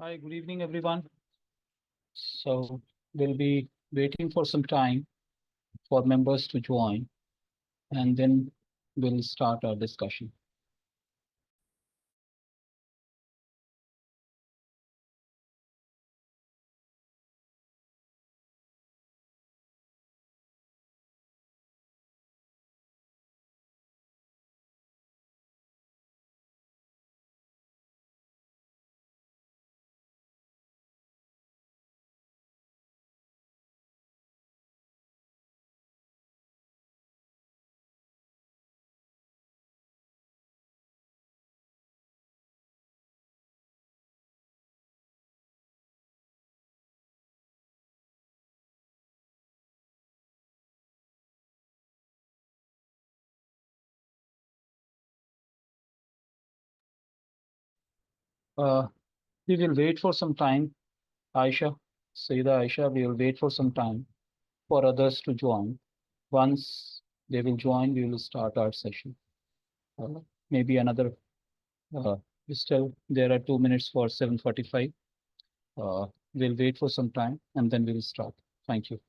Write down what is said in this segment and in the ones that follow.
Hi, good evening, everyone. So we'll be waiting for some time for members to join, and then we'll start our discussion. Uh, we will wait for some time. Aisha, Sayyida Aisha, we will wait for some time for others to join. Once they will join, we will start our session. Maybe another, uh, still there are 2 minutes for 7:45. We'll wait for some time and then we'll start. Thank you.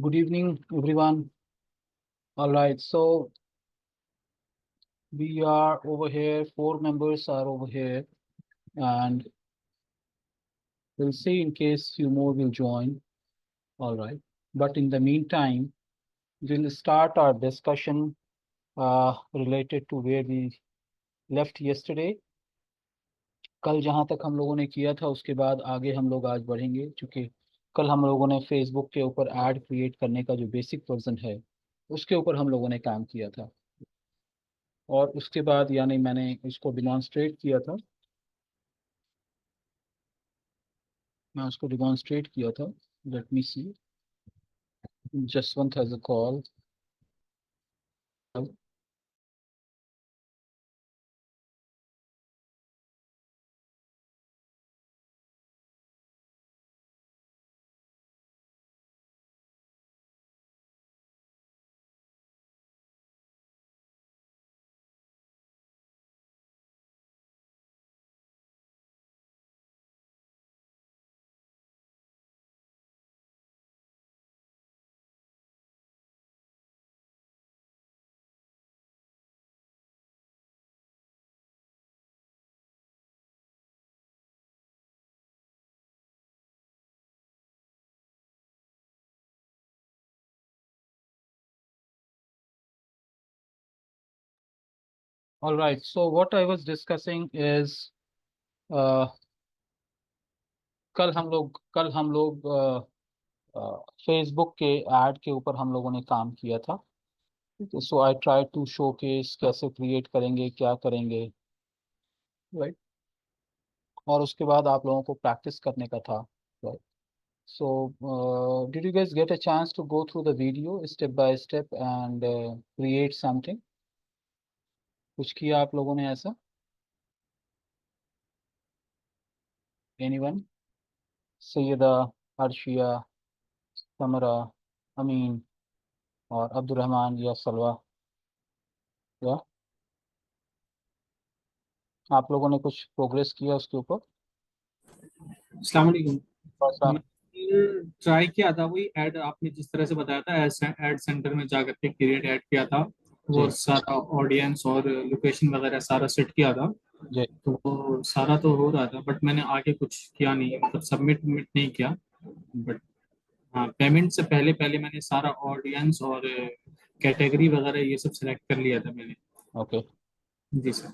Good evening, everyone. All right, so we are over here, 4 members are over here, and we'll see in case few more will join. All right, but in the meantime, we'll start our discussion related to where we left yesterday. कल जहां तक हम लोगों ने किया था उसके बाद आगे हम लोग आज बढ़ेंगे, क्योंकि कल हम लोगों ने फेसबुक के ऊपर ऐड क्रिएट करने का जो बेसिक वर्जन है उसके ऊपर हम लोगों ने काम किया था, और उसके बाद यानी मैंने इसको डिमॉन्स्ट्रेट किया था, मैं उसको डिमॉन्स्ट्रेट किया था. Let me see. Jaswant has a call. All right, so what I was discussing is uh, कल हम लोग फेसबुक के ऐड के ऊपर हम लोगों ने काम किया था. सो आई ट्राई टू शोकेस कैसे क्रिएट करेंगे, क्या करेंगे, राइट. और उसके बाद आप लोगों को प्रैक्टिस करने का था, right. So, did you guys get a chance to go through the video step by step and create something? कुछ किया आप लोगों ने ऐसा? Anyone? सैयदा, अर्शिया, समरा, अमीन और अब्दुल रहमान या सलवा, या आप लोगों ने कुछ प्रोग्रेस किया उसके ऊपर? अस्सलाम वालेकुम। थोड़ा सा. मैंने ट्राई किया था वही ऐड आपने जिस तरह से बताया था, ऐड सेंटर में जाकर के क्रिएट ऐड किया था जी और सारा ऑडियंस और लोकेशन वगैरह सारा सेट किया था। जी. तो वो सारा तो हो रहा था बट मैंने आगे कुछ किया नहीं, मतलब सबमिट नहीं किया। बट हाँ, पेमेंट से पहले पहले मैंने सारा ऑडियंस और कैटेगरी वगैरह ये सब सिलेक्ट कर लिया था मैंने। ओके. जी सर।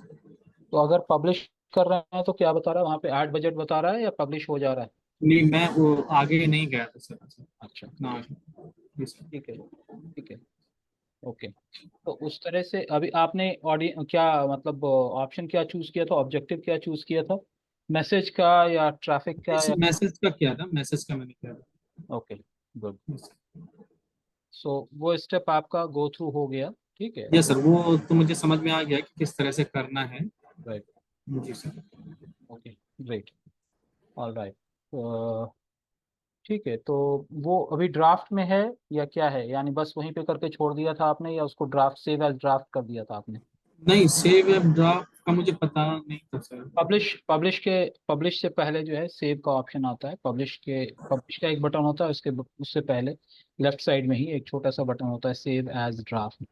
तो अगर पब्लिश कर रहे हैं तो क्या बता रहा है वहाँ पे? ऐड बजट बता रहा है या पब्लिश हो जा रहा है? नहीं, मैं वो आगे नहीं गया था सर। अच्छा, ना आगे। जी सर। ठीक है, ठीक है. ओके. तो उस तरह से अभी आपने ऑडियंस क्या मतलब ऑप्शन क्या चूज किया था, ऑब्जेक्टिव क्या चूज किया था, मैसेज का या ट्रैफिक का या? मैसेज का किया था, मैसेज का मैंने किया था। Okay, good. यस सो वो स्टेप आपका गो थ्रू हो गया, ठीक है. सर, वो तो मुझे समझ में आ गया कि किस तरह से करना है। राइट. जी sir. Okay, great. All right. ठीक है, तो वो अभी ड्राफ्ट में है या क्या है, यानी बस वहीं पे करके छोड़ दिया था आपने, या उसको ड्राफ्ट सेव एज ड्राफ्ट कर दिया था आपने? नहीं, सेव एप ड्राफ्ट का मुझे पता नहीं था सर। पब्लिश से पहले जो है सेव का ऑप्शन आता है. पब्लिश का एक बटन होता है, उससे पहले लेफ्ट साइड में ही एक छोटा सा बटन होता है save as draft.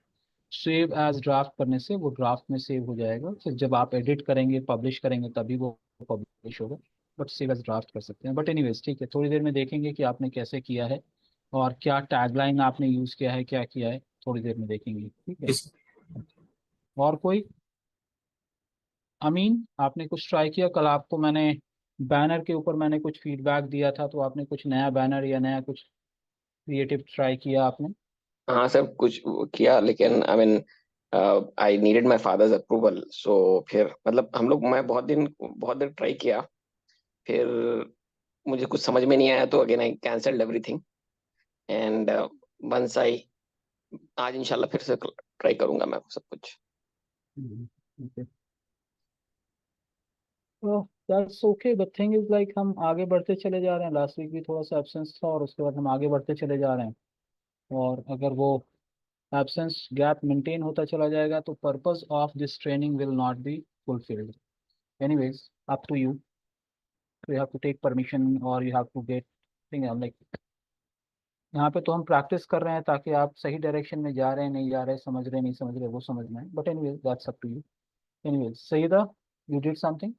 Save as draft करने से वो ड्राफ्ट में सेव हो जाएगा, फिर जब आप एडिट करेंगे, पब्लिश करेंगे, तभी वो पब्लिश होगा. बट सेव एज ड्राफ्ट कर सकते हैं. बट एनीवेज, ठीक है, थोड़ी देर में देखेंगे कि आपने कैसे किया है और क्या टैगलाइन आपने यूज किया है, क्या किया है, थोड़ी देर में देखेंगे, ठीक है. जी सर। और कोई? अमीन, आपने कुछ ट्राई किया? कल आपको मैंने बैनर के ऊपर मैंने कुछ फीडबैक दिया था, तो आपने कुछ नया बैनर या नया कुछ क्रिएटिव ट्राई किया आपने? हाँ सर, कुछ किया लेकिन I mean I needed my father's approval. So फिर मतलब हम लोग मैं बहुत देर ट्राई किया। फिर मुझे कुछ समझ में नहीं आया तो again I cancelled everything. And once I आज इंशाल्लाह फिर से ट्राई करूंगा मैं सब कुछ। Okay. That's okay, but thing is like हम आगे बढ़ते चले जा रहे हैं. लास्ट वीक भी थोड़ा सा एब्सेंस था और उसके बाद हम आगे बढ़ते चले जा रहे हैं. और अगर वो एब्सेंस गैप मेंटेन होता चला जाएगा तो purpose of this training will not be fulfilled. Anyways, up to you. You have to take permission or you have to get thing like यहाँ पे तो हम प्रैक्टिस कर रहे हैं ताकि आप सही डायरेक्शन में जा रहे हैं नहीं जा रहे, समझ रहे नहीं समझ रहे वो समझना है, but anyway that's up to you. Anyway Saeeda, you did something.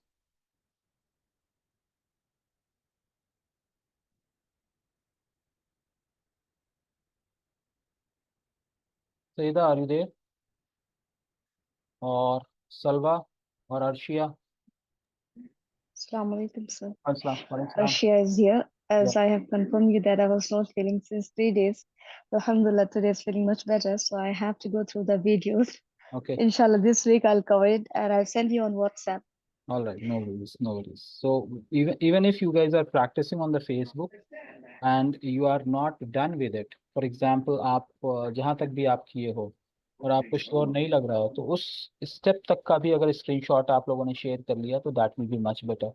Saeeda are you there? और सलवा और अर्शिया। Assalamu alaikum, sir. अस्सलाम वालेकुम। Arshia is here. Yeah. As I have confirmed you that I was not feeling since 3 days. Alhamdulillah, today is feeling much better. So I have to go through the videos. Okay. Inshallah, this week I'll cover it and I'll send you on WhatsApp. All right. No worries. No worries. So even if you guys are practicing on the Facebook and you are not done with it, for example, आप जहाँ तक भी आप किए हो और आपको sure नहीं लग रहा हो, तो उस स्टेप तक का भी अगर स्क्रीनशॉट आप लोगों ने शेयर कर लिया तो that will be much better.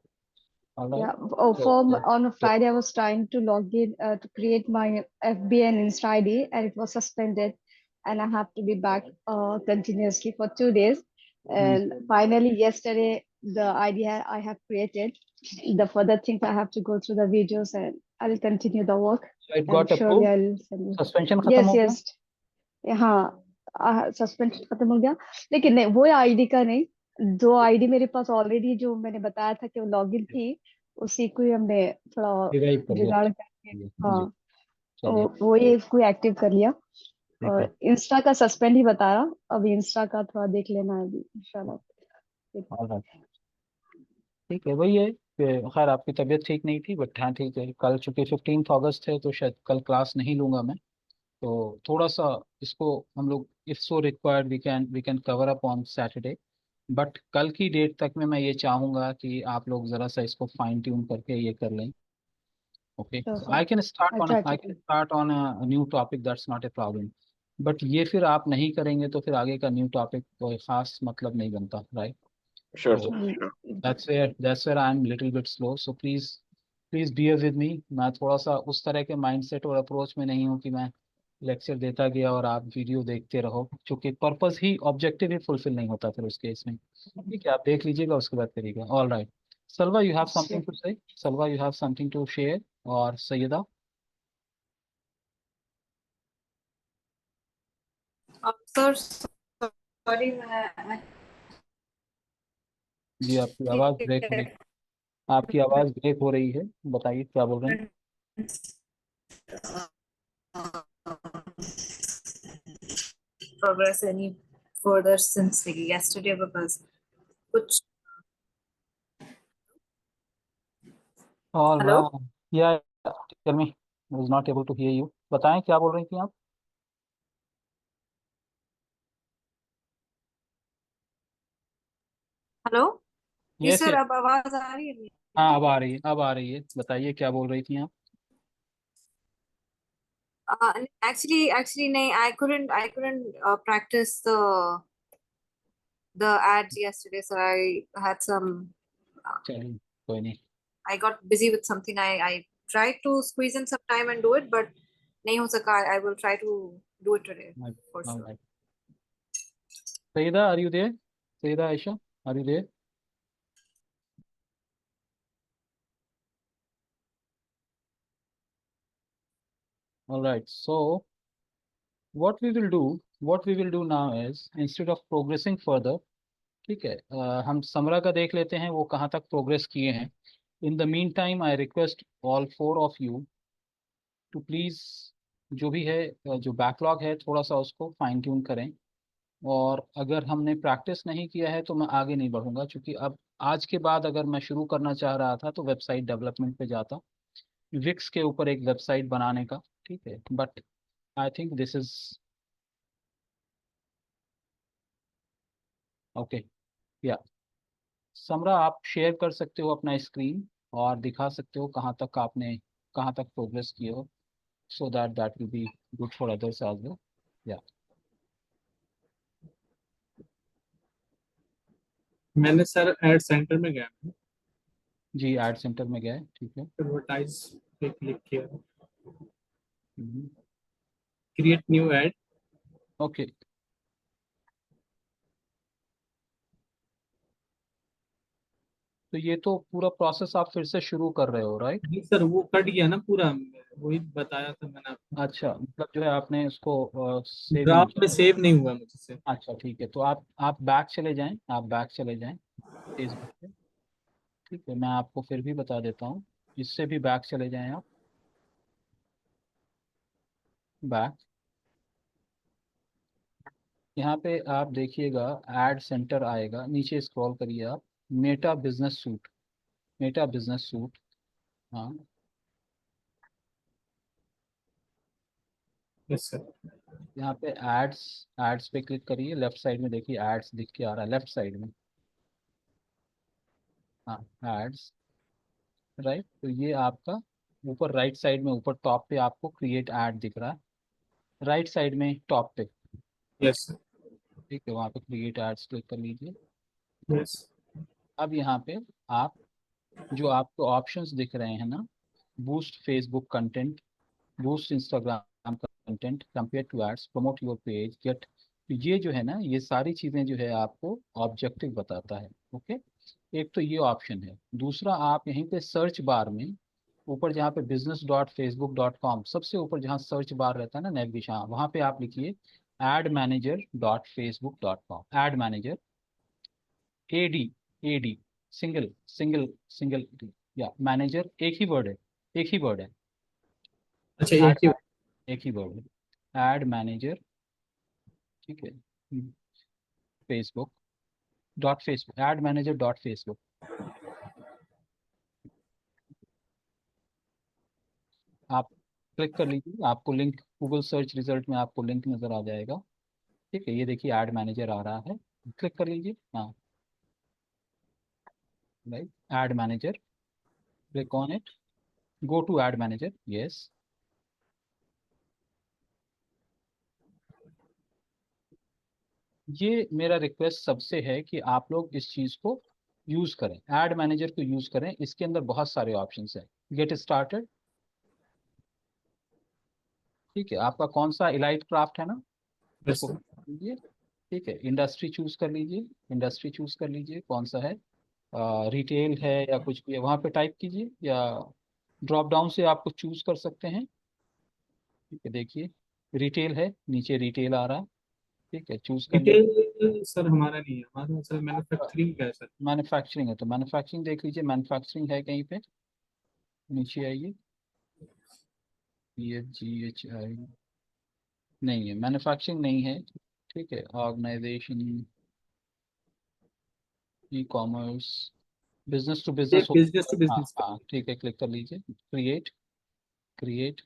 All right. Yeah. Oh, So, on a Friday, I was trying to log in to create my FB and Insta ID, and it was suspended, and I have to be back continuously for 2 days. And finally, yesterday, the idea I have created. The further things I have to go through the videos, and I'll continue the work. so it And got surely approved. I'll send you. Suspension खत्म Yes, हो गया? yes. हाँ, suspension खत्म हो गया, लेकिन नहीं, वो आईडी का नहीं। जो आईडी मेरे पास ऑलरेडी जो मैंने बताया था कि वो लॉगिन थी, उसी को ही हमने थोड़ा रिवाइव कर दिया। जुगाड़ करके, जी हाँ, चलिए वो ये इसको एक्टिव कर लिया। ठीक है। और इंस्टा का सस्पेंड ही बता रहा, अभी इंस्टा का थोड़ा देख लेना है अभी इंशाल्लाह। All right. ठीक है, वही है कि खैर आपकी तबीयत ठीक नहीं थी, बट हाँ ठीक है, कल चूंकि 15 अगस्त है तो शायद कल क्लास नहीं लूंगा मैं, तो थोड़ा सा इसको हम लोग if so required we can cover up on Saturday, but कल की डेट तक में मैं ये चाहूंगा कि आप लोग जरा सा इसको फाइन ट्यून करके ये कर लें। Okay, Sure, so sir. I'll try I to can do. Start on a new topic, that's not a problem. But ये फिर आप नहीं करेंगे तो फिर आगे का न्यू टॉपिक कोई खास मतलब नहीं बनता, राइट? Sure, तो sir. Sure. that's where I'm little bit slow, so please bear with me। मैं थोड़ा सा उस तरह के माइंडसेट और अप्रोच में नहीं हूँ कि मैं लेक्चर देता गया और आप वीडियो देखते रहो, क्योंकि पर्पस ही ऑब्जेक्टिव ही फुलफिल नहीं होता फिर उस केस में। ठीक है, आप देख लीजिएगा उसके बाद करिएगा। All right, Salwa you have something to say? Salwa you have something to share? और सैयदा? सर सॉरी मैं जी आपकी आवाज़ ब्रेक हो रही, आपकी आवाज़ ब्रेक हो रही है, बताइए क्या बोल रहे हैं? progress any further since like yesterday because कुछ ऑल हेलो राइट, या tell me, I was not able to hear you. बताएं क्या बोल रही थी आप? हेलो जी यस सर यस, अब आवाज आ रही है मेरी? हाँ अब आ रही है, अब आ रही है, बताइए क्या बोल रही थी आप? Actually नहीं I couldn't practice the ads yesterday so I had some चलिए कोई नहीं। I got busy with something I tried to squeeze in some time and do it but नहीं हो सका I will try to do it today for All sure. right. Saida, are you there? Saida Aisha, are you there? All right. So what we will do now is instead of progressing further, ठीक है, हम समरा का देख लेते हैं वो कहाँ तक प्रोग्रेस किए हैं। In the mean time I request all 4 of you to please जो भी है जो बैकलॉग है थोड़ा सा उसको फाइन ट्यून करें। और अगर हमने प्रैक्टिस नहीं किया है तो मैं आगे नहीं बढ़ूंगा, क्योंकि अब आज के बाद अगर मैं शुरू करना चाह रहा था तो वेबसाइट डेवलपमेंट पे जाता, विक्स के ऊपर एक वेबसाइट बनाने का, ठीक है, but I think this is okay. या समरा, आप शेयर कर सकते हो अपना स्क्रीन और दिखा सकते हो कहाँ तक प्रोग्रेस किए हो, so that will be good for others as well. या मैंने सर एड सेंटर में गया, जी एड सेंटर में गए, ठीक है। एडवर्टाइज पे क्लिक किया, क्रिएट न्यू एड, ओके, तो ये तो पूरा प्रोसेस आप फिर से शुरू कर रहे हो, राइट? नहीं सर, वो कट गया ना पूरा, वही बताया था मैंने आपको। अच्छा, मतलब जो है आपने उसको सेव नहीं ड्राफ्ट किया। में सेव नहीं हुआ मुझसे। अच्छा ठीक है, तो आप बैक चले जाएं, आप बैक चले जाएं फेसबुक पे। ठीक है, मैं आपको फिर भी बता देता हूँ, इससे भी बैक चले जाएं आप, बैक। यहाँ पे आप देखिएगा एड सेंटर आएगा, नीचे स्क्रॉल करिए आप, Meta business suit, Meta business suit. हाँ, यस सर। यहाँ पे एड्स, एड्स पे क्लिक करिए, लेफ्ट साइड में देखिए एड्स दिख के आ रहा है लेफ्ट साइड में। हाँ, एड्स, राइट। तो ये आपका ऊपर राइट साइड में, ऊपर टॉप पे आपको क्रिएट ऐड दिख रहा है, राइट साइड में टॉप पे। Yes sir. ठीक है, वहाँ पे क्रिएट एड्स क्लिक कर लीजिए। यस। अब यहाँ पे आप, जो आपको ऑप्शंस दिख रहे हैं ना, boost Facebook content, boost Instagram content, compare to ads, promote your page, get, ये जो है ना, ये सारी चीज़ें जो है आपको ऑब्जेक्टिव बताता है। ओके, एक तो ये ऑप्शन है। दूसरा, आप यहीं पे सर्च बार में ऊपर जहाँ पे business.facebook.com, सबसे ऊपर जहाँ सर्च बार रहता है ना नेविगेशन, वहाँ पे आप लिखिए admanager.facebook.com, add manager, AD, AD, single single single, या मैनेजर, एक ही वर्ड है, एक ही वर्ड है, अच्छा, एड, एक ही। एक ही वर्ड है, एड मैनेजर। ठीक है, Facebook, add manager dot Facebook. आप क्लिक कर लीजिए, आपको लिंक गूगल सर्च रिजल्ट में आपको लिंक नज़र आ जाएगा। ठीक है, ये देखिए ऐड मैनेजर आ रहा है, क्लिक कर लीजिए। हाँ, right, ad manager, click on it, go to ad manager, yes. ये मेरा रिक्वेस्ट सबसे है कि आप लोग इस चीज़ को यूज़ करें, ऐड मैनेजर को यूज़ करें, इसके अंदर बहुत सारे ऑप्शंस हैं। गेट स्टार्टेड, ठीक है, आपका कौन सा इलाइट क्राफ्ट है ना, यस उसको सर। लीजिए। ठीक है, इंडस्ट्री चूज कर लीजिए, इंडस्ट्री चूज कर लीजिए, कौन सा है, रिटेल है या कुछ भी है, वहाँ पे टाइप कीजिए, या ड्रॉप डाउन से आपको चूज कर सकते हैं। ठीक है, देखिए रिटेल है, नीचे रिटेल आ रहा है। ठीक है, चूज कर लीजिए। डिटेल सर हमारा नहीं है, हमारा सर मैन्युफैक्चरिंग का है सर। मैन्युफैक्चरिंग है तो मैन्युफैक्चरिंग देख लीजिए, मैन्युफैक्चरिंग है कहीं पे, नीचे आइए, PHGHI, नहीं है, मैन्युफैक्चरिंग नहीं है। ठीक है, organisation, e commerce, business to ये बिजनेस हो। बिजनेस टू हाँ बिजनेस का। हाँ, ठीक है, क्लिक कर लीजिए, क्रिएट, क्रिएट।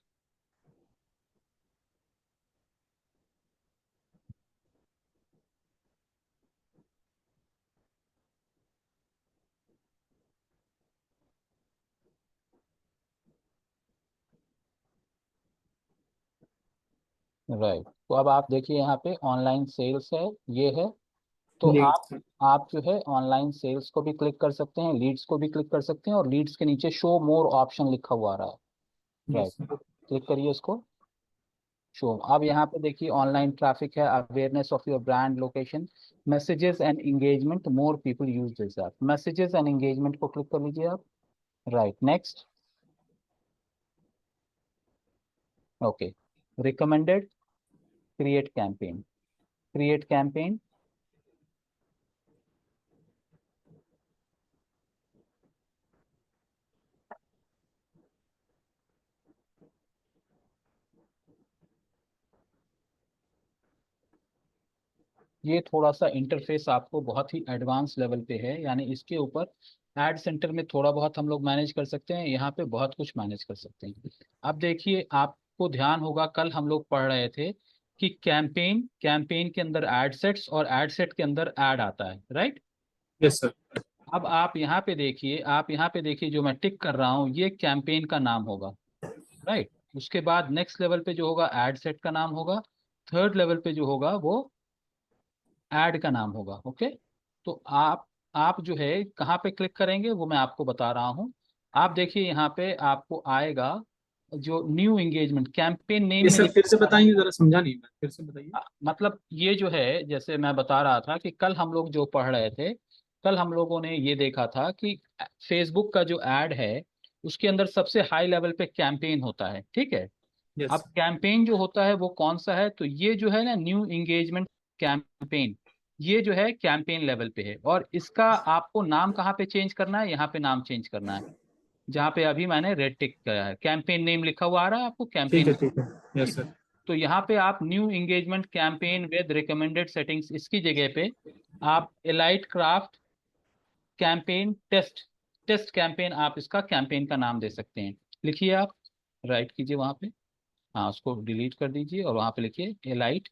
राइट, तो अब आप देखिए यहाँ पे ऑनलाइन सेल्स है, ये है। तो लीड आप सर। आप जो है ऑनलाइन सेल्स को भी क्लिक कर सकते हैं, लीड्स को भी क्लिक कर सकते हैं, और लीड्स के नीचे शो मोर ऑप्शन लिखा हुआ आ रहा है। Right, yes sir. क्लिक करिए उसको, शो। अब यहाँ पे देखिए ऑनलाइन ट्रैफिक है, awareness of your brand location, messages and engagement, more people use this app, messages and engagement को क्लिक कर लीजिए आप। Right, next, okay, recommended, create campaign, create campaign. ये थोड़ा सा इंटरफेस आपको बहुत ही एडवांस लेवल पे है, यानी इसके ऊपर एड सेंटर में थोड़ा बहुत हम लोग मैनेज कर सकते हैं, यहाँ पे बहुत कुछ मैनेज कर सकते हैं। अब देखिए, आपको ध्यान होगा कल हम लोग पढ़ रहे थे कि कैंपेन, कैंपेन के अंदर एड सेट्स, और एड सेट के अंदर एड आता है, राइट। Yes sir. अब आप यहाँ पे देखिए, आप यहाँ पे देखिए, जो मैं टिक कर रहा हूँ ये कैंपेन का नाम होगा, राइट। उसके बाद नेक्स्ट लेवल पे जो होगा एड सेट का नाम होगा, थर्ड लेवल पे जो होगा वो ऐड का नाम होगा। ओके, तो आप जो है कहाँ पे क्लिक करेंगे वो मैं आपको बता रहा हूँ। आप देखिए यहाँ पे आपको आएगा जो न्यू एंगेजमेंट, कैंपेन ये नेम में सर फिर से लिखा, बताएंगे, जरा समझा नहीं मैं, फिर से बताइए। मतलब ये जो है, जैसे मैं बता रहा था कि कल हम लोग जो पढ़ रहे थे कल हम लोगों ने ये देखा था कि फेसबुक का जो एड है उसके अंदर सबसे हाई लेवल पे कैंपेन होता है, ठीक है। यस अब कैंपेन जो होता है वो कौन सा है, तो ये जो है ना न्यू इंगेजमेंट कैंपेन, ये जो है कैंपेन लेवल पे है। और इसका आपको नाम कहाँ पे चेंज करना है, यहाँ पे नाम चेंज करना है, जहाँ पे अभी मैंने रेड टिक किया है, कैंपेन नेम लिखा हुआ आ रहा है आपको, कैंपेन। ठीक है यस सर। तो यहाँ पे आप new engagement campaign with recommended settings, इसकी जगह पे आप elite craft campaign test, test campaign, आप इसका कैंपेन का नाम दे सकते हैं। लिखिए आप, राइट कीजिए वहां पे, हाँ उसको डिलीट कर दीजिए और वहां पे लिखिए एलाइट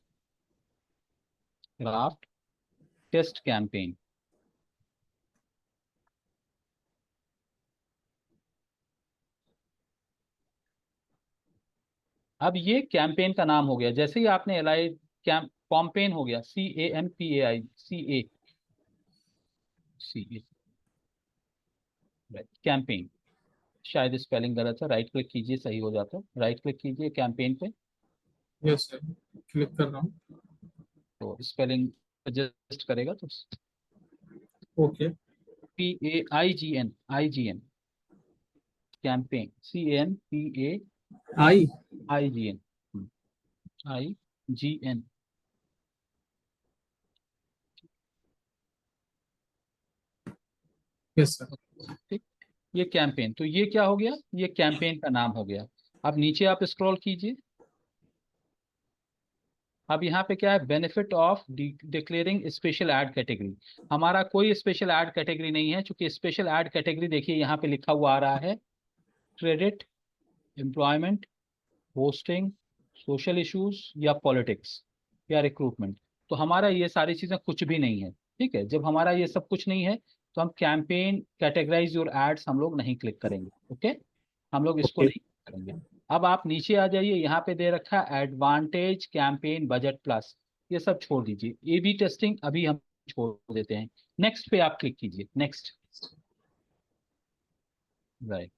क्राफ्ट टेस्ट कैंपेन। अब ये कैंपेन का नाम हो गया। जैसे ही आपने एलाइट कैंप कॉम्पेन हो गया, CAMPAI कैंपेन, शायद स्पेलिंग गलत है, राइट क्लिक कीजिए सही हो जाता है, राइट क्लिक कीजिए कैंपेन पे, यस सर, क्लिक कर रहा हूँ। तो स्पेलिंग एडजस्ट करेगा तो ओके PAIGN कैंपेन, आई CAMPAIGN IGN। Yes sir. ठीक, ये कैंपेन, तो ये क्या हो गया, ये कैंपेन का नाम हो गया। अब नीचे आप स्क्रॉल कीजिए, अब यहाँ पे क्या है, benefit of declaring special add category. हमारा कोई स्पेशल ऐड कैटेगरी नहीं है, क्योंकि स्पेशल ऐड कैटेगरी देखिए यहाँ पे लिखा हुआ आ रहा है, credit, employment, hosting, social issues या पॉलिटिक्स या रिक्रूटमेंट। तो हमारा ये सारी चीजें कुछ भी नहीं है, ठीक है। जब हमारा ये सब कुछ नहीं है तो हम कैंपेन कैटेगराइज योर एड्स हम लोग नहीं क्लिक करेंगे, ओके, हम लोग इसको ओके नहीं करेंगे। अब आप नीचे आ जाइए, यहाँ पे दे रखा है एडवांटेज कैंपेन बजट प्लस, ये सब छोड़ दीजिए, A/B टेस्टिंग अभी हम छोड़ देते हैं। नेक्स्ट पे आप क्लिक कीजिए, नेक्स्ट, राइट।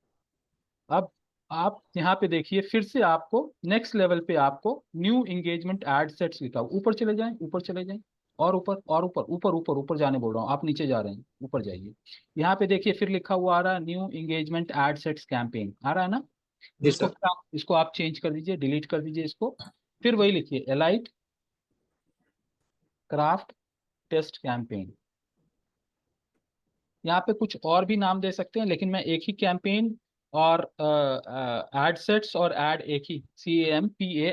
अब आप यहाँ पे देखिए, फिर से आपको नेक्स्ट लेवल पे आपको न्यू इंगेजमेंट एड सेट्स लिखा हो, ऊपर चले जाएं, ऊपर चले जाएं, और ऊपर और ऊपर ऊपर ऊपर ऊपर जाने बोल रहा हूँ, आप नीचे जा रहे हैं, ऊपर जाइए। यहाँ पे देखिए फिर लिखा हुआ आ रहा है new engagement ad sets campaign, आ रहा है ना। जी इसको सर। इसको आप चेंज कर दीजिए, डिलीट कर दीजिए इसको, फिर वही लिखिए एलाइट क्राफ्ट टेस्ट कैंपेन। यहाँ पे कुछ और भी नाम दे सकते हैं, लेकिन मैं एक ही कैंपेन और एड सेट्स और एड एक ही, CAMPAIGN P A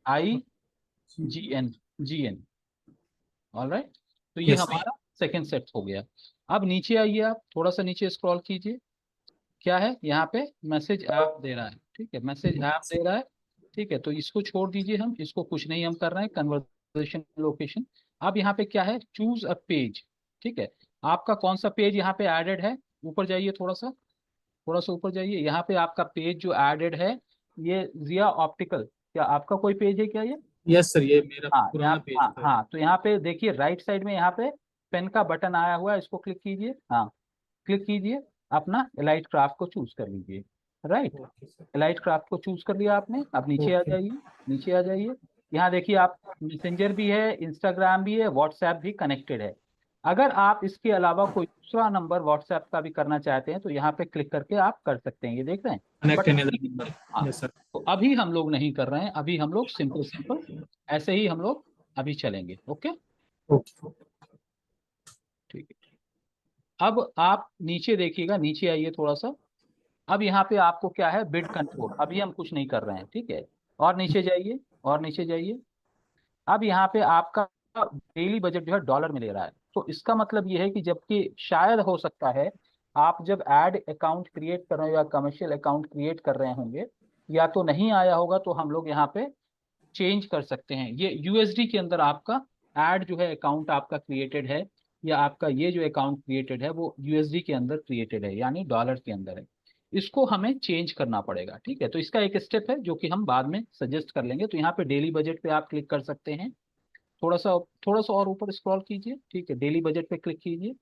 PAAIGN, all right. तो ये यस सर। हमारा सेकेंड सेट हो गया। अब नीचे आइए, आप थोड़ा सा नीचे स्क्रॉल कीजिए, क्या है यहाँ पे, मैसेज ऐप दे रहा है, ठीक है, मैसेज ऐप दे रहा है, ठीक है। तो इसको छोड़ दीजिए, हम इसको कुछ नहीं हम कर रहे हैं, कन्वर्सेशन लोकेशन। अब यहाँ पे क्या है, चूज अ पेज, ठीक है। आपका कौन सा पेज यहाँ पे एडेड है, ऊपर जाइए थोड़ा सा ऊपर जाइए, यहाँ पे आपका पेज जो एडेड है, ये जिया ऑप्टिकल, क्या आपका कोई पेज है क्या ये। यस सर, ये मेरा हाँ पुराना यहाँ, पेज हाँ था। हाँ, तो यहाँ पे देखिए राइट साइड में यहाँ पे पेन का बटन आया हुआ है, इसको क्लिक कीजिए, हाँ क्लिक कीजिए, अपना एलाइट क्राफ्ट को चूज कर लीजिए, right. Okay sir. Elite craft को चूज कर लिया आपने, अब नीचे आ ओके जाइए, नीचे आ जाइए। यहाँ देखिए आप, मैसेंजर भी है, इंस्टाग्राम भी है, व्हाट्सएप भी कनेक्टेड है। अगर आप इसके अलावा कोई दूसरा नंबर व्हाट्सएप का भी करना चाहते हैं तो यहाँ पे क्लिक करके आप कर सकते हैं, ये देख रहे हैं। Connect but another number. हाँ, यस सर। तो अभी हम लोग नहीं कर रहे हैं, अभी हम लोग सिंपल सिंपल ऐसे ही हम लोग अभी चलेंगे, ओके, ओके ठीक है। अब आप नीचे देखिएगा, नीचे आइए थोड़ा सा। अब यहाँ पे आपको क्या है, बिड कंट्रोल, अभी हम कुछ नहीं कर रहे हैं, ठीक है। और नीचे जाइए, और नीचे जाइए। अब यहाँ पे आपका डेली बजट जो है डॉलर में ले रहा है, तो इसका मतलब ये है कि जबकि शायद हो सकता है आप जब एड अकाउंट क्रिएट कर रहे हो या कमर्शियल अकाउंट क्रिएट कर रहे होंगे, या तो नहीं आया होगा, तो हम लोग यहाँ पे चेंज कर सकते हैं। ये USD के अंदर आपका एड जो है अकाउंट आपका क्रिएटेड है, या आपका ये जो अकाउंट क्रिएटेड है वो USD के अंदर क्रिएटेड है, यानी डॉलर के अंदर है। इसको हमें चेंज करना पड़ेगा, ठीक है। तो इसका एक स्टेप है जो कि हम बाद में सजेस्ट कर लेंगे। तो यहाँ पे डेली बजट पे आप क्लिक कर सकते हैं, थोड़ा सा और ऊपर स्क्रॉल कीजिए, ठीक है, डेली बजट पे क्लिक कीजिए,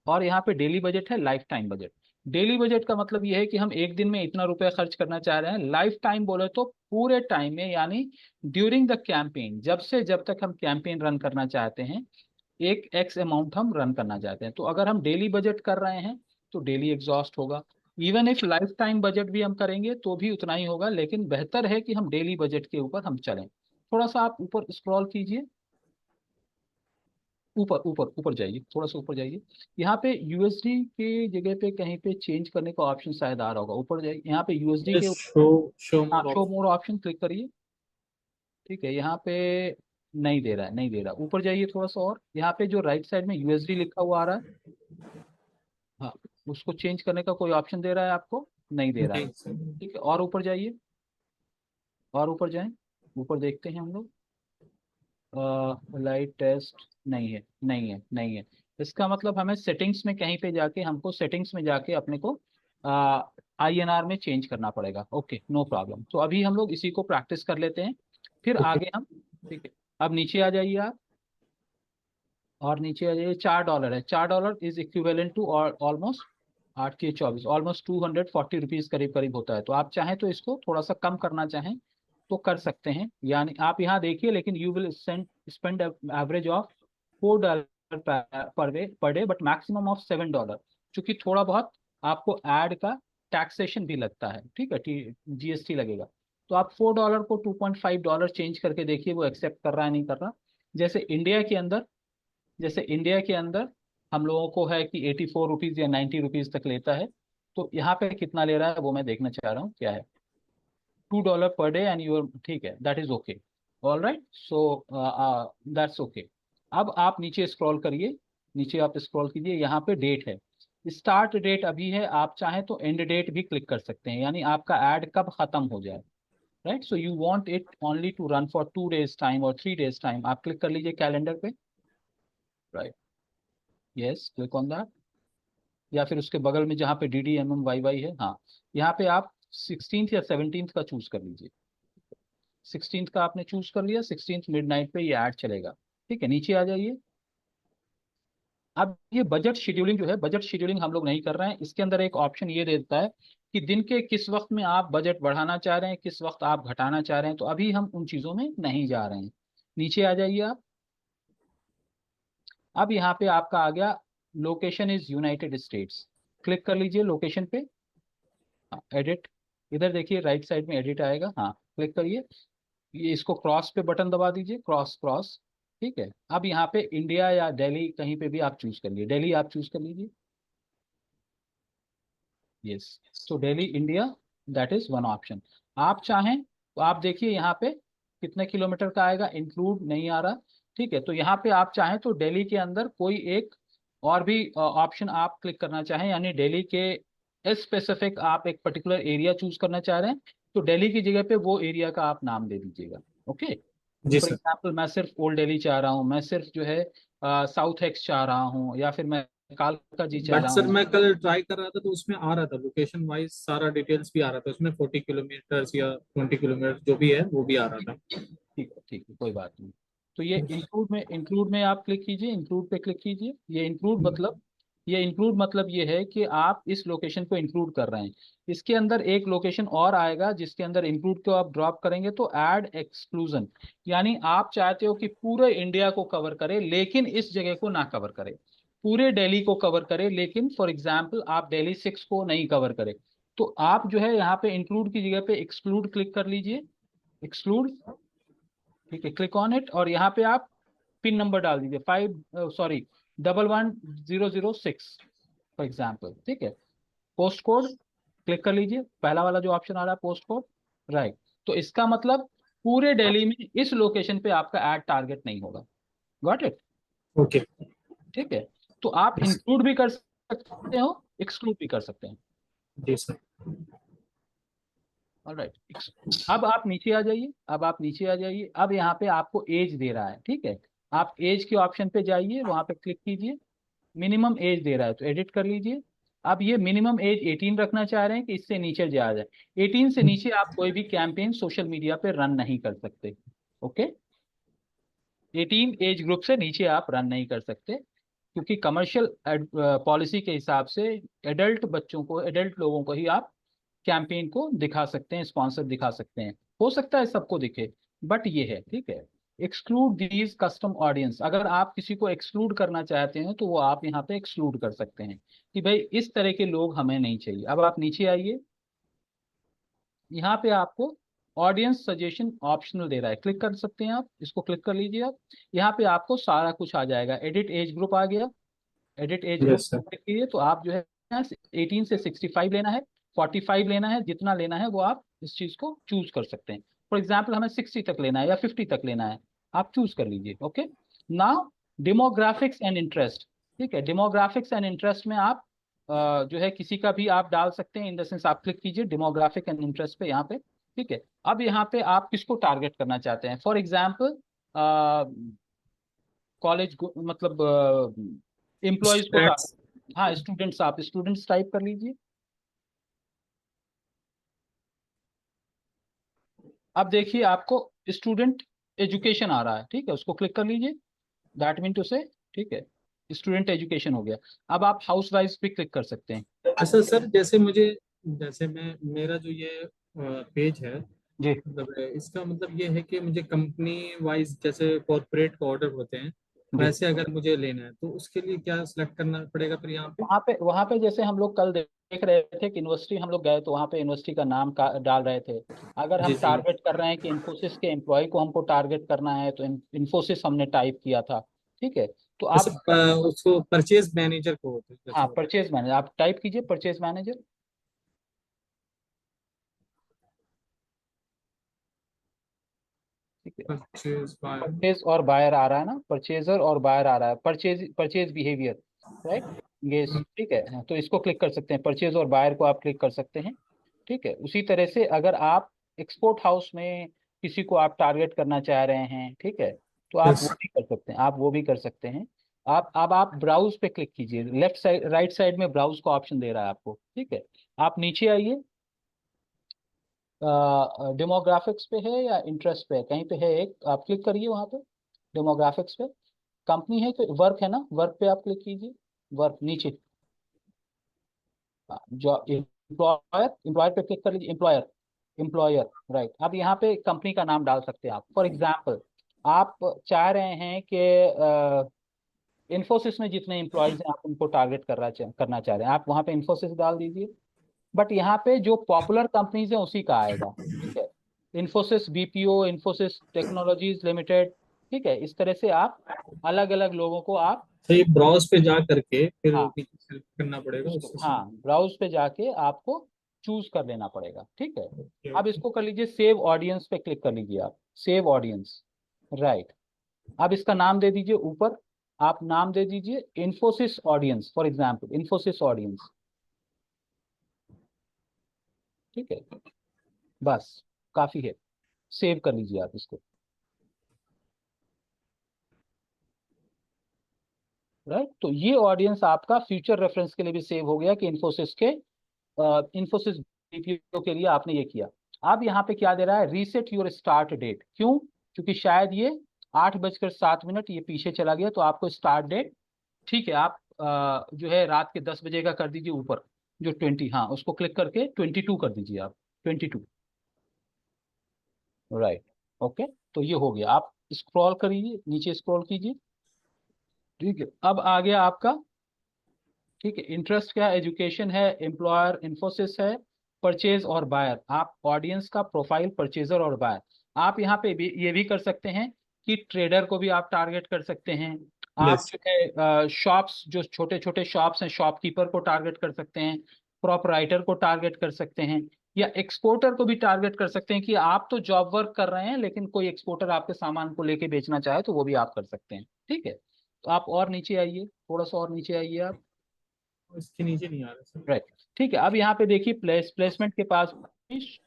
और यहाँ पे डेली बजट है life time budget. Daily budget का मतलब ये है कि हम एक दिन में इतना रुपया खर्च करना चाह रहे हैं। लाइफ टाइम बोले तो पूरे टाइम में, यानी ड्यूरिंग द कैंपेन, जब से जब तक हम कैंपेन रन करना चाहते हैं, एक एक्स अमाउंट हम रन करना चाहते हैं। तो अगर हम डेली बजट कर रहे हैं तो डेली एग्जॉस्ट होगा। Even if life time budget भी हम करेंगे तो भी उतना ही होगा, लेकिन बेहतर है कि हम डेली बजट के ऊपर हम चलें। थोड़ा सा आप ऊपर स्क्रॉल कीजिए, ऊपर ऊपर ऊपर जाइए, थोड़ा सा ऊपर जाइए। यहाँ पे यूएसडी के जगह पे कहीं पे चेंज करने का ऑप्शन शायद आ रहा होगा, ऊपर जाइए। यहाँ पे यूएसडी के शो हाँ, मोड शो ऑप्शन। मोर ऑप्शन क्लिक करिए। ठीक है, यहाँ पे नहीं दे रहा है, नहीं दे रहा। ऊपर जाइए थोड़ा सा और, यहाँ पे जो राइट साइड में यूएसडी लिखा हुआ आ रहा है, हाँ, उसको चेंज करने का कोई ऑप्शन दे रहा है आपको? नहीं दे रहा है। नहीं सर। ठीक है, और ऊपर जाइए, और ऊपर जाएं, ऊपर देखते हैं हम लोग। लाइट टेस्ट नहीं है, नहीं है, नहीं है। इसका मतलब हमें सेटिंग्स में कहीं पे जाके, हमको सेटिंग्स में जाके अपने को INR में चेंज करना पड़ेगा। Okay, no problem. तो अभी हम लोग इसी को प्रैक्टिस कर लेते हैं, फिर ओके। आगे हम। ठीक है, अब नीचे आ जाइए आप, और नीचे आ जाइए। $4 है, $4 इज इक्विवेलेंट टू ऑलमोस्ट 8 के 24, ऑलमोस्ट 240 रुपीज करीब करीब होता है। तो आप चाहें तो इसको थोड़ा सा कम करना चाहें तो कर सकते हैं, यानी आप यहाँ देखिए, लेकिन you will spend average of $4 per day, but maximum of $7, क्योंकि थोड़ा बहुत आपको ऐड का टैक्सेशन भी लगता है। ठीक है, GST लगेगा। तो आप $4 को $2.5 चेंज करके देखिए वो एक्सेप्ट कर रहा है नहीं कर रहा। जैसे इंडिया के अंदर हम लोगों को है कि 84 रुपीज या 90 रुपीज तक लेता है, तो यहाँ पे कितना ले रहा है वो मैं देखना चाह रहा हूँ क्या है। $2 पर डे एंड यूर, ठीक है, that is okay, all right, so that's okay. अब आप नीचे स्क्रॉल करिए, नीचे आप स्क्रॉल कीजिए, यहाँ पे डेट है, स्टार्ट डेट अभी है, आप चाहें तो एंड डेट भी क्लिक कर सकते हैं, यानी आपका ऐड कब खत्म हो जाए। Right, so you want it only to run for 2 days time और 3 days टाइम, आप क्लिक कर लीजिए कैलेंडर पे। Right, yes, click on that. या फिर उसके बगल में जहाँ पे DDMMYY है, हाँ, यहाँ पे आप 16th या 17th का चूज कर लीजिए। 16th का आपने चूज कर लिया, 16th मिडनाइट पे ये ऐड चलेगा। ठीक है, नीचे आ जाइए। अब ये बजट शेड्यूलिंग जो है, बजट शेड्यूलिंग हम लोग नहीं कर रहे हैं, इसके अंदर एक ऑप्शन ये देता है कि दिन के किस वक्त में आप बजट बढ़ाना चाह रहे हैं, किस वक्त आप घटाना चाह रहे हैं। तो अभी हम उन चीज़ों में नहीं जा रहे हैं। नीचे आ जाइए आप। अब यहाँ पे आपका आ गया, location is United states, click कर लीजिए लोकेशन पे। एडिट, इधर देखिए राइट साइड में एडिट आएगा, हाँ, क्लिक करिए। ये इसको क्रॉस पे बटन दबा दीजिए, क्रॉस क्रॉस। ठीक है, अब यहाँ पे इंडिया या दिल्ली कहीं पे भी आप चूज कर लीजिए, दिल्ली आप चूज कर लीजिए। Yes, so Delhi India, that is one option. आप चाहें तो आप देखिए यहाँ पे कितने किलोमीटर का आएगा, इंक्लूड नहीं आ रहा। ठीक है, तो यहाँ पे आप चाहें तो दिल्ली के अंदर कोई एक और भी ऑप्शन आप क्लिक करना चाहें, यानी दिल्ली के स्पेसिफिक आप एक पर्टिकुलर एरिया चूज करना चाह रहे हैं, तो दिल्ली की जगह पे वो एरिया का आप नाम दे दीजिएगा। ओके, जी फॉर सर। एग्जाम्पल मैं सिर्फ ओल्ड दिल्ली चाह रहा हूँ, मैं सिर्फ जो है साउथ एक्स चाह रहा हूँ, या फिर मैं कालका जी चाह बट रहा सर हूँ। मैं कल ट्राई कर रहा था तो उसमें आ रहा था लोकेशन वाइज सारा डिटेल्स भी आ रहा था उसमें, 40 किलोमीटर या 20 किलोमीटर जो भी है वो भी आ रहा था। ठीक है, कोई बात नहीं। तो ये इंक्लूड में आप क्लिक कीजिए, इंक्लूड पे क्लिक कीजिए। ये इंक्लूड मतलब ये है कि आप इस लोकेशन को इंक्लूड कर रहे हैं। इसके अंदर एक लोकेशन और आएगा जिसके अंदर इंक्लूड को आप ड्रॉप करेंगे तो ऐड एक्सक्लूजन, यानी आप चाहते हो कि पूरे इंडिया को कवर करे लेकिन इस जगह को ना कवर करे, पूरे दिल्ली को कवर करे लेकिन फॉर एग्जाम्पल आप दिल्ली 6 को नहीं कवर करे, तो आप जो है यहाँ पे इंक्लूड की जगह पे एक्सक्लूड क्लिक कर लीजिए, एक्सक्लूड। ठीक है, क्लिक ऑन इट, और यहाँ पे आप पिन नंबर डाल दीजिए 11006 फॉर एग्जाम्पल। ठीक है, पोस्ट कोड क्लिक कर लीजिए, पहला वाला जो ऑप्शन आ रहा है पोस्ट कोड। राइट, तो इसका मतलब पूरे दिल्ली में इस लोकेशन पे आपका एड टारगेट नहीं होगा। Got it? ओके। ठीक है, तो आप इंक्लूड भी कर सकते हो, एक्सक्लूड भी कर सकते हैं। जी सर। ऑलराइट, अब आप नीचे आ जाइए, अब यहाँ पे आपको एज दे रहा है। ठीक है, आप एज के ऑप्शन पे जाइए, वहां पे क्लिक कीजिए, मिनिमम एज दे रहा है तो एडिट कर लीजिए। अब ये मिनिमम एज 18 रखना चाह रहे हैं कि इससे नीचे जाया जाए, 18 से नीचे आप कोई भी कैंपेन सोशल मीडिया पे रन नहीं कर सकते। ओके, 18 एज ग्रुप से नीचे आप रन नहीं कर सकते। क्योंकि कमर्शियल पॉलिसी के हिसाब से एडल्ट बच्चों को, एडल्ट लोगों को ही आप कैंपेन को दिखा सकते हैं, स्पॉन्सर दिखा सकते हैं। हो सकता है सबको दिखे, बट ये है, ठीक है। एक्सक्लूड दीज कस्टम ऑडियंस, अगर आप किसी को एक्सक्लूड करना चाहते हैं तो वो आप यहाँ पे एक्सक्लूड कर सकते हैं कि भाई इस तरह के लोग हमें नहीं चाहिए। अब आप नीचे आइए, यहाँ पे आपको ऑडियंस सजेशन ऑप्शनल दे रहा है, क्लिक कर सकते हैं आप, इसको क्लिक कर लीजिए आप। यहाँ पे आपको सारा कुछ आ जाएगा, एडिट एज ग्रुप आ गया, edit age group yes sir. Click कीजिए तो आप जो है 18 से 65 लेना है, 45 लेना है, जितना लेना है वो आप इस चीज को चूज कर सकते हैं। फॉर एग्जाम्पल हमें 60 तक लेना है या 50 तक लेना है, आप चूज कर लीजिए। Okay, now demographics and interest, ठीक है। डेमोग्राफिक्स एंड इंटरेस्ट में आप जो है किसी का भी आप डाल सकते हैं, इन द सेंस आप क्लिक कीजिए डेमोग्राफिक एंड इंटरेस्ट पे यहाँ पे, ठीक है। अब यहाँ पे आप किसको टारगेट करना चाहते हैं, फॉर एग्जाम्पल कॉलेज मतलब एम्प्लॉयज को हाँ स्टूडेंट्स, आप स्टूडेंट्स टाइप कर लीजिए। अब देखिए आपको स्टूडेंट एजुकेशन आ रहा है, ठीक है, उसको क्लिक कर लीजिए, दैट मीन टू से, ठीक है, स्टूडेंट एजुकेशन हो गया। अब आप हाउस वाइफ पे क्लिक कर सकते हैं। अच्छा सर, जैसे मुझे, जैसे मैं, मेरा जो ये पेज है, जी, मतलब इसका मतलब ये है कि मुझे कंपनी वाइज जैसे कॉर्पोरेट का ऑर्डर होते हैं, जी। वैसे अगर मुझे लेना है तो उसके लिए क्या सिलेक्ट करना पड़ेगा फिर यहाँ पे? वहाँ पे जैसे हम लोग कल देख रहे थे कि यूनिवर्सिटी हम लोग गए तो वहाँ पे यूनिवर्सिटी का नाम डाल रहे थे। अगर जी हम जी। टारगेट कर रहे हैं कि इन्फोसिस के एम्प्लॉय को हमको टारगेट करना है तो इन्फोसिस हमने टाइप किया था, ठीक है। तो जैसे आप उसको परचेज मैनेजर को होते हैं हाँ जैसे होता परचेज मैनेजर, आप टाइप कीजिए परचेज मैनेजर, ठीक है। है परचेज बाय। परचेज और बायर आ रहा है ना, परचेजर और बायर आ रहा है, परचेज परचेज बिहेवियर, राइट, ये ठीक है। हाँ, तो इसको क्लिक कर सकते हैं, परचेज और बायर को आप क्लिक कर सकते हैं, ठीक है। उसी तरह से अगर आप एक्सपोर्ट हाउस में किसी को आप टारगेट करना चाह रहे हैं, ठीक है, तो आप यस। वो भी कर सकते हैं, आप वो भी कर सकते हैं। आप अब आप ब्राउज पे क्लिक कीजिए, लेफ्ट साइड राइट साइड में ब्राउज का ऑप्शन दे रहा है आपको, ठीक है। आप नीचे आइए, डेमोग्राफिक्स पे है या इंटरेस्ट पे है, कहीं पे है एक, आप क्लिक करिए वहां पे डेमोग्राफिक्स पे। कंपनी है तो वर्क है ना, वर्क पे आप क्लिक कीजिए, वर्क नीचे, जो एम्प्लॉयर, एम्प्लॉयर पे क्लिक कर लीजिए, एम्प्लॉयर, एम्प्लॉयर, राइट। अब यहाँ पे कंपनी का नाम डाल सकते हैं आप, फॉर एग्जाम्पल आप चाह रहे हैं कि इन्फोसिस में जितने एम्प्लॉयज हैं आप उनको टारगेट करना चाह रहे हैं, आप वहाँ पे इन्फोसिस डाल दीजिए। बट यहाँ पे जो पॉपुलर कंपनीज है उसी का आएगा, ठीक है। Infosys BPO, Infosys technologies limited, ठीक है। इस तरह से आप अलग अलग लोगों को आप तो ये ब्राउज पे जा करके फिर हाँ नीचे सेलेक्ट करना पड़ेगा उसको उससे हाँ select- ब्राउज पे जाके आपको चूज कर लेना पड़ेगा, ठीक है। ओके अब ओके। इसको कर लीजिए सेव ऑडियंस पे क्लिक कर लीजिए आप, सेव ऑडियंस, राइट। अब इसका नाम दे दीजिए ऊपर, आप नाम दे दीजिए Infosys audience, for example Infosys audience, ठीक है, बस काफी है, सेव कर लीजिए आप इसको, राइट। तो ये ऑडियंस आपका फ्यूचर रेफरेंस के लिए भी सेव हो गया कि इन्फोसिस के इन्फोसिस बीपीओ के लिए आपने ये किया। अब यहाँ पे क्या दे रहा है, रीसेट योर स्टार्ट डेट, क्यों, क्योंकि शायद ये 8:07 ये पीछे चला गया, तो आपको स्टार्ट डेट, ठीक है, आप जो है रात के 10 बजे का कर दीजिए ऊपर, जो 20, हाँ उसको क्लिक करके 22 कर दीजिए आप, 22, राइट, ओके। तो ये हो गया, आप स्क्रॉल करिए नीचे, स्क्रॉल कीजिए, ठीक है। अब आ गया आपका, ठीक है, इंटरेस्ट क्या, एजुकेशन है, एम्प्लॉयर इन्फोसिस है, परचेज और बायर, आप ऑडियंस का प्रोफाइल परचेजर और बायर। आप यहाँ पे भी ये भी कर सकते हैं कि ट्रेडर को भी आप टारगेट कर सकते हैं, आप यस। जो है शॉप्स, जो छोटे छोटे शॉप्स हैं, शॉपकीपर को टारगेट कर सकते हैं, प्रॉपराइटर को टारगेट कर सकते हैं, या एक्सपोर्टर को भी टारगेट कर सकते हैं कि आप तो जॉब वर्क कर रहे हैं लेकिन कोई एक्सपोर्टर आपके सामान को लेके बेचना चाहे तो वो भी आप कर सकते हैं, ठीक है। तो आप और नीचे आइए, थोड़ा सा और नीचे आइए आप, इसके नीचे नहीं आ रहा सर। राइट, ठीक है। अब यहाँ पे देखिए प्लेसमेंट के पास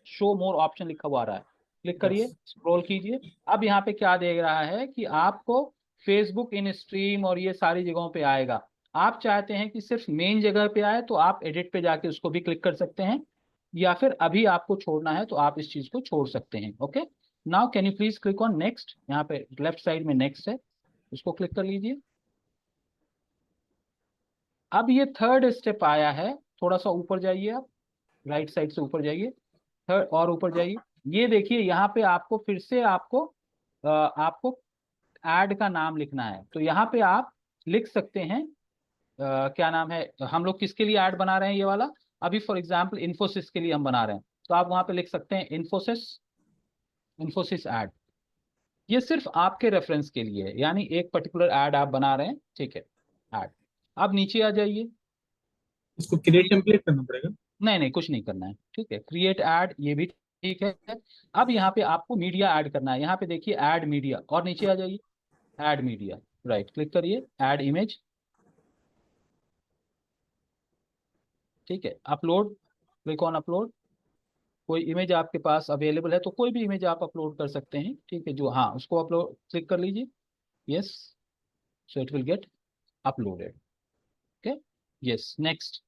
शो मोर ऑप्शन लिखा हुआ आ रहा है, क्लिक करिए, यस। स्क्रॉल कीजिए। अब यहाँ पे क्या दे रहा है कि आपको फेसबुक इन स्ट्रीम और ये सारी जगहों पे आएगा। आप चाहते हैं कि सिर्फ मेन जगह पे आए तो आप एडिट पे जाके उसको भी क्लिक कर सकते हैं, या फिर अभी आपको छोड़ना है तो आप इस चीज को छोड़ सकते हैं, okay. Now can you please click on next, यहाँ पे लेफ्ट साइड में नेक्स्ट है, उसको क्लिक कर लीजिए, अब ये थर्ड स्टेप आया है, थोड़ा सा ऊपर जाइए आप, राइट साइड से ऊपर जाइए, थर्ड और ऊपर जाइए। ये देखिए यहाँ पे आपको फिर से आपको ऐड का नाम लिखना है। तो यहाँ पे आप लिख सकते हैं क्या नाम है, हम लोग किसके लिए ऐड बना रहे हैं ये वाला, अभी फॉर एग्जांपल इन्फोसिस के लिए हम बना रहे हैं, तो आप वहां पे लिख सकते हैं इन्फोसिस ऐड। ये सिर्फ आपके रेफरेंस के लिए है, यानी एक पर्टिकुलर ऐड आप बना रहे हैं, ठीक है, ऐड। अब नीचे आ जाइए। इसको क्रिएट टेम्पलेट करना पड़ेगा? नहीं नहीं, कुछ नहीं करना है, ठीक है, क्रिएट ऐड ये भी ठीक है। अब यहाँ पे आपको मीडिया ऐड करना है, यहाँ पे देखिए ऐड मीडिया, और नीचे आ जाइए ऐड मीडिया, राइट क्लिक करिए, ऐड इमेज, ठीक है, अपलोड, क्लिक ऑन अपलोड। कोई इमेज आपके पास अवेलेबल है तो कोई भी इमेज आप अपलोड कर सकते हैं, ठीक है, जो हाँ उसको अपलोड क्लिक कर लीजिए, yes, so it will get uploaded, okay, yes, next,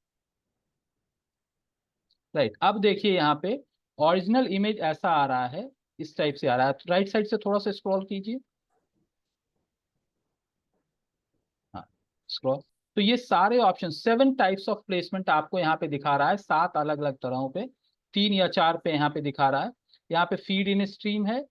right. अब देखिए यहाँ पे ओरिजिनल इमेज ऐसा आ रहा है, इस टाइप से आ रहा है, राइट साइड से थोड़ा सा स्क्रॉल कीजिए, हाँ स्क्रॉल। तो ये सारे ऑप्शन 7 टाइप्स ऑफ प्लेसमेंट आपको यहाँ पे दिखा रहा है, 7 अलग अलग तरहों पे, 3 या 4 पे यहाँ पे दिखा रहा है। यहाँ पे फीड इन स्ट्रीम है,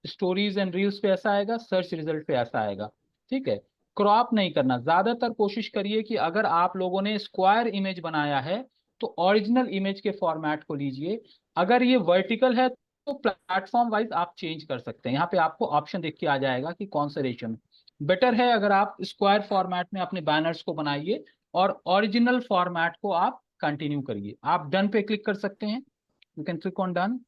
स्टोरीज एंड रील्स पे ऐसा आएगा, सर्च रिजल्ट पे ऐसा आएगा, ठीक है। क्रॉप नहीं करना, ज्यादातर कोशिश करिए कि अगर आप लोगों ने स्क्वायर इमेज बनाया है तो ओरिजिनल इमेज के फॉर्मेट को लीजिए। अगर ये वर्टिकल है तो प्लेटफॉर्म वाइज आप चेंज कर सकते हैं, यहाँ पे आपको ऑप्शन देख के आ जाएगा कि कौन सा रेशियो में बेटर है। अगर आप स्क्वायर फॉर्मेट में अपने बैनर्स को बनाइए और ओरिजिनल फॉर्मेट को आप कंटिन्यू करिए। आप डन पे क्लिक कर सकते हैं, you can click on done,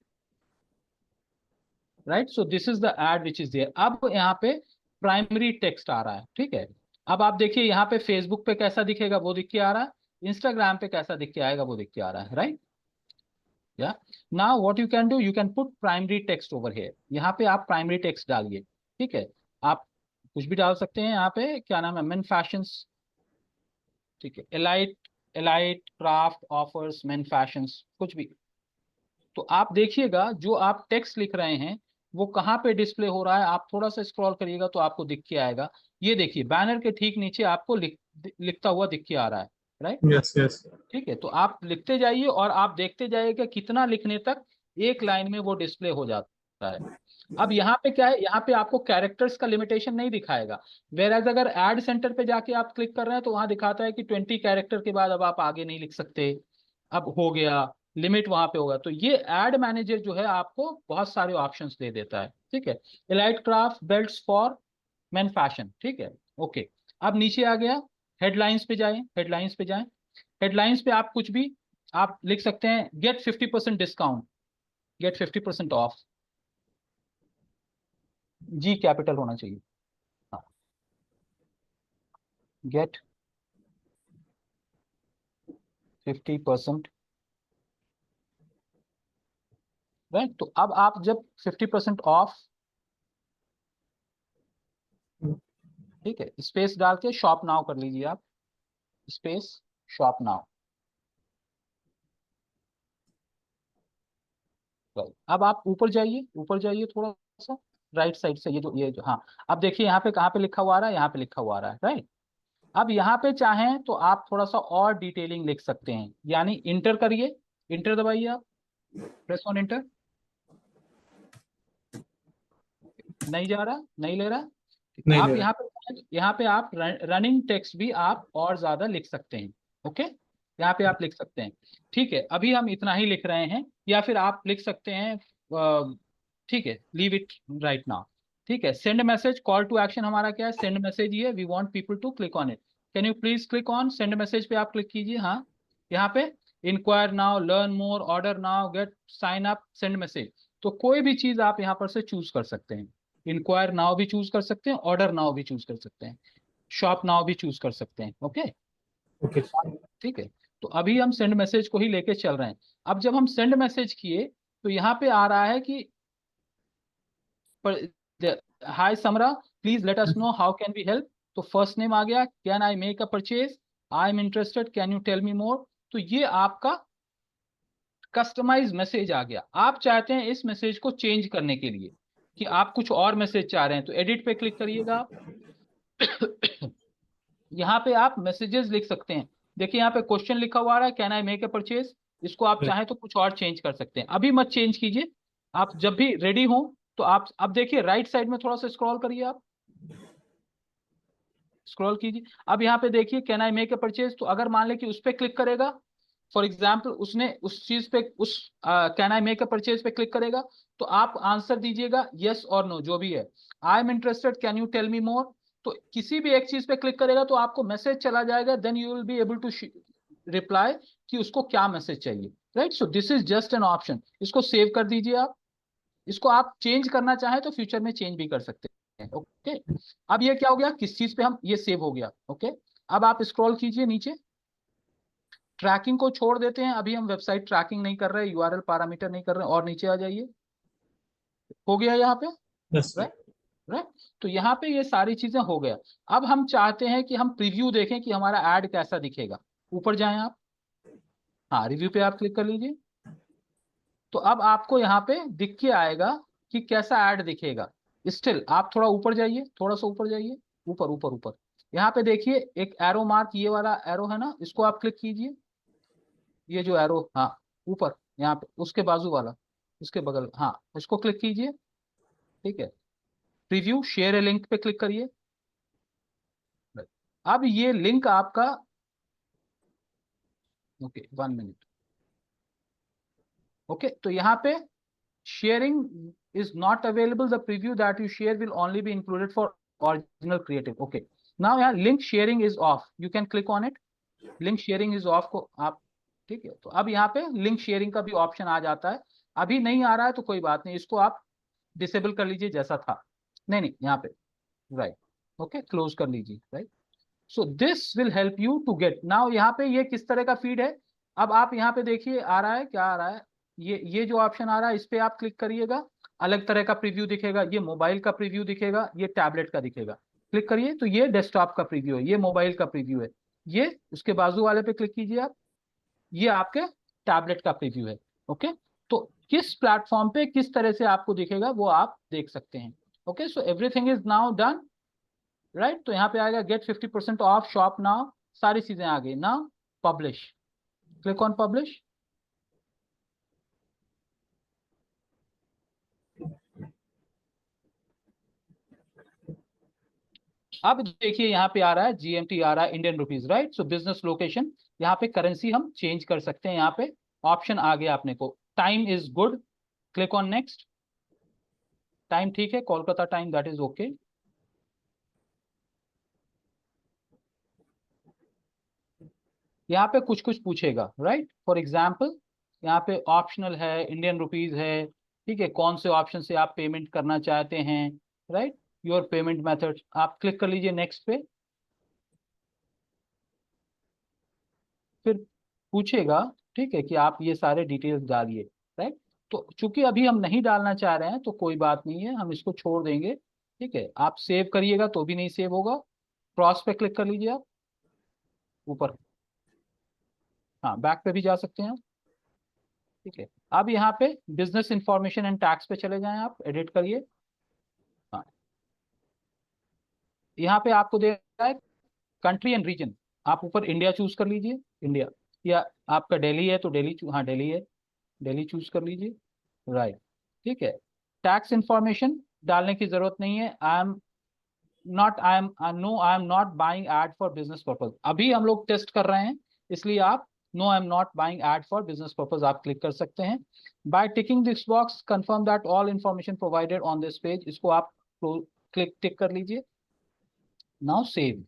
right. So this is the ad which is there. अब यहाँ पे प्राइमरी टेक्स्ट आ रहा है, ठीक है। अब आप देखिए यहाँ पे फेसबुक पे कैसा दिखेगा वो दिख के आ रहा है, इंस्टाग्राम पे कैसा दिख के आएगा वो दिख के आ रहा है, राइट। या now what you can do, you can put primary text over here, यहाँ पे आप प्राइमरी टेक्स्ट डालिए, ठीक है। आप कुछ भी डाल सकते हैं, यहाँ पे क्या नाम है, मेन फैशंस, ठीक है, elite, elite craft offers, men fashions, कुछ भी। तो आप देखिएगा जो आप टेक्स्ट लिख रहे हैं वो कहाँ पे डिस्प्ले हो रहा है, आप थोड़ा सा स्क्रॉल करिएगा तो आपको दिख के आएगा। ये देखिए बैनर के ठीक नीचे आपको लिखता हुआ दिख के आ रहा है, राइट। Yes yes. ठीक है, तो आप लिखते जाइए और आप देखते जाइएगा कितना लिखने तक एक लाइन में वो डिस्प्ले हो जाता है। अब यहाँ पे क्या है, यहाँ पे आपको कैरेक्टर्स का लिमिटेशन नहीं दिखाएगा, वेर एज अगर एड सेंटर पे जाके आप क्लिक कर रहे हैं तो वहां दिखाता है कि 20 कैरेक्टर के बाद अब आप आगे नहीं लिख सकते, अब हो गया लिमिट वहां पे होगा। तो ये एड मैनेजर जो है आपको बहुत सारे ऑप्शंस दे देता है, ठीक है। Elite craft belts for men fashion, ठीक है, ओके। अब नीचे आ गया, हेडलाइंस पे जाएं, हेडलाइंस पे जाएं, हेडलाइंस पे आप कुछ भी आप लिख सकते हैं, get 50% discount, get 50% off, G capital होना चाहिए, हाँ, गेट 50%, राइट। तो अब आप जब 50% ऑफ, ठीक है, स्पेस डाल के शॉप नाउ कर लीजिए आप, स्पेस शॉप नाउ, राइट। अब आप ऊपर जाइए, ऊपर जाइए थोड़ा सा, राइट साइड से, ये जो हाँ, अब देखिए यहाँ पे कहाँ पे लिखा हुआ आ रहा है, यहाँ पे लिखा हुआ आ रहा है, राइट। अब यहाँ पे चाहें तो आप थोड़ा सा और डिटेलिंग लिख सकते हैं, यानी इंटर करिए, इंटर दबाइए आप, प्रेस ऑन इंटर, नहीं जा रहा, नहीं ले रहा, नहीं आप ले यहाँ पे आप रनिंग टेक्स्ट भी आप और ज्यादा लिख सकते हैं, ओके, यहाँ पे आप लिख सकते हैं, ठीक है। अभी हम इतना ही लिख रहे हैं, या फिर आप लिख सकते हैं, ठीक है, लीव इट राइट नाउ, ठीक है। Send message, call to action हमारा क्या है, सेंड मैसेज ही है, we want people to click on it, can you please click on send message पे आप क्लिक कीजिए, हाँ, यहाँ पे enquire now, learn more, order now, get sign up, send message. तो कोई भी चीज आप यहाँ पर से चूज कर सकते हैं, इंक्वायर नाउ भी चूज कर सकते हैं, ऑर्डर नाउ भी चूज कर सकते हैं, शॉप नाउ भी चूज कर सकते हैं, ओके, ओके। ठीक है। तो अभी हम सेंड मैसेज को ही लेके चल रहे हैं। अब जब हम सेंड मैसेज किए तो यहाँ पे आ रहा है कि hi Samra, please let us know how can we help. तो फर्स्ट नेम आ गया, can I make a purchase, I am interested, can you tell me more. तो ये आपका कस्टमाइज मैसेज आ गया। आप चाहते हैं इस मैसेज को चेंज करने के लिए कि आप कुछ और मैसेज चाह रहे हैं, तो एडिट पे क्लिक करिएगा आप। यहाँ पे आप मैसेजेस लिख सकते हैं। देखिए यहाँ पे क्वेश्चन लिखा हुआ आ रहा है, can I make a purchase. इसको आप चाहें तो कुछ और चेंज कर सकते हैं, अभी मत चेंज कीजिए। आप जब भी रेडी हो तो आप अब देखिए राइट साइड में थोड़ा सा स्क्रॉल करिए, आप स्क्रॉल कीजिए। अब यहाँ पे देखिए can I make a purchase, तो अगर मान ले कि उस पर क्लिक करेगा, फॉर एग्जाम्पल उसने उस चीज पे उस can I make a purchase पे क्लिक करेगा, तो आप आंसर दीजिएगा यस और नो जो भी है। I am interested, can you tell me more. तो किसी भी एक चीज पे क्लिक करेगा तो आपको मैसेज चला जाएगा, then you will be able to reply कि उसको क्या मैसेज चाहिए, right. So this is just an option, इसको सेव कर दीजिए आप। इसको आप चेंज करना चाहें तो फ्यूचर में चेंज भी कर सकते हैं, ओके। अब ये क्या हो गया, किस चीज पे हम, ये सेव हो गया, ओके। अब आप स्क्रॉल कीजिए नीचे, ट्रैकिंग को छोड़ देते हैं, अभी हम वेबसाइट ट्रैकिंग नहीं कर रहे, यूआरएल पैरामीटर नहीं कर रहे, और नीचे आ जाइए। हो गया यहाँ पे, यस राइट राइट। तो यहाँ पे ये सारी चीजें हो गया। अब हम चाहते हैं कि हम प्रीव्यू देखें कि हमारा ऐड कैसा दिखेगा। ऊपर जाएं आप, हाँ रिव्यू पे आप क्लिक कर लीजिए। तो अब आपको यहाँ पे दिख के आएगा कि कैसा ऐड दिखेगा। स्टिल आप थोड़ा ऊपर जाइए, थोड़ा सा ऊपर जाइए, ऊपर ऊपर ऊपर। यहाँ पे देखिए एक एरो मार्क, ये वाला एरो है ना, इसको आप क्लिक कीजिए। ये जो एरो, हाँ ऊपर, यहाँ पे उसके बाजू वाला, उसके बगल, हाँ उसको क्लिक कीजिए, ठीक है। प्रीव्यू शेयर ए लिंक पे क्लिक करिए। अब ये लिंक आपका, ओके 1 मिनट, ओके। तो यहाँ पे sharing is not available, the preview that you share will only be included for original creative, okay। now यहाँ link sharing is off, you can click on it। link sharing is off को आप, ठीक है। तो अब यहाँ पे link sharing का भी ऑप्शन आ जाता है। अभी नहीं आ रहा है तो कोई बात नहीं, इसको आप डिसेबल कर लीजिए जैसा था। नहीं नहीं यहाँ पे, राइट, ओके क्लोज कर लीजिए, right. So this will help you to get. Now यहाँ पे ये किस तरह का फीड है, अब आप यहाँ पे देखिए आ रहा है, क्या आ रहा है, ये जो ऑप्शन आ रहा है इस पे आप क्लिक करिएगा, अलग तरह का प्रीव्यू दिखेगा। ये मोबाइल का प्रीव्यू दिखेगा, ये टैबलेट का दिखेगा। क्लिक करिए तो ये डेस्कटॉप का प्रीव्यू है, ये मोबाइल का प्रीव्यू है। ये उसके बाजू वाले पे क्लिक कीजिए आप, ये आपके टैबलेट का प्रीव्यू है, ओके। तो किस प्लेटफॉर्म पे किस तरह से आपको दिखेगा वो आप देख सकते हैं, okay. So everything is now done, right. तो यहाँ पे आएगा गेट 50% ऑफ शॉप नाउ, सारी चीजें आ गई। Now publish, click on publish. अब देखिए यहाँ पे आ रहा है जीएमटी, आ रहा है इंडियन रुपीज, राइट। सो बिजनेस लोकेशन, यहाँ पे करेंसी हम चेंज कर सकते हैं। यहाँ पे ऑप्शन आ गया अपने को, time is good, click on next. Time ठीक है, Kolkata time, that is okay. यहाँ पे कुछ कुछ पूछेगा, राइट। फॉर एग्जाम्पल यहाँ पे ऑप्शनल है, इंडियन रुपीज है, ठीक है। कौन से ऑप्शन से आप पेमेंट करना चाहते हैं, राइट। योर पेमेंट मेथड, आप क्लिक कर लीजिए नेक्स्ट पे। फिर पूछेगा, ठीक है, कि आप ये सारे डिटेल्स डालिए, राइट। तो चूंकि अभी हम नहीं डालना चाह रहे हैं तो कोई बात नहीं है, हम इसको छोड़ देंगे, ठीक है। आप सेव करिएगा तो भी नहीं सेव होगा। क्रॉस पे क्लिक कर लीजिए आप, ऊपर, हाँ बैक पे भी जा सकते हैं आप, ठीक है। अब यहाँ पे बिजनेस इंफॉर्मेशन एंड टैक्स पे चले जाएं, आप एडिट करिए। हाँ, यहाँ पे आपको दे रहा है कंट्री एंड रीजन, आप ऊपर इंडिया चूज कर लीजिए, इंडिया, या आपका दिल्ली है तो दिल्ली, हाँ दिल्ली है, दिल्ली चूज कर लीजिए, राइट, ठीक है। टैक्स इंफॉर्मेशन डालने की जरूरत नहीं है। I am no I am not buying ad for business purpose, अभी हम लोग टेस्ट कर रहे हैं, इसलिए आप no I am not buying ad for business purpose आप क्लिक कर सकते हैं। By ticking this box confirm that all information provided on this page, इसको आप क्लिक टिक कर लीजिए। Now save,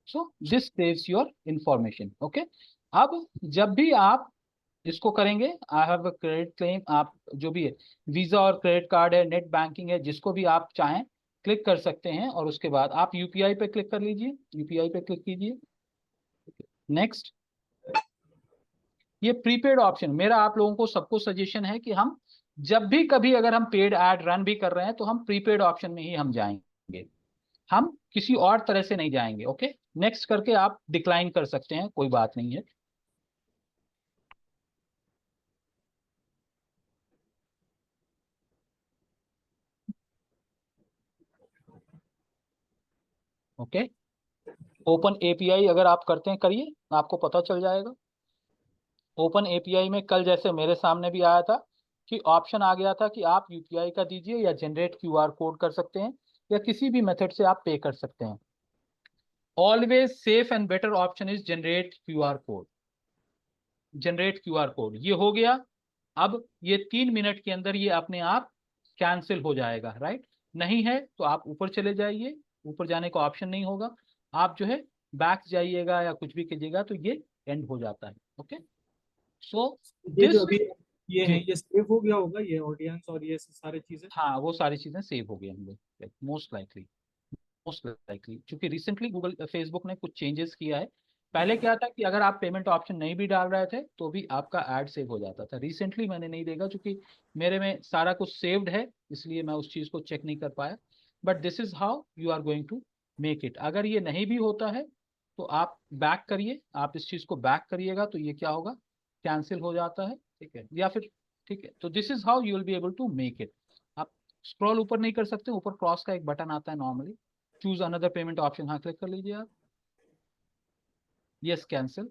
so this saves your information, okay. अब जब भी आप इसको करेंगे, I have a credit claim, आप जो भी है, वीजा और क्रेडिट कार्ड है, नेट बैंकिंग है, जिसको भी आप चाहें क्लिक कर सकते हैं। और उसके बाद आप यूपीआई पे क्लिक कर लीजिए, यूपीआई पे क्लिक कीजिए, नेक्स्ट। ये प्रीपेड ऑप्शन, मेरा आप लोगों को सबको सजेशन है कि हम जब भी कभी अगर हम पेड ऐड रन भी कर रहे हैं तो हम प्रीपेड ऑप्शन में ही हम जाएंगे, हम किसी और तरह से नहीं जाएंगे, ओके। नेक्स्ट करके आप डिक्लाइन कर सकते हैं, कोई बात नहीं है। ओके, ओपन एपीआई अगर आप करते हैं करिए, आपको पता चल जाएगा। ओपन एपीआई में कल जैसे मेरे सामने भी आया था कि ऑप्शन आ गया था कि आप यूपीआई का दीजिए या जनरेट क्यूआर कोड कर सकते हैं या किसी भी मेथड से आप पे कर सकते हैं। Always safe and better option is generate QR code. Generate QR code ये हो गया। अब ये 3 मिनट के अंदर ये अपने आप कैंसिल हो जाएगा, राइट। नहीं है तो आप ऊपर चले जाइए, ऊपर जाने का ऑप्शन नहीं होगा, आप जो है बैक जाइएगा या कुछ भी कीजिएगा तो ये एंड हो जाता है। ओके, सो ये जो दिस, अभी ये है जी ये सेव हो गया होगा, ये ऑडियंस और ये सारी चीजें। हाँ, वो सारी चीजें सेव हो गई होंगे मोस्ट लाइकली क्योंकि रिसेंटली गूगल फेसबुक ने कुछ चेंजेस किया है। पहले क्या था कि अगर आप पेमेंट ऑप्शन नहीं भी डाल रहे थे तो भी आपका ऐड सेव हो जाता था। रिसेंटली मैंने नहीं देखा क्योंकि मेरे में सारा कुछ सेव्ड है, इसलिए मैं उस चीज़ को चेक नहीं कर पाया। But this is how you are going to make it. अगर ये नहीं भी होता है तो आप बैक करिए, आप इस चीज़ को बैक करिएगा तो ये क्या होगा, कैंसिल हो जाता है, ठीक है। या फिर ठीक है, तो this is how you will be able to make it. आप स्क्रॉल ऊपर नहीं कर सकते, ऊपर क्रॉस का एक बटन आता है normally, choose another payment option, हाँ क्लिक कर लीजिए आप, yes cancel,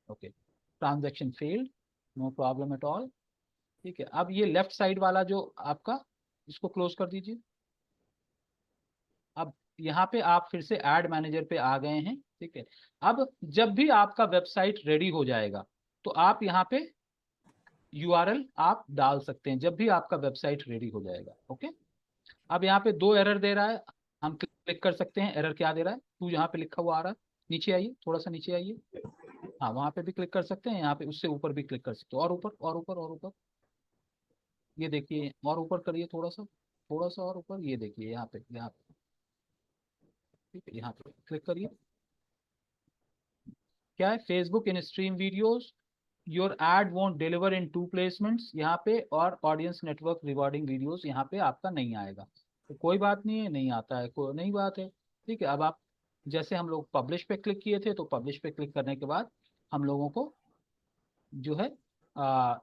okay, transaction failed, no problem at all, ठीक है। अब ये लेफ्ट साइड वाला जो आपका, इसको क्लोज कर दीजिए। अब यहाँ पे आप फिर से एड मैनेजर पे आ गए हैं, ठीक है। अब जब भी आपका वेबसाइट रेडी हो जाएगा तो आप यहाँ पे यूआरएल आप डाल सकते हैं जब भी आपका वेबसाइट रेडी हो जाएगा। ओके, अब यहाँ पे 2 एरर दे रहा है, हम क्लिक कर सकते हैं। एरर क्या दे रहा है, तू यहाँ पे लिखा हुआ आ रहा है, नीचे आइए, थोड़ा सा नीचे आइए, हाँ वहाँ पे भी क्लिक कर सकते हैं, यहाँ पे उससे ऊपर भी क्लिक कर सकते हो, और ऊपर और ऊपर और ऊपर, ये देखिए और ऊपर करिए, थोड़ा सा और ऊपर, ये देखिए यहाँ पे, ठीक है, यहाँ पे क्लिक करिए। क्या है, Facebook in stream videos, your add won't deliver in 2 placements यहाँ पे, और ऑडियंस नेटवर्क रिवॉर्डिंग वीडियोस यहाँ पे आपका नहीं आएगा। तो कोई बात नहीं है, नहीं आता है कोई नई बात है, ठीक है। अब आप जैसे हम लोग पब्लिश पे क्लिक किए थे तो पब्लिश पे क्लिक करने के बाद हम लोगों को जो है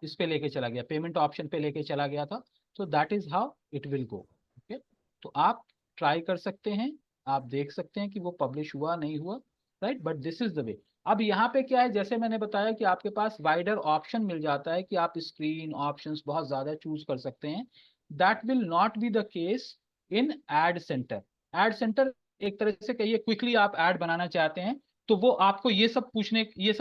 इस पे लेके चला गया, पेमेंट ऑप्शन पे लेके चला गया था। तो that is how it will go. Okay, तो आप ट्राई कर सकते हैं, आप देख सकते हैं कि वो पब्लिश हुआ नहीं हुआ, right, but this is the way. अब यहाँ पे क्या है, जैसे मैंने बताया कि आपके पास वाइडर ऑप्शन मिल जाता है कि आप स्क्रीन ऑप्शंस बहुत ज़्यादा चूज कर सकते हैं। That will not be the case in ad centre. Ad centre एक तरह से कहिए क्विकली आप ऐड बनाना चाहते हैं तो वो आपको ये सब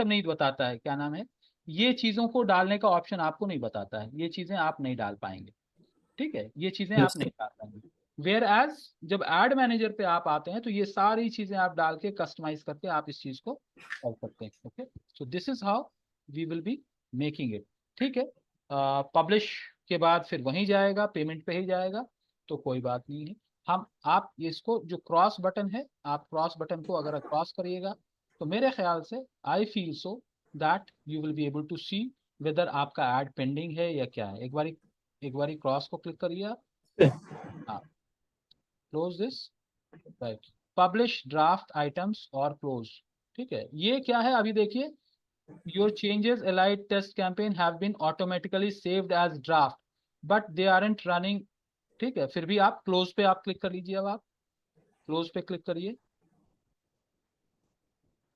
नहीं बताता है, क्या नाम है, ये चीज़ों को डालने का ऑप्शन आपको नहीं बताता है, ये चीज़ें आप नहीं डाल पाएंगे, ठीक है, ये चीज़ें आप नहीं डाल पाएंगे। वेयर एज जब एड मैनेजर पे आप आते हैं तो ये सारी चीजें आप डाल के कस्टमाइज करके आप इस चीज को कर सकते हैं। Okay, so this is how we will be making it, ठीक है। पब्लिश के बाद फिर वहीं जाएगा, पेमेंट पे ही जाएगा, तो कोई बात नहीं है। हम आप इसको जो क्रॉस बटन है, आप क्रॉस बटन को अगर क्रॉस करिएगा तो मेरे ख्याल से I feel so that you will be able to see whether आपका एड पेंडिंग है या क्या है। एक बारी क्रॉस को क्लिक करिए आप, हाँ, close this, right, publish draft items और क्लोज, ठीक है। ये क्या है, अभी देखिए, your changes applied test campaign have been automatically saved as draft but they aren't running, ठीक है। फिर भी आप क्लोज पे आप क्लिक कर लीजिए, अब आप क्लोज पे क्लिक करिए।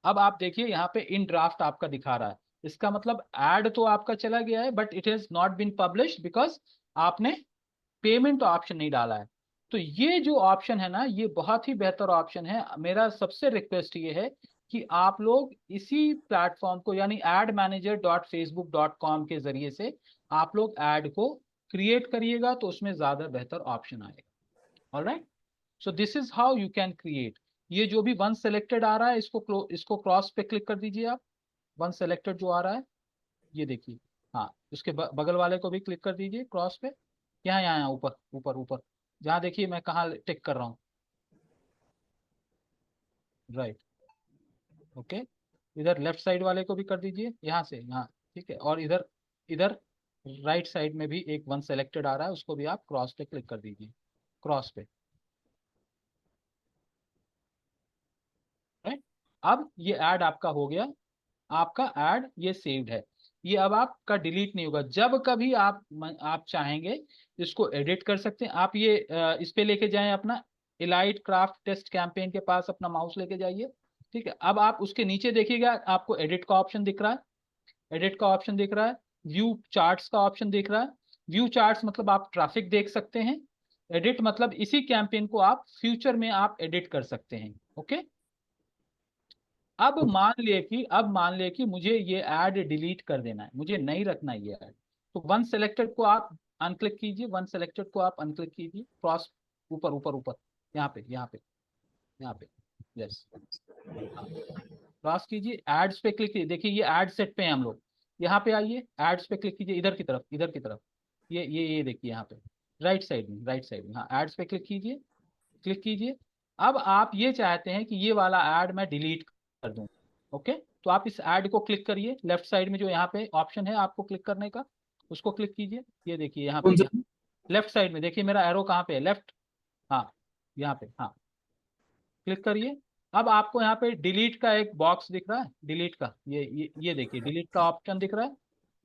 अब आप देखिए यहाँ पे इन ड्राफ्ट आपका दिखा रहा है, इसका मतलब ऐड तो आपका चला गया है but it has not been published because आपने पेमेंट ऑप्शन नहीं डाला है। तो ये जो ऑप्शन है ना, ये बहुत ही बेहतर ऑप्शन है। मेरा सबसे रिक्वेस्ट ये है कि आप लोग इसी प्लेटफॉर्म को यानी admanager.facebook.com के जरिए से आप लोग ऐड को क्रिएट करिएगा तो उसमें ज्यादा बेहतर ऑप्शन आएगा। Alright, so this is how you can create. ये जो भी वन सेलेक्टेड आ रहा है इसको क्रॉस पे क्लिक कर दीजिए आप, वन सेलेक्टेड जो आ रहा है ये देखिए, हाँ, उसके बगल वाले को भी क्लिक कर दीजिए क्रॉस पे, यहाँ ऊपर ऊपर ऊपर, जहाँ देखिए मैं कहाँ टिक कर रहा हूँ, राइट, ओके। इधर लेफ्ट साइड वाले को भी कर दीजिए यहाँ से यहाँ, ठीक है। और इधर इधर राइट साइड में भी एक वन सेलेक्टेड आ रहा है, उसको भी आप क्रॉस पे क्लिक कर दीजिए, क्रॉस पे, राइट। अब ये ऐड आपका हो गया, आपका ऐड ये सेव्ड है, ये अब आपका डिलीट नहीं होगा। जब कभी आप चाहेंगे इसको एडिट कर सकते हैं आप। ये इस पे लेके जाएं अपना इलाइट क्राफ्ट टेस्ट कैंपेन के पास अपना माउस लेके जाइए, ठीक है। अब आप उसके नीचे देखिएगा, आपको एडिट का ऑप्शन दिख रहा है, एडिट का ऑप्शन दिख रहा है, व्यू चार्ट्स का ऑप्शन दिख रहा है। व्यू चार्ट्स मतलब आप ट्रैफिक देख सकते हैं, एडिट मतलब इसी कैंपेन को आप फ्यूचर में आप एडिट कर सकते हैं, ओके। अब मान लिए कि मुझे ये ऐड डिलीट कर देना है, मुझे नहीं रखना ये ऐड, तो वन सेलेक्टेड को आप अनक्लिक कीजिए, वन सेलेक्टेड को आप अनक्लिक कीजिए, क्रॉस ऊपर ऊपर ऊपर, यहाँ पे यहाँ पे यहाँ पे, यस, क्रॉस कीजिए, एड्स पे क्लिक कीजिए। देखिए ये एड सेट पे हैं हम लोग, यहाँ पे आइए, एड्स पे क्लिक कीजिए, इधर की तरफ, इधर की तरफ, ये देखिए यहाँ पे राइट साइड में, राइट साइड में, हाँ एड्स पे क्लिक कीजिए, क्लिक कीजिए। अब आप ये चाहते हैं कि ये वाला ऐड मैं डिलीट कर दूं, ओके, तो आप इस ऐड को क्लिक करिए, लेफ्ट साइड में जो यहाँ पे ऑप्शन है आपको क्लिक करने का, उसको क्लिक कीजिए। ये देखिए यहाँ कौन सा? पे लेफ्ट साइड में देखिए मेरा एरो कहाँ पे है, लेफ्ट, हाँ यहाँ पे, हाँ क्लिक करिए। अब आपको यहाँ पे डिलीट का एक बॉक्स दिख रहा है, डिलीट का, ये देखिए डिलीट का ऑप्शन दिख रहा है,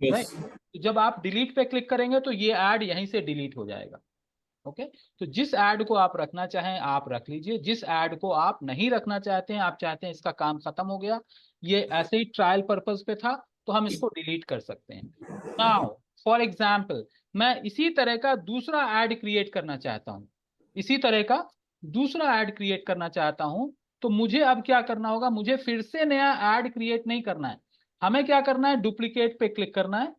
राइट। तो जब आप डिलीट पे क्लिक करेंगे तो ये ऐड यहीं से डिलीट हो जाएगा, ओके। तो जिस ऐड को आप रखना चाहें आप रख लीजिए, जिस ऐड को आप नहीं रखना चाहते हैं, आप चाहते हैं इसका काम खत्म हो गया, ये ऐसे ही ट्रायल पर्पस पे था, तो हम इसको डिलीट कर सकते हैं। नाउ फॉर एग्जाम्पल मैं इसी तरह का दूसरा ऐड क्रिएट करना चाहता हूं, इसी तरह का दूसरा ऐड क्रिएट करना चाहता हूं, तो मुझे अब क्या करना होगा, मुझे फिर से नया ऐड क्रिएट नहीं करना है, हमें क्या करना है, डुप्लीकेट पे क्लिक करना है,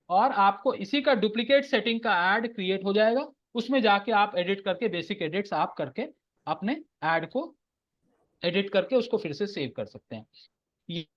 और आपको इसी का डुप्लीकेट सेटिंग का ऐड क्रिएट हो जाएगा, उसमें जाके आप एडिट करके, बेसिक एडिट्स आप करके अपने ऐड को एडिट करके उसको फिर से सेव कर सकते हैं।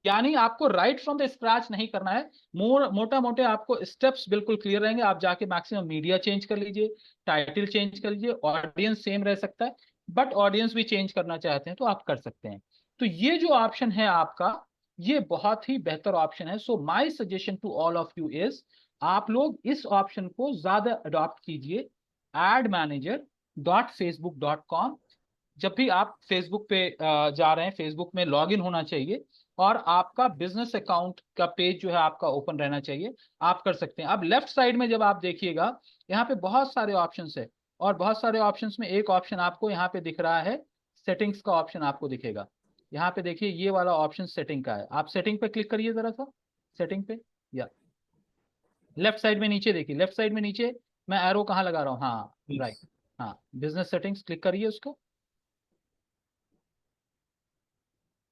यानी आपको राइट फ्रॉम द स्क्रैच नहीं करना है, मोटा मोटे आपको स्टेप्स बिल्कुल क्लियर रहेंगे। आप जाके मैक्सिमम मीडिया चेंज कर लीजिए, टाइटल चेंज कर लीजिए, ऑडियंस सेम रह सकता है, बट ऑडियंस भी चेंज करना चाहते हैं तो आप कर सकते हैं। तो ये जो ऑप्शन है आपका, ये बहुत ही बेहतर ऑप्शन है। So my suggestion to all of you is, आप लोग इस ऑप्शन को ज्यादा अडॉप्ट कीजिए, admanager.facebook.com। जब भी आप फेसबुक पे जा रहे हैं, फेसबुक में लॉगिन होना चाहिए और आपका बिजनेस अकाउंट का पेज जो है आपका ओपन रहना चाहिए, आप कर सकते हैं। अब लेफ्ट साइड में जब आप देखिएगा, यहाँ पे बहुत सारे ऑप्शंस है, और बहुत सारे ऑप्शंस में एक ऑप्शन आपको यहाँ पे दिख रहा है, सेटिंग्स का ऑप्शन आपको दिखेगा। यहाँ पे देखिए ये वाला ऑप्शन सेटिंग का है, आप सेटिंग पे क्लिक करिए जरा सा, सेटिंग पे, या लेफ्ट साइड में नीचे देखिए, लेफ्ट साइड में नीचे मैं एरो कहाँ लगा रहा हूँ, हाँ राइट, हाँ बिजनेस सेटिंग्स, क्लिक करिए उसको,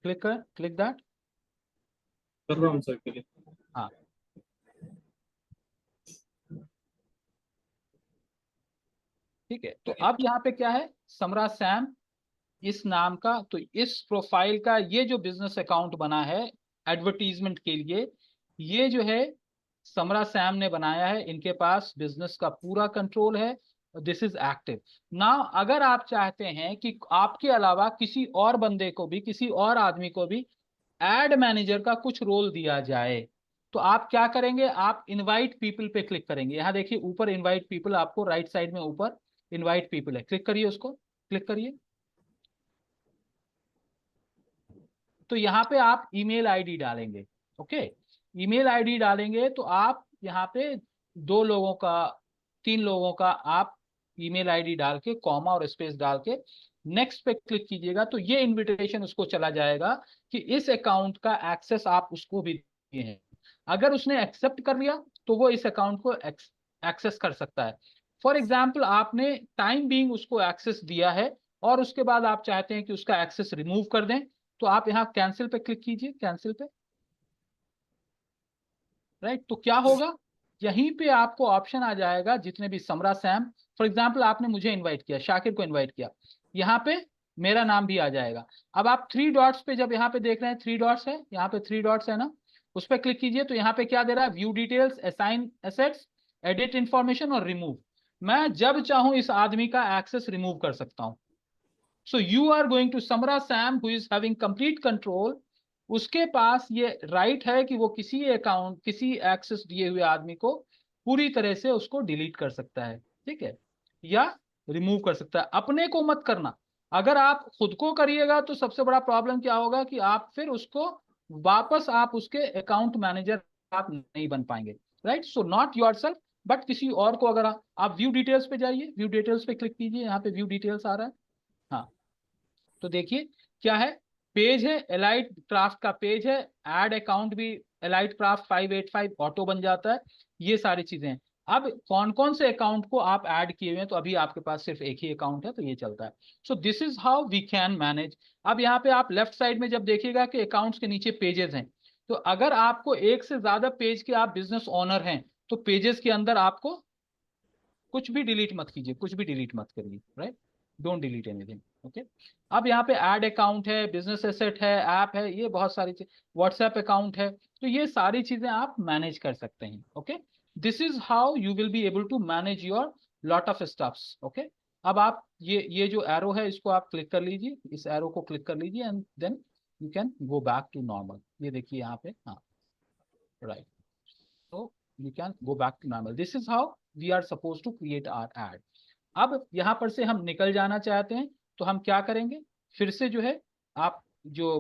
क्लिक कर, क्लिक दैट, कर रहा हूँ सर, क्लिक। हाँ ठीक है। तो अब यहाँ पे क्या है, समरा सैम इस नाम का, तो इस प्रोफाइल का ये जो बिजनेस अकाउंट बना है एडवर्टीजमेंट के लिए, ये जो है समरा सैम ने बनाया है, इनके पास बिजनेस का पूरा कंट्रोल है, दिस इज एक्टिव नाउ। अगर आप चाहते हैं कि आपके अलावा किसी और बंदे को भी, किसी और आदमी को भी एड मैनेजर का कुछ रोल दिया जाए, तो आप क्या करेंगे, आप इनवाइट पीपल पे क्लिक करेंगे। यहाँ देखिए ऊपर इनवाइट पीपल, आपको राइट साइड में ऊपर इनवाइट पीपल है, क्लिक करिए उसको, क्लिक करिए। तो यहाँ पे आप ईमेल आईडी डालेंगे, ओके, ईमेल आईडी डालेंगे, तो आप यहाँ पे 2 लोगों का, 3 लोगों का आप ईमेल आईडी डाल के, कॉमा और स्पेस डाल के नेक्स्ट पे क्लिक कीजिएगा, तो ये इनविटेशन उसको चला जाएगा कि इस अकाउंट का एक्सेस आप उसको भी दिए हैं। अगर उसने एक्सेप्ट कर लिया तो वो इस अकाउंट को एक्सेस कर सकता है। फॉर एग्जाम्पल आपने टाइम बीइंग उसको एक्सेस दिया है, और उसके बाद आप चाहते हैं कि उसका एक्सेस रिमूव कर दें, तो आप यहाँ कैंसिल पे क्लिक कीजिए, कैंसिल पे, राइट। तो क्या होगा, यहीं पे आपको ऑप्शन आ जाएगा, जितने भी समरा सैम, फॉर एग्जांपल आपने मुझे इनवाइट किया, शाकिर को इनवाइट किया, यहाँ पे मेरा नाम भी आ जाएगा। अब आप 3 डॉट्स पे, जब यहाँ पे देख रहे हैं 3 डॉट्स है, यहाँ पे 3 डॉट्स है ना, उस पर क्लिक कीजिए, तो यहाँ पे क्या दे रहा है, view details, assign assets, edit information और रिमूव। मैं जब चाहूं इस आदमी का एक्सेस रिमूव कर सकता हूं। So you are going to Samra Sam who is having complete control, उसके पास ये राइट है कि वो किसी अकाउंट, किसी एक्सेस दिए हुए आदमी को पूरी तरह से उसको डिलीट कर सकता है, ठीक है, या रिमूव कर सकता है। अपने को मत करना, अगर आप खुद को करिएगा तो सबसे बड़ा प्रॉब्लम क्या होगा कि आप फिर उसको वापस, आप उसके अकाउंट मैनेजर आप नहीं बन पाएंगे, right. So not yourself, but किसी और को। अगर आप व्यू डिटेल्स पे जाइए, व्यू डिटेल्स पे क्लिक कीजिए, यहाँ पे व्यू डिटेल्स आ रहा है, तो देखिए क्या है, पेज है, एलाइट क्राफ्ट का पेज है, ऐड अकाउंट भी एलाइट क्राफ्ट 585 ऑटो बन जाता है, ये सारी चीजें हैं। अब कौन कौन से अकाउंट को आप ऐड किए हुए हैं, तो अभी आपके पास सिर्फ एक ही अकाउंट है, तो ये चलता है। So this is how we can manage. अब यहाँ पे आप लेफ्ट साइड में जब देखिएगा कि अकाउंट्स के नीचे पेजेस हैं, तो अगर आपको एक से ज्यादा पेज के आप बिजनेस ओनर हैं, तो पेजेस के अंदर आपको कुछ भी डिलीट मत कीजिए, कुछ भी डिलीट मत करिए, right, don't delete anything, okay. अब यहाँ पे ऐड अकाउंट है, बिजनेस एसेट है, ऐप है, ये बहुत सारी चीज, व्हाट्सएप अकाउंट है, तो ये सारी चीजें आप मैनेज कर सकते हैं, okay. This is how you will be able to manage your lot of stuffs, okay. अब आप ये जो एरो है इसको आप क्लिक कर लीजिए, इस एरो को क्लिक कर लीजिए and then you can go back to normal. ये देखिए यहाँ पे, हाँ, right, so you can go back to normal. This is how we are supposed to create our ad. अब यहाँ पर से हम निकल जाना चाहते हैं, तो हम क्या करेंगे, फिर से जो है आप जो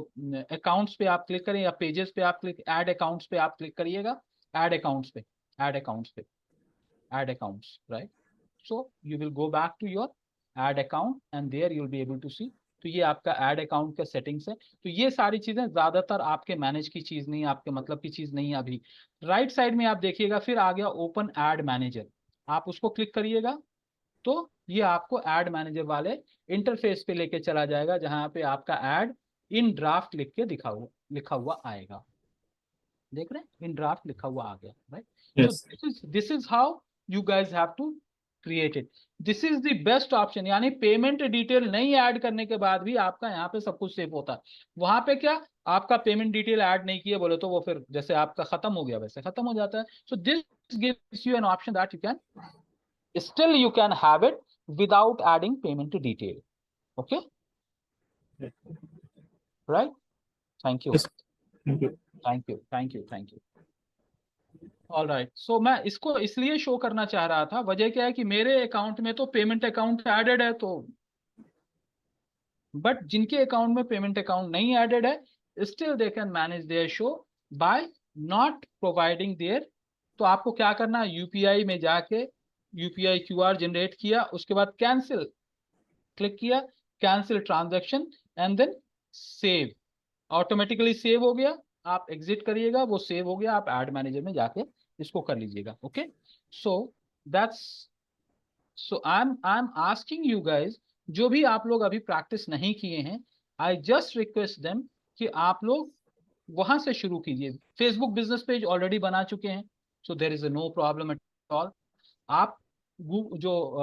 अकाउंट्स पे आप क्लिक करें या पेजेस पे आप क्लिक, ऐड अकाउंट्स पे आप क्लिक करिएगा, ऐड अकाउंट्स पे, ऐड अकाउंट्स पे, ad accounts, right. So you will go back to your ad account and there you will be able to see. तो ये आपका ऐड अकाउंट का सेटिंग्स है। तो ये सारी चीजें ज्यादातर आपके मैनेज की चीज नहीं, आपके मतलब की चीज नहीं है। अभी राइट साइड में आप देखिएगा, फिर आ गया ओपन एड मैनेजर, आप उसको क्लिक करिएगा, तो ये आपको एड मैनेजर वाले इंटरफेस पे लेके चला जाएगा, जहां पे आपका एड इन ड्राफ्ट लिख के लिखा हुआ आएगा। देख रहे हैं, इन ड्राफ्ट लिखा हुआ आ गया, right. So this is how you guys have to create it. This is the best option, यानी पेमेंट डिटेल नहीं ऐड करने के बाद भी आपका यहाँ पे सब कुछ सेव होता है। वहां पे क्या, आपका पेमेंट डिटेल ऐड नहीं किए बोले तो वो फिर जैसे आपका खत्म हो गया वैसे खत्म हो जाता है। So this gives you an option that you can still you can have it without adding payment detail, okay, right? Thank you. Yes. Thank you. Thank you. All right, so मैं इसको इसलिए शो करना चाह रहा था, वजह क्या है कि मेरे अकाउंट में तो पेमेंट अकाउंट एडेड है, तो बट जिनके अकाउंट में पेमेंट अकाउंट नहीं एडेड है, still they can manage their show by not providing their. तो आपको क्या करना है, यूपीआई में जाके यूपीआई क्यूआर जनरेट किया, उसके बाद कैंसिल क्लिक किया, cancel transaction and then save, automatically save हो गया। आप एग्जिट करिएगा, वो सेव हो गया, आप एड मैनेजर में जाके इसको कर लीजिएगा, okay. So that's, so I am asking you guys, जो भी आप लोग अभी प्रैक्टिस नहीं किए हैं, आई जस्ट रिक्वेस्ट देम कि आप लोग वहां से शुरू कीजिए। फेसबुक बिजनेस पेज ऑलरेडी बना चुके हैं, so there is no problem at all. आप जो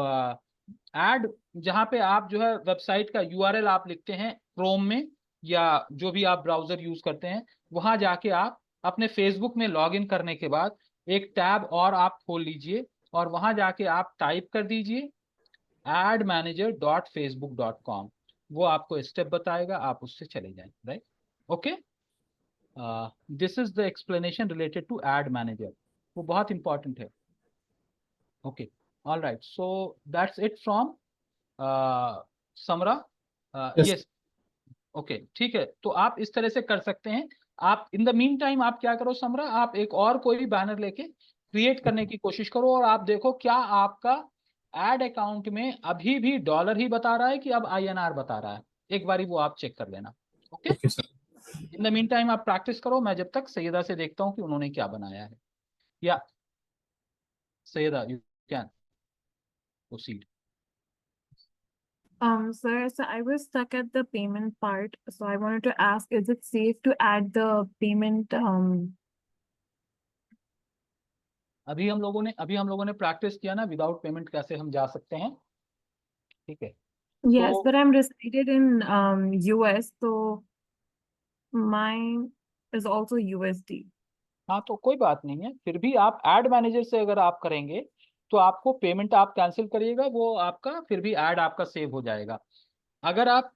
एड, जहां पे आप जो है वेबसाइट का यूआरएल आप लिखते हैं क्रोम में या जो भी आप ब्राउजर यूज करते हैं, वहां जाके आप अपने फेसबुक में लॉग इन करने के बाद एक टैब और आप खोल लीजिए और वहां जाके आप टाइप कर दीजिए admanager.facebook.com। वो आपको स्टेप बताएगा, आप उससे चले जाएं, right, okay. This is the explanation related to ad manager, वो बहुत इंपॉर्टेंट है, okay. All right, so that's it from Samra, yes, okay, ठीक है। तो आप इस तरह से कर सकते हैं। आप इन द मीन टाइम आप क्या करो समरा, आप एक और कोई भी बैनर लेके क्रिएट करने की कोशिश करो और आप देखो क्या आपका एड अकाउंट में अभी भी डॉलर ही बता रहा है कि अब INR बता रहा है, एक बारी वो आप चेक कर लेना, okay. In the mean time आप प्रैक्टिस करो, मैं जब तक सैयदा से देखता हूँ कि उन्होंने क्या बनाया है। या Sayyada, you can proceed. Sir, so I was stuck at the payment part. So I wanted to ask, is it safe to add the payment? अभी हम लोगों ने प्रैक्टिस किया ना, विदाउट पेमेंट कैसे हम जा सकते हैं, ठीक है। Yes, So- but I'm resided in US, so mine is also USD. हाँ, तो कोई बात नहीं है, फिर भी आप एड मैनेजर से अगर आप करेंगे तो आपको पेमेंट आप कैंसिल करिएगा, वो आपका फिर भी एड आपका सेव हो जाएगा। अगर आप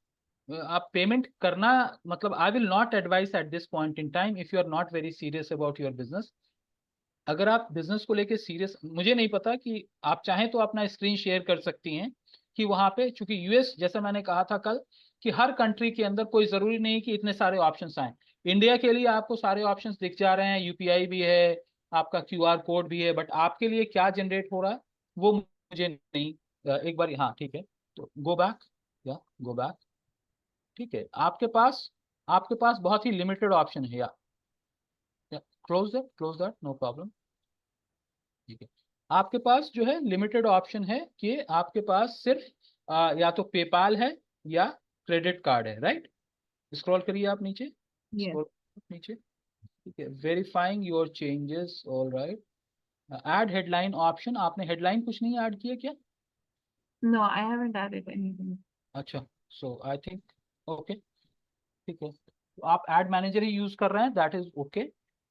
पेमेंट करना, मतलब I will not advise at this point in time if you are not very serious about your business. अगर आप बिजनेस को लेके सीरियस, मुझे नहीं पता कि आप चाहें तो अपना स्क्रीन शेयर कर सकती हैं कि वहां पे, चूंकि यूएस जैसा मैंने कहा था कल कि हर कंट्री के अंदर कोई जरूरी नहीं कि इतने सारे ऑप्शंस आए। इंडिया के लिए आपको सारे ऑप्शंस दिख जा रहे हैं, यूपीआई भी है, आपका क्यूआर कोड भी है, बट आपके लिए क्या जनरेट हो रहा है वो मुझे नहीं, एक बार, हाँ ठीक है, तो गो बैक, या गो बैक, ठीक है, आपके पास बहुत ही लिमिटेड ऑप्शन है। या क्लोज दैट, नो प्रॉब्लम। ठीक है, आपके पास जो है लिमिटेड ऑप्शन है कि आपके पास सिर्फ या तो पेपाल है या क्रेडिट कार्ड है, राइट। स्क्रॉल करिए आप नीचे, Yes. स्क्रॉल नीचे। ठीक है, verifying your changes, all right. Add headline option, आपने हेडलाइन कुछ नहीं ऐड किया क्या? No, I haven't added anything. अच्छा, सो आई थिंक ओके, ठीक है। तो आप एड मैनेजर ही यूज कर रहे हैं, दैट इज ओके।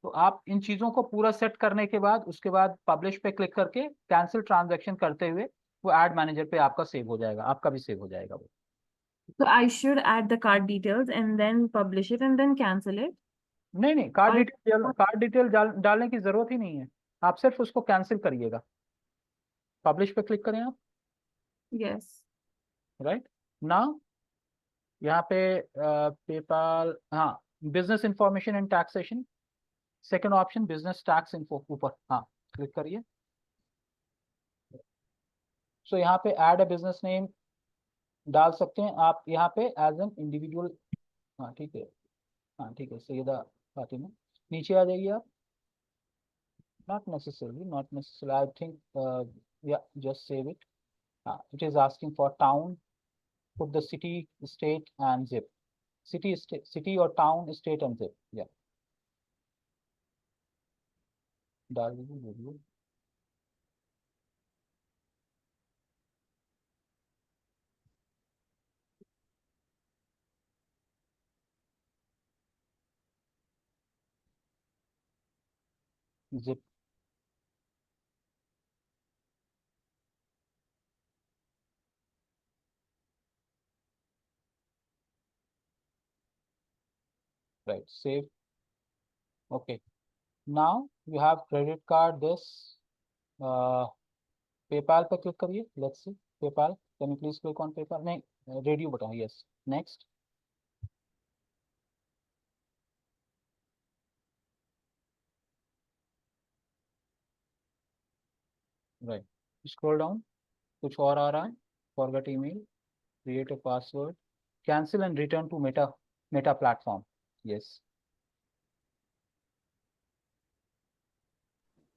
तो आप इन चीजों को पूरा सेट करने के बाद उसके बाद पब्लिश पे क्लिक करके कैंसिल ट्रांजैक्शन करते हुए वो एड मैनेजर पे आपका सेव हो जाएगा, आपका भी सेव हो जाएगा वो। So I should add the card details and then publish it and then cancel it. नहीं, कार्ड डिटेल डालने की जरूरत ही नहीं है, आप सिर्फ उसको कैंसिल करिएगा। पब्लिश पे क्लिक करें आप, Yes. राइट। नाउ यहाँ पे पेपाल, हाँ, business information and taxation, second option business tax info, ऊपर हाँ क्लिक करिए। सो यहाँ पे ऐड अ बिजनेस नेम डाल सकते हैं आप यहाँ पे एज एन इंडिविजुअल। हाँ ठीक है, हाँ ठीक है, सैयदा फातिमा। नीचे आ जाइए आप। not necessarily I think yeah, just save it. It is asking for town, put the city, state and zip. City or town, state and zip, yeah, डाल दीजिए। zip, right, save. Okay, now you have credit card, this PayPal पे click करिए। Let's see PayPal, can you please click on PayPal? नहीं, radio button, yes, next। right, scroll down, कुछ और आ रहा है। forget email, create a password, cancel and return to meta platform, yes।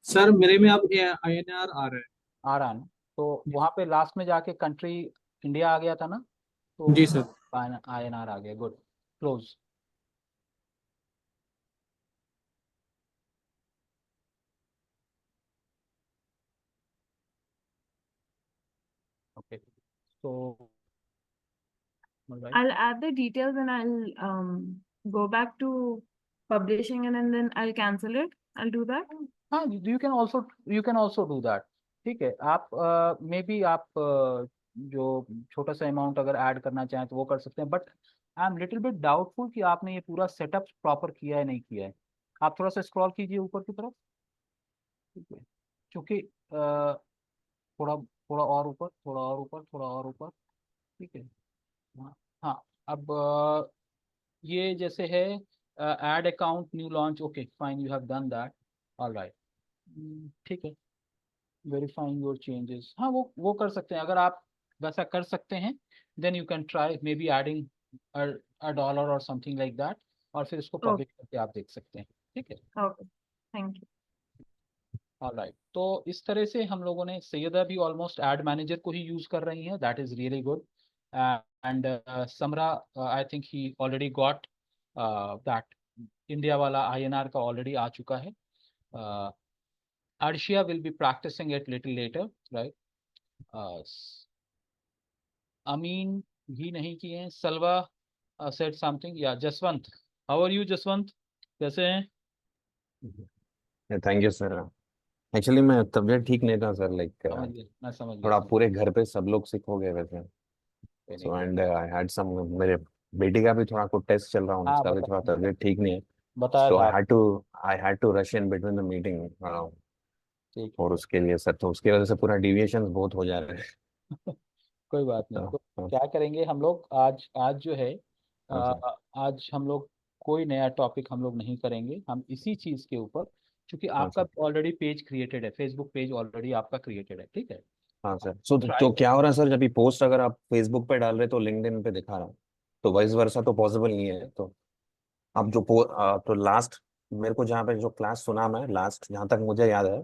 Sir मेरे में अब INR आ रहा है। आ रहा है ना, तो वहां पे लास्ट में जाके कंट्री इंडिया आ गया था ना, तो जी सर। INR आ गया, good, close. Okay, so alright, I'll add the details and I'll go back to publishing and then I'll cancel it. I'll do that. हाँ, you can also do that। ठीक है, आप may be आप जो छोटा सा amount अगर add करना चाहें तो वो कर सकते हैं, but I am little bit doubtful कि आपने ये पूरा सेटअप प्रॉपर किया है नहीं किया है। आप थोड़ा सा स्क्रॉल कीजिए ऊपर की तरफ, ठीक है, क्योंकि थोड़ा थोड़ा और ऊपर, थोड़ा और ऊपर, थोड़ा और ऊपर, ठीक है। हाँ हाँ, अब ये जैसे है add account new launch, okay fine, you have done that, alright, ठीक है। वेरीफाइंग योर चेंजेस, हाँ वो कर सकते हैं, अगर आप वैसा कर सकते हैं then you can try maybe adding a dollar और समथिंग लाइक दैट, और फिर इसको Okay. पब्लिश करके आप देख सकते हैं, ठीक है। Okay. Thank you. ऑलराइट, तो इस तरह से हम लोगों ने, सैयदा भी ऑलमोस्ट एड मैनेजर को ही यूज कर रही हैं, that is really good. And Samra, I think he already got that, India वाला INR का ऑलरेडी आ चुका है। Arshia will be practicing it little later, right? Amin भी नहीं किए हैं। Salwa said something, yeah, Jaswant, how are you Jaswant, कैसे हैं? Thank you sir. एक्चुअली मैं तबीयत ठीक नहीं था सर, लाइक समझ गया, मैं समझ थोड़ा गया। पूरे घर पे सब लोग सिक हो गए वैसे। So and I had some, मेरे बेटी का भी थोड़ा कुछ टेस्ट चल रहा हूँ, हाँ, उसका भी थोड़ा तबीयत ठीक नहीं है। बताया सो था I had to rush in between the meeting, ठीक और उसके लिए सर, तो उसकी वजह से पूरा डिविएशन बहुत हो जा रहे हैं। कोई बात नहीं, तो हाँ क्या करेंगे हम लोग, आज जो है हाँ सर, आज हम लोग कोई नया टॉपिक हम लोग नहीं करेंगे, हम इसी चीज के ऊपर, क्योंकि हाँ आपका सर, ऑलरेडी पेज क्रिएटेड है, फेसबुक पेज ऑलरेडी आपका क्रिएटेड है, ठीक है। हाँ सर। सो ट्राई, तो क्या हो रहा है सर, जब भी पोस्ट अगर आप फेसबुक पे डाल रहे तो लिंक्डइन पे दिखा रहा है। तो वाइस वर्सा तो पॉसिबल नहीं है। तो अब जो तो लास्ट मेरे को जहाँ पे जो क्लास सुना मैं लास्ट जहाँ तक मुझे याद है,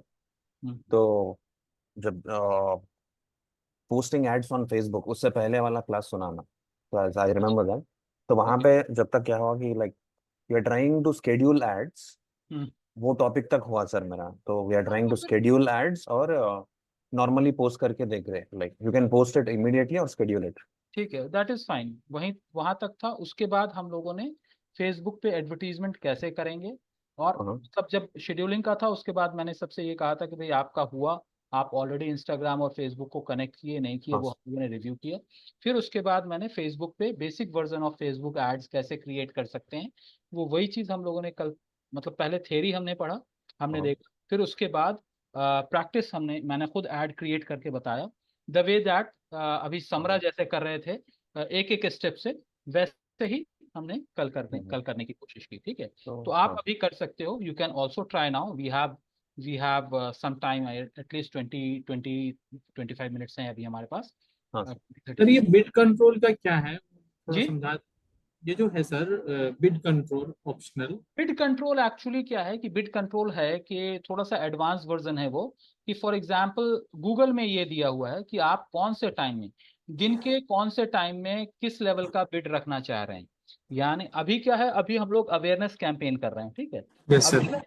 तो जब पोस्टिंग एड्स ऑन फेसबुक उससे पहले वाला क्लास सुना मैं, तो आई रिमेम्बर दैट। तो वहां पे जब तक क्या हुआ कि like we are trying to schedule ads, वो टॉपिक तक हुआ सर मेरा। तो we are trying to schedule ads और नॉर्मली पोस्ट करके देख रहे, like you can post it immediately और स्केड्यूल इट। ठीक है, दैट इज फाइन, वहीं वहां तक था। उसके बाद हम लोगों ने फेसबुक पे एडवर्टीजमेंट कैसे करेंगे, और सब जब शेड्यूलिंग का था उसके बाद मैंने सबसे ये कहा था कि भाई आपका हुआ, आप ऑलरेडी इंस्टाग्राम और फेसबुक को कनेक्ट किए नहीं किए, वो हम लोगों ने रिव्यू किया। फिर उसके बाद मैंने फेसबुक पे basic version of Facebook ads कैसे क्रिएट कर सकते हैं, वो वही चीज हम लोगों ने कल, मतलब पहले थ्योरी हमने पढ़ा, हमने देखा, फिर उसके बाद प्रैक्टिस मैंने खुद ऐड क्रिएट करके बताया, द वे दैट अभी समरा जैसे कर रहे थे एक एक स्टेप से, वैसे ही हमने कल करने की कोशिश की। ठीक है, तो आप अभी कर सकते हो, you can also try now, we have some time, at least 20-25 minutes हैं अभी हमारे पास। सर ये बिड कंट्रोल का क्या है, थोड़ा जी, समझा। ये जो है sir bid control optional, bid control actually क्या है कि बिड कंट्रोल है कि थोड़ा सा एडवांस वर्जन है वो, कि फॉर एग्जांपल गूगल में ये दिया हुआ है कि आप कौन से टाइम में, दिन के कौन से टाइम में किस लेवल का बिड रखना चाह रहे हैं। यानी अभी क्या है, अभी हम लोग अवेयरनेस कैंपेन कर रहे हैं। ठीक है, यस सर,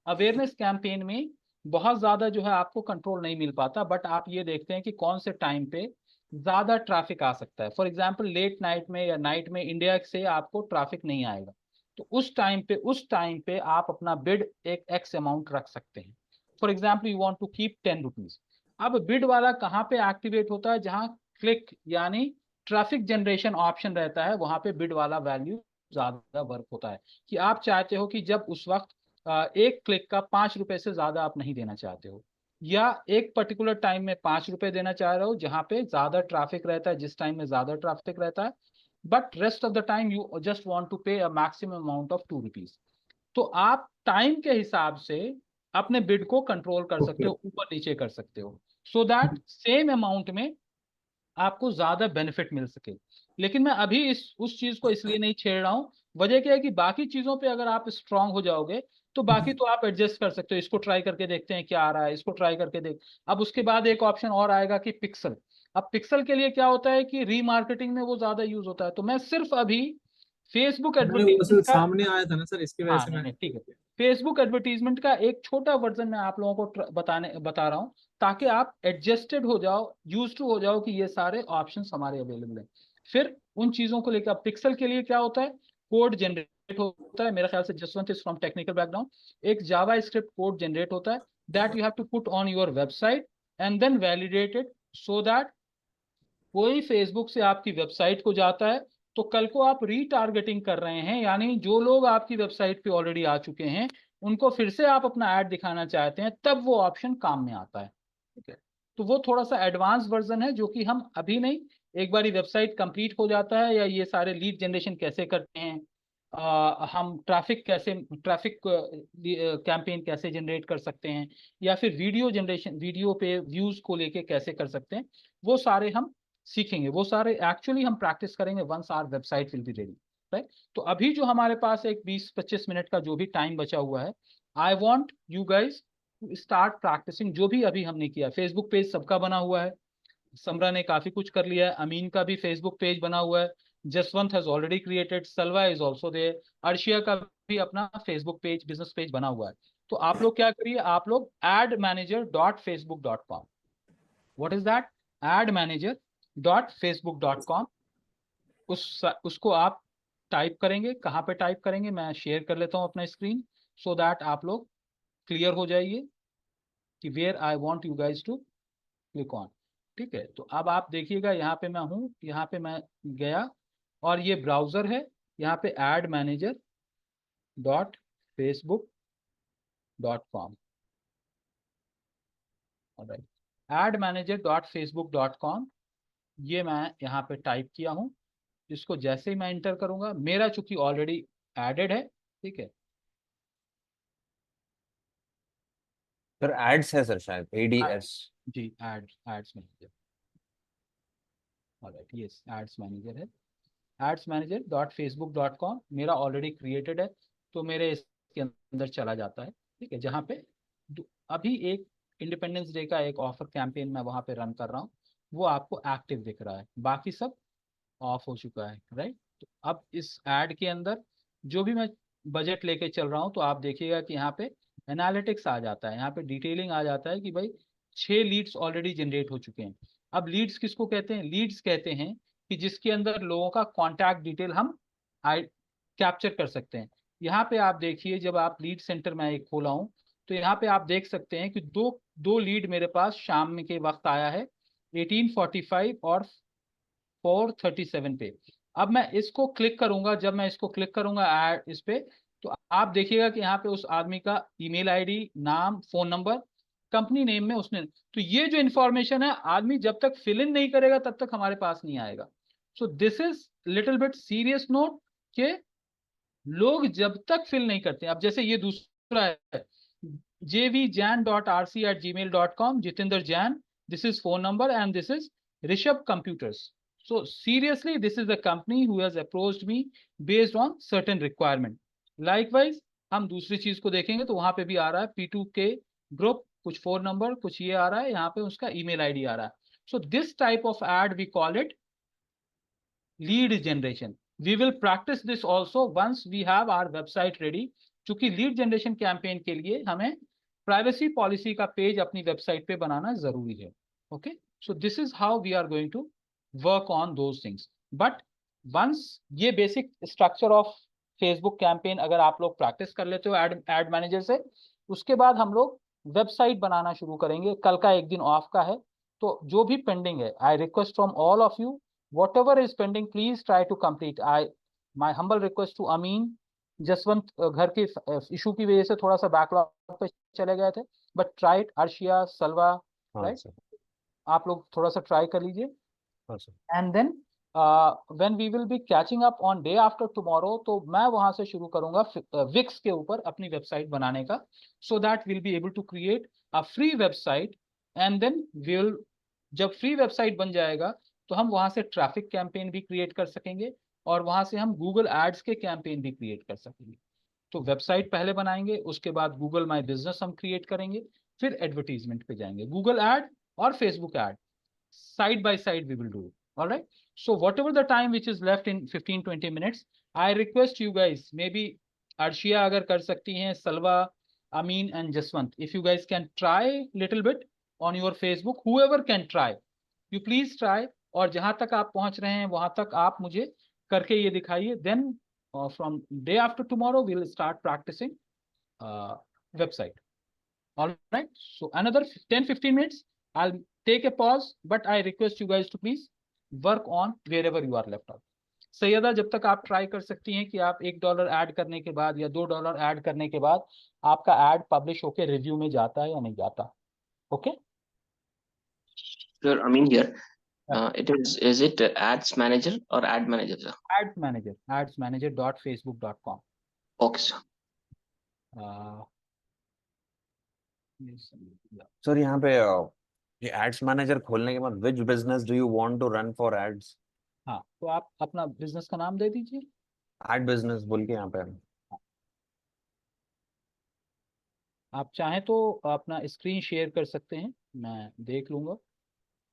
अवेयरनेस कैंपेन में बहुत ज्यादा जो है आपको कंट्रोल नहीं मिल पाता, बट आप ये देखते हैं कि कौन से टाइम पे ज्यादा ट्रैफिक आ सकता है। फॉर एग्जांपल लेट नाइट में या नाइट में इंडिया से आपको ट्रैफिक नहीं आएगा, तो उस टाइम पे आप अपना बिड एक एक्स अमाउंट रख सकते हैं। For example you want to keep 10 rupees. अब बिड वाला कहाँ पे एक्टिवेट होता है, जहाँ क्लिक यानी ट्रैफिक जनरेशन ऑप्शन रहता है, वहां पे बिड वाला वैल्यू ज्यादा वर्क होता है। कि आप चाहते हो कि जब उस वक्त एक क्लिक का 5 रुपए से ज्यादा आप नहीं देना चाहते हो, या एक पर्टिकुलर टाइम में 5 रुपए देना चाह रहे हो जहां पे ज्यादा ट्रैफिक रहता है, जिस टाइम में ज्यादा ट्रैफिक रहता है, but rest of the time you just want to pay a maximum amount of 2 rupees. तो आप टाइम के हिसाब से अपने बिड को कंट्रोल कर सकते ओके। हो, ऊपर नीचे कर सकते हो, सो दैट सेम अमाउंट में आपको ज्यादा बेनिफिट मिल सके। लेकिन मैं अभी इस उस चीज को इसलिए नहीं छेड़ रहा हूँ, वजह क्या है कि बाकी चीजों पे अगर आप स्ट्रांग हो जाओगे तो बाकी तो आप एडजस्ट कर सकते हो, इसको ट्राई करके देखते हैं क्या आ रहा है, इसको ट्राई करके देख। अब उसके बाद एक ऑप्शन और आएगा कि पिक्सल। अब पिक्सल के लिए क्या होता है कि रीमार्केटिंग में वो ज्यादा यूज होता है, तो मैं सिर्फ अभी फेसबुक मैंने वो एडवर्टीजमेंट असल का, सामने आया था ना सर, इसकी वजह हाँ से नहीं मैंने नहीं ठीक है, फेसबुक एडवर्टीजमेंट का एक छोटा वर्जन मैं आप लोगों को बता रहा हूँ, ताकि आप एडजस्टेड हो जाओ, यूज टू हो जाओ कि ये सारे ऑप्शंस हमारे अवेलेबल हैं। फिर उन चीजों को लेकर पिक्सल के लिए क्या होता है, कोड जनरेट होता है, मेरे ख्याल से Jaswant is from technical background, एक जावा स्क्रिप्ट कोड जनरेट होता है, that you have to put on your website and then validate it, so that कोई फेसबुक से आपकी वेबसाइट को जाता है तो कल को आप रीटारगेटिंग कर रहे हैं, यानी जो लोग आपकी वेबसाइट पे ऑलरेडी आ चुके हैं उनको फिर से आप अपना ऐड दिखाना चाहते हैं, तब वो ऑप्शन काम में आता है। ठीक है, तो वो थोड़ा सा एडवांस वर्जन है जो कि हम अभी नहीं, एक बार वेबसाइट कंप्लीट हो जाता है या ये सारे लीड जनरेशन कैसे करते हैं, हम ट्रैफिक कैंपेन कैसे जनरेट कर सकते हैं, या फिर वीडियो जनरेशन, वीडियो पे व्यूज को लेके कैसे कर सकते हैं, वो सारे हम सीखेंगे, वो सारे एक्चुअली हम प्रैक्टिस करेंगे once our website will be ready. Right, तो अभी जो हमारे पास एक 20-25 मिनट का जो भी टाइम बचा हुआ है, I want you guys to start practicing जो भी अभी हमने किया। फेसबुक पेज सबका बना हुआ है, समरा ने काफी कुछ कर लिया है, अमीन का भी फेसबुक पेज बना हुआ है, Jaswant has already created, Salwa is also there, Arshiya का भी अपना फेसबुक पेज, बिजनेस पेज बना हुआ है। तो आप लोग क्या करिए, आप लोग admanager.facebook.com, what is that, admanager.facebook.com, उसको आप टाइप करेंगे, कहाँ पे टाइप करेंगे मैं शेयर कर लेता हूँ अपना स्क्रीन, सो दैट आप लोग क्लियर हो जाइए कि where I want you guys to click on. ठीक है, तो अब आप देखिएगा यहाँ पे मैं हूँ, यहाँ पे मैं गया और ये ब्राउजर है, यहाँ पे admanager.facebook.com, राइट, admanager.facebook.com, ये मैं यहाँ पे टाइप किया हूँ। इसको जैसे ही मैं इंटर करूंगा, मेरा चूंकि ऑलरेडी एडेड है, ठीक है, सर एड्स है सर, शायद एडीएस। जी ads manager, all right, yes ads manager है। adsmanager.facebook.com मेरा ऑलरेडी क्रिएटेड है, तो मेरे इसके अंदर चला जाता है, ठीक है, जहाँ पे अभी एक इंडिपेंडेंस डे का एक ऑफर कैंपेन मैं वहाँ पे रन कर रहा हूँ, वो आपको एक्टिव दिख रहा है, बाकी सब ऑफ हो चुका है, राइट। तो अब इस एड के अंदर जो भी मैं बजट लेके चल रहा हूँ, तो आप देखिएगा कि यहाँ पे एनालिटिक्स आ जाता है, यहाँ पे डिटेलिंग आ जाता है कि भाई 6 लीड्स ऑलरेडी जनरेट हो चुके हैं। अब लीड्स किसको कहते हैं? लीड्स कहते हैं कि जिसके अंदर लोगों का कॉन्टैक्ट डिटेल हम कैप्चर कर सकते हैं। यहाँ पे आप देखिए, जब आप लीड सेंटर में एक खोला हूँ, तो यहाँ पे आप देख सकते हैं कि दो लीड मेरे पास शाम में के वक्त आया है, 1845 और 437 पे। अब मैं इसको क्लिक करूंगा, जब मैं इसको क्लिक करूंगा ऐड इस पे, तो आप देखिएगा कि यहाँ पे उस आदमी का ईमेल आईडी, नाम, फोन नंबर, कंपनी नेम में उसने, तो ये जो इंफॉर्मेशन है आदमी जब तक फिल इन नहीं करेगा तब तक हमारे पास नहीं आएगा। सो this is little bit serious note के लोग जब तक फिल नहीं करते। अब जैसे ये दूसरा है, jvjan.rc@gmail.com, Jitinder Jan, this is phone number and this is Rishabh Computers. So seriously, this is the company who has approached me based on certain requirement. Likewise, हम दूसरी चीज को देखेंगे तो वहां पे भी आ रहा है P2K ग्रुप, कुछ फोन नंबर, कुछ ये आ रहा है, यहाँ पे उसका ईमेल आईडी आ रहा है। So this type of ad we call it lead generation. We will practice this also once we have our website ready. चूंकि लीड जनरेशन कैंपेन के लिए हमें प्राइवेसी पॉलिसी का पेज अपनी वेबसाइट पे बनाना जरूरी है। Okay, so this is how we are going to work on those things. But once ये basic structure of Facebook campaign अगर आप लोग प्रैक्टिस कर लेते हो एड मैनेजर से, उसके बाद हम लोग वेबसाइट बनाना शुरू करेंगे। कल का एक दिन ऑफ का है, तो जो भी पेंडिंग है, I request from all of you, whatever is pending, please try to complete. My humble request to Amin, Jaswant घर के इशू की वजह से थोड़ा सा बैकलॉग पे चले गए थे, but try it, Arshiya, Salwa, right, आप लोग थोड़ा सा ट्राई कर लीजिए। And then when we will be catching up on day after tomorrow, तो मैं वहां से शुरू करूंगा विक्स के ऊपर अपनी वेबसाइट बनाने का, so that will be able to create a free website. And then will, जब फ्री वेबसाइट बन जाएगा तो हम वहां से ट्रैफिक कैंपेन भी क्रिएट कर सकेंगे और वहां से हम गूगल एड्स के कैंपेन भी क्रिएट कर सकेंगे। तो वेबसाइट पहले बनाएंगे, उसके बाद गूगल माई बिजनेस हम क्रिएट करेंगे, फिर एडवर्टीजमेंट पे जाएंगे। गूगल एड और Facebook ad side by side we will do it. All right, so whatever the time which is left in 15-20 minutes, I request you guys, maybe Arshia agar kar sakti hain, Salwa, Amin and Jaswant, if you guys can try little bit on your Facebook, whoever can try, you please try, और जहां तक आप पहुंच रहे हैं वहां तक आप मुझे करके ये दिखाइए। Then from day after tomorrow we will start practicing website. All right, so another 10-15 minutes I'll take a pause, but I request you guys to please work on wherever you are left out. Sayyada, जब तक आप try कर सकती हैं कि आप $1 add करने के बाद या $2 ऐड करने के बाद आपका ऐड पब्लिश होके रिव्यू में जाता है या नहीं जाता। Okay Sure, Amin here. Is it ads manager or ad manager, sir? adsmanager.facebook.com. Okay, sir. Sir यहाँ पे ये एड्स मैनेजर खोलने के बाद which business do you want to run for ads? हाँ, तो आप अपना बिजनेस का नाम दे दीजिए, एड बिजनेस बोल के। यहाँ पे आप चाहें तो अपना स्क्रीन शेयर कर सकते हैं, मैं देख लूंगा,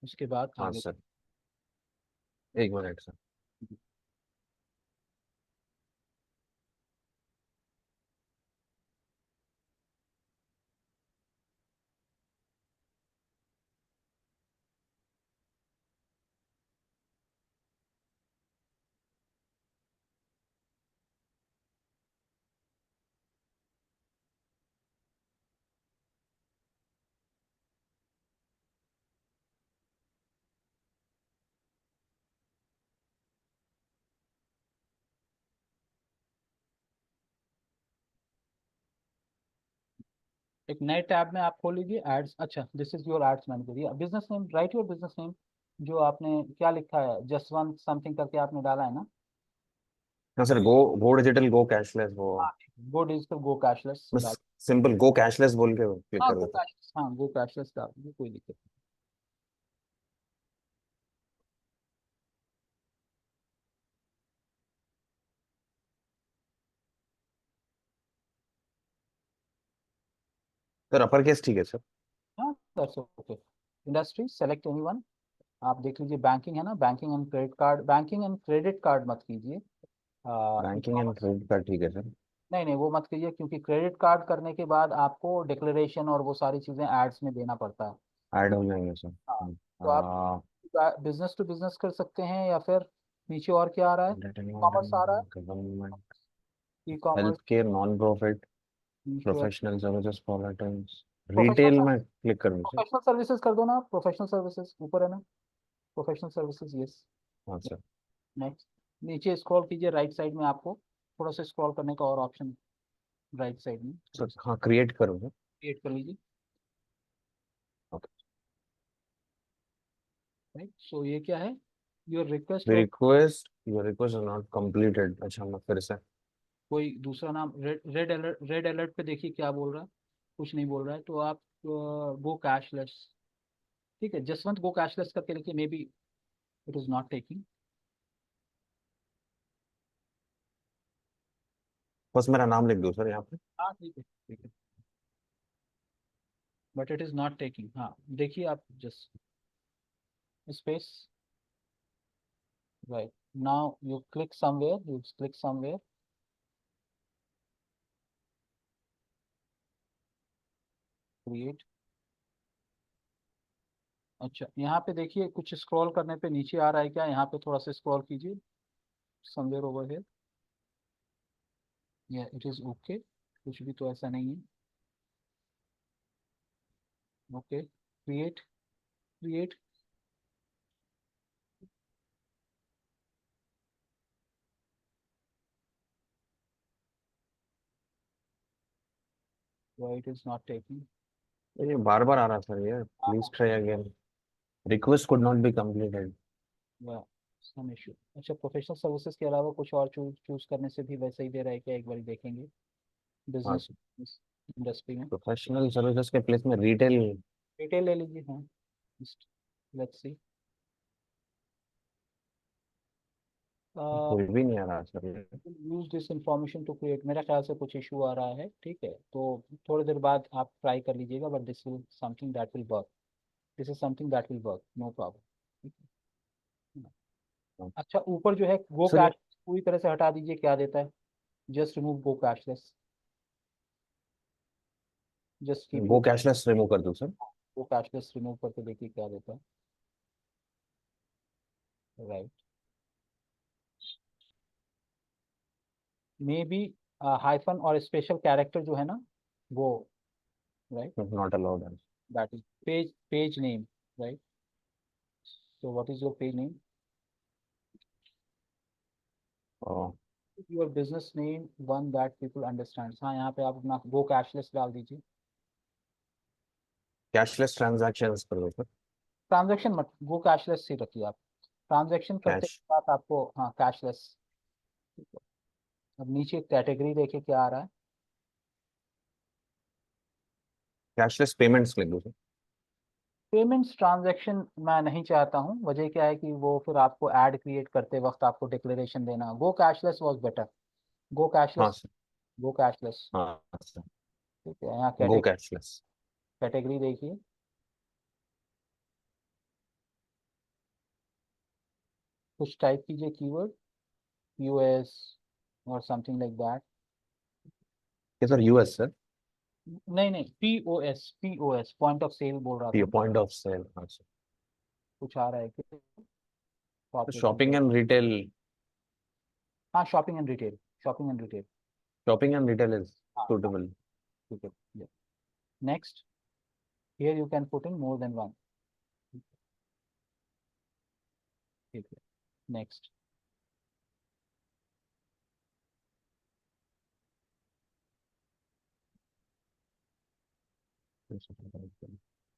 उसके बाद हाँ आगे। सर, एक मिनट सर। एक नए टैब में आप खोल लीजिए एड्स। अच्छा, this is your ads manager, या business name, right your business name, जो आपने क्या लिखा है, जसवंत समथिंग करके आपने डाला है ना। हाँ सर, गो डिजिटल गो कैशलेस, वो गो डिजिटल गो कैशलेस, सिंपल गो कैशलेस बोल के क्लिक हाँ कर गो देते। कैशलेस, हाँ गो कैशलेस डाल दीजिए, कोई दिक्कत नहीं। सर अपर केस ठीक है सर। हाँ that's okay. Industry select anyone. आप देख लीजिए, बैंकिंग है ना, banking and credit card, banking and credit card मत कीजिए। Banking and e-commerce, credit card ठीक है सर। नहीं नहीं वो मत कीजिए, क्योंकि क्रेडिट कार्ड करने के बाद आपको डिक्लेरेशन और वो सारी चीज़ें एड्स में देना पड़ता है। ऐड हो जाएंगे सर। हाँ, तो आप बिजनेस टू बिजनेस कर सकते हैं, या फिर नीचे और क्या आ रहा है, कॉमर्स आ रहा है, government, e commerce, health care, non profit, professional services, politics, retail professional में क्लिक करूँ सर। प्रोफेशनल सर्विसेज कर दो ना, प्रोफेशनल सर्विसेज ऊपर है ना, प्रोफेशनल सर्विसेज, यस। हाँ सर। नेक्स्ट, नीचे स्क्रॉल कीजिए, राइट साइड में आपको थोड़ा सा स्क्रॉल करने का और ऑप्शन, राइट साइड में सर हाँ क्रिएट करूँ सर। क्रिएट कर लीजिए। ओके। राइट, सो ये क्या है, your request. Your request is not completed. अच्छा मैं फिर से। कोई दूसरा नाम, रेड अलर्ट पे देखिए क्या बोल रहा है, कुछ नहीं बोल रहा है, तो आप गो कैशलेस। ठीक है, जसवंत गो कैशलेस करके लिखिए, may be it is not taking. बस मेरा नाम लिख दो सर यहाँ पे। हाँ ठीक है ठीक है, but it is not taking. हाँ देखिए आप, just space, right, now you click somewhere, you click somewhere, create. अच्छा यहाँ पे देखिए, कुछ स्क्रॉल करने पे नीचे आ रहा है क्या, यहाँ पे थोड़ा सा स्क्रॉल कीजिए, समवेयर ओवर हियर, या इट इज ओके, कुछ भी तो ऐसा नहीं है। Okay, create, create, why it is not taking। ये बार बार आ रहा सर ये, please try again. Request could not be completed. या सम इशू। अच्छा, प्रोफेशनल सर्विसेज के अलावा कुछ और चूज चूज करने से भी वैसे ही दे रहा है क्या, एक बार देखेंगे हाँ बिजनेस सर। इंडस्ट्री में। प्रोफेशनल सर्विसेज के प्लेस में रिटेल। डिटेल ले लीजिए, हाँ, लेट्स सी। कोई भी नहीं आ रहा सर ये। Use this information to create, मेरा ख्याल से कुछ इशू आ रहा है, ठीक है, तो थोड़ी देर बाद आप ट्राई कर लीजिएगा, but this will something that will work, this is something that will work, no problem. अच्छा, ऊपर जो है गो सर ये कैश पूरी तरह से हटा दीजिए, क्या देता है, जस्ट रिमूव गो कैशलेस, जस्ट कीप वो गो, कैशलेस रिमूव कर दूँ सर। गो कैशलेस रिमूव करके देखिए क्या देता है। राइट, मे बी हाइफन और स्पेशल कैरेक्टर जो है ना वो, राइट, नॉट अलाउड है। That is page name, right, so what is your page name, your business name, one that people understand. हाँ यहाँ पे आप अपना गो कैशलेस डाल दीजिए। कैशलेस ट्रांजैक्शंस कर दो सर। ट्रांजेक्शन मत, गो कैशलेस ही रखिए आप, ट्रांजेक्शन करते कैश, के बाद आपको, हाँ कैशलेस। अब नीचे कैटेगरी देखिए क्या आ रहा है, कैशलेस पेमेंट्स लिख दो सर। पेमेंट्स ट्रांजैक्शन मैं नहीं चाहता हूँ, वजह क्या है कि वो फिर आपको ऐड क्रिएट करते वक्त आपको डिक्लेरेशन देना, गो कैशलेस वॉज बेटर, गो हाँ कैशलेस, सर। गो कैशलेस। हाँ सर। ठीक है, यहाँ गो कैटेगरी, कैशलेस। कैटेगरी देखिए, कुछ टाइप कीजिए कीवर्ड, यूएस और समथिंग लाइक दैट। ये सर यूएस सर। नहीं नहीं, पीओएस पॉइंट ऑफ सेल बोल रहा ये था, पॉइंट ऑफ सेल। हाँ सर। कुछ आ रहा है कि शॉपिंग कॉपरेटिंग, एंड रिटेल। हाँ shopping and retail, shopping and retail, shopping and retail is हाँ हाँ, सुटेबल। ठीक है। Next, here you can put in more than one, ठीक है। नेक्स्ट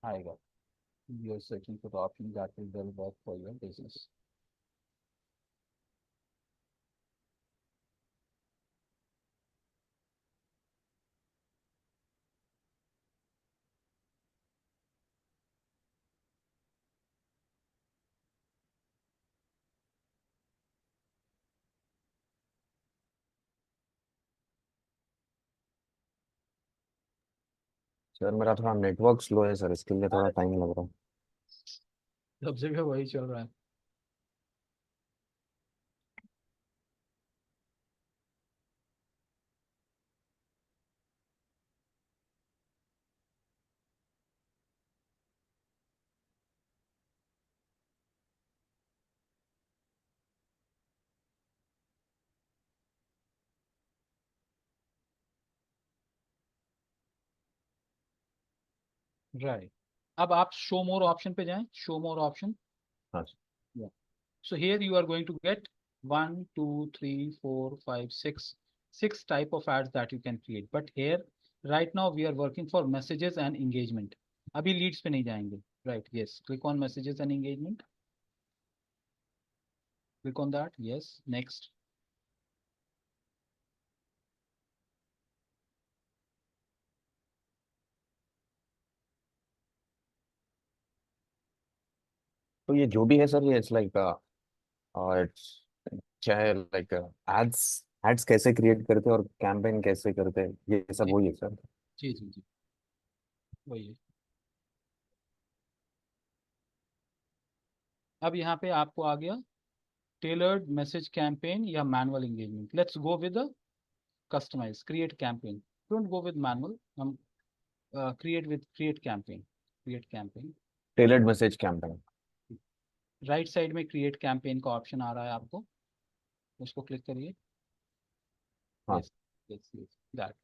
आएगा, you are searching for the option that will well work for your business। Sir मेरा थोड़ा network slow है सर, इसके लिए थोड़ा टाइम लग रहा है। सब जगह वही चल रहा है। राइट, अब आप शो मोर ऑप्शन पे जाएं, शो मोर ऑप्शन। हाँ sir. Yeah. So here you are going to get 1, 2, 3, 4, 5, 6 type of ads that you can create. But here right now we are working for messages and engagement. अभी leads पे नहीं जाएंगे. Right, yes. Click on messages and engagement. Click on that. Yes. Next. तो ये जो भी है sir, ये इट्स लाइक इट्स क्या है, लाइक एड्स एड्स कैसे क्रिएट करते हैं और कैंपेन कैसे करते हैं, ये सब जी वही है सर। जी जी जी, वही है। अब यहाँ पे आपको आ गया tailored message campaign या manual engagement. Let's go with the customize, create campaign. Don't go with manual. हम create campaign. Create campaign. Tailored message campaign. Right side में क्रिएट कैंपेन का ऑप्शन आ रहा है आपको, उसको क्लिक करिए। हाँ। Yes yes yes, that.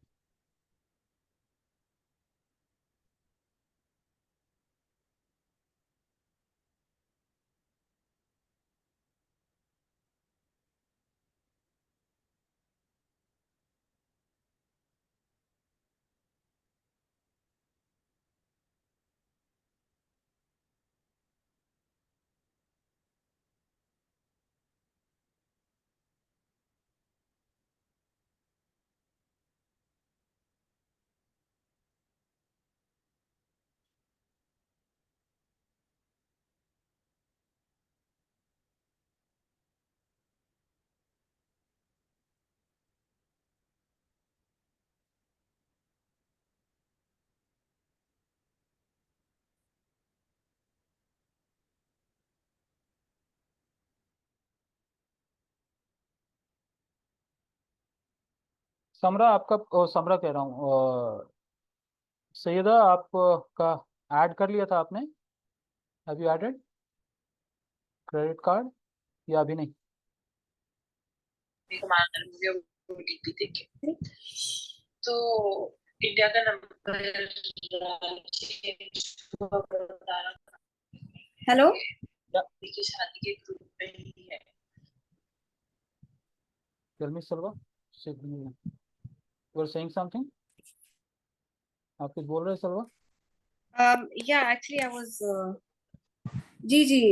Samra आपका समरा कह रहा हूँ, सैयदा आपका ऐड कर लिया था आपने? Have you added credit card या अभी नहीं? तो इंडिया का नंबर Hello? की शादी के ग्रुप में ही है। Tell me Salwa, you are saying something? आप कुछ बोल रहे हैं सलवा? Yeah, actually I was जी जी,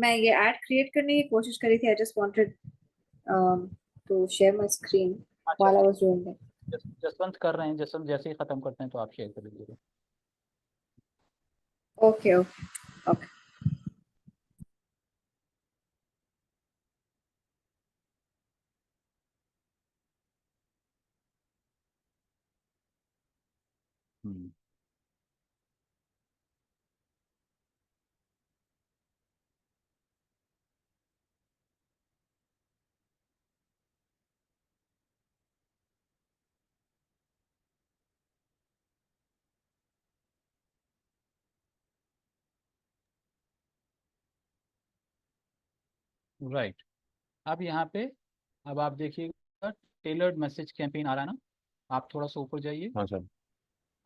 मैं ये ऐड क्रिएट करने की कोशिश करी थी। I just wanted to share my screen while I was doing that. Jaswant कर रहे हैं, जसवंत जैसे ही खत्म करते हैं तो आप शेयर कर दीजिएगा। Okay, okay, okay. राइट, अब यहाँ पे अब आप देखिएगा टेलर्ड मैसेज कैंपेन आ रहा है ना, आप थोड़ा सा ऊपर जाइए। हाँ सर।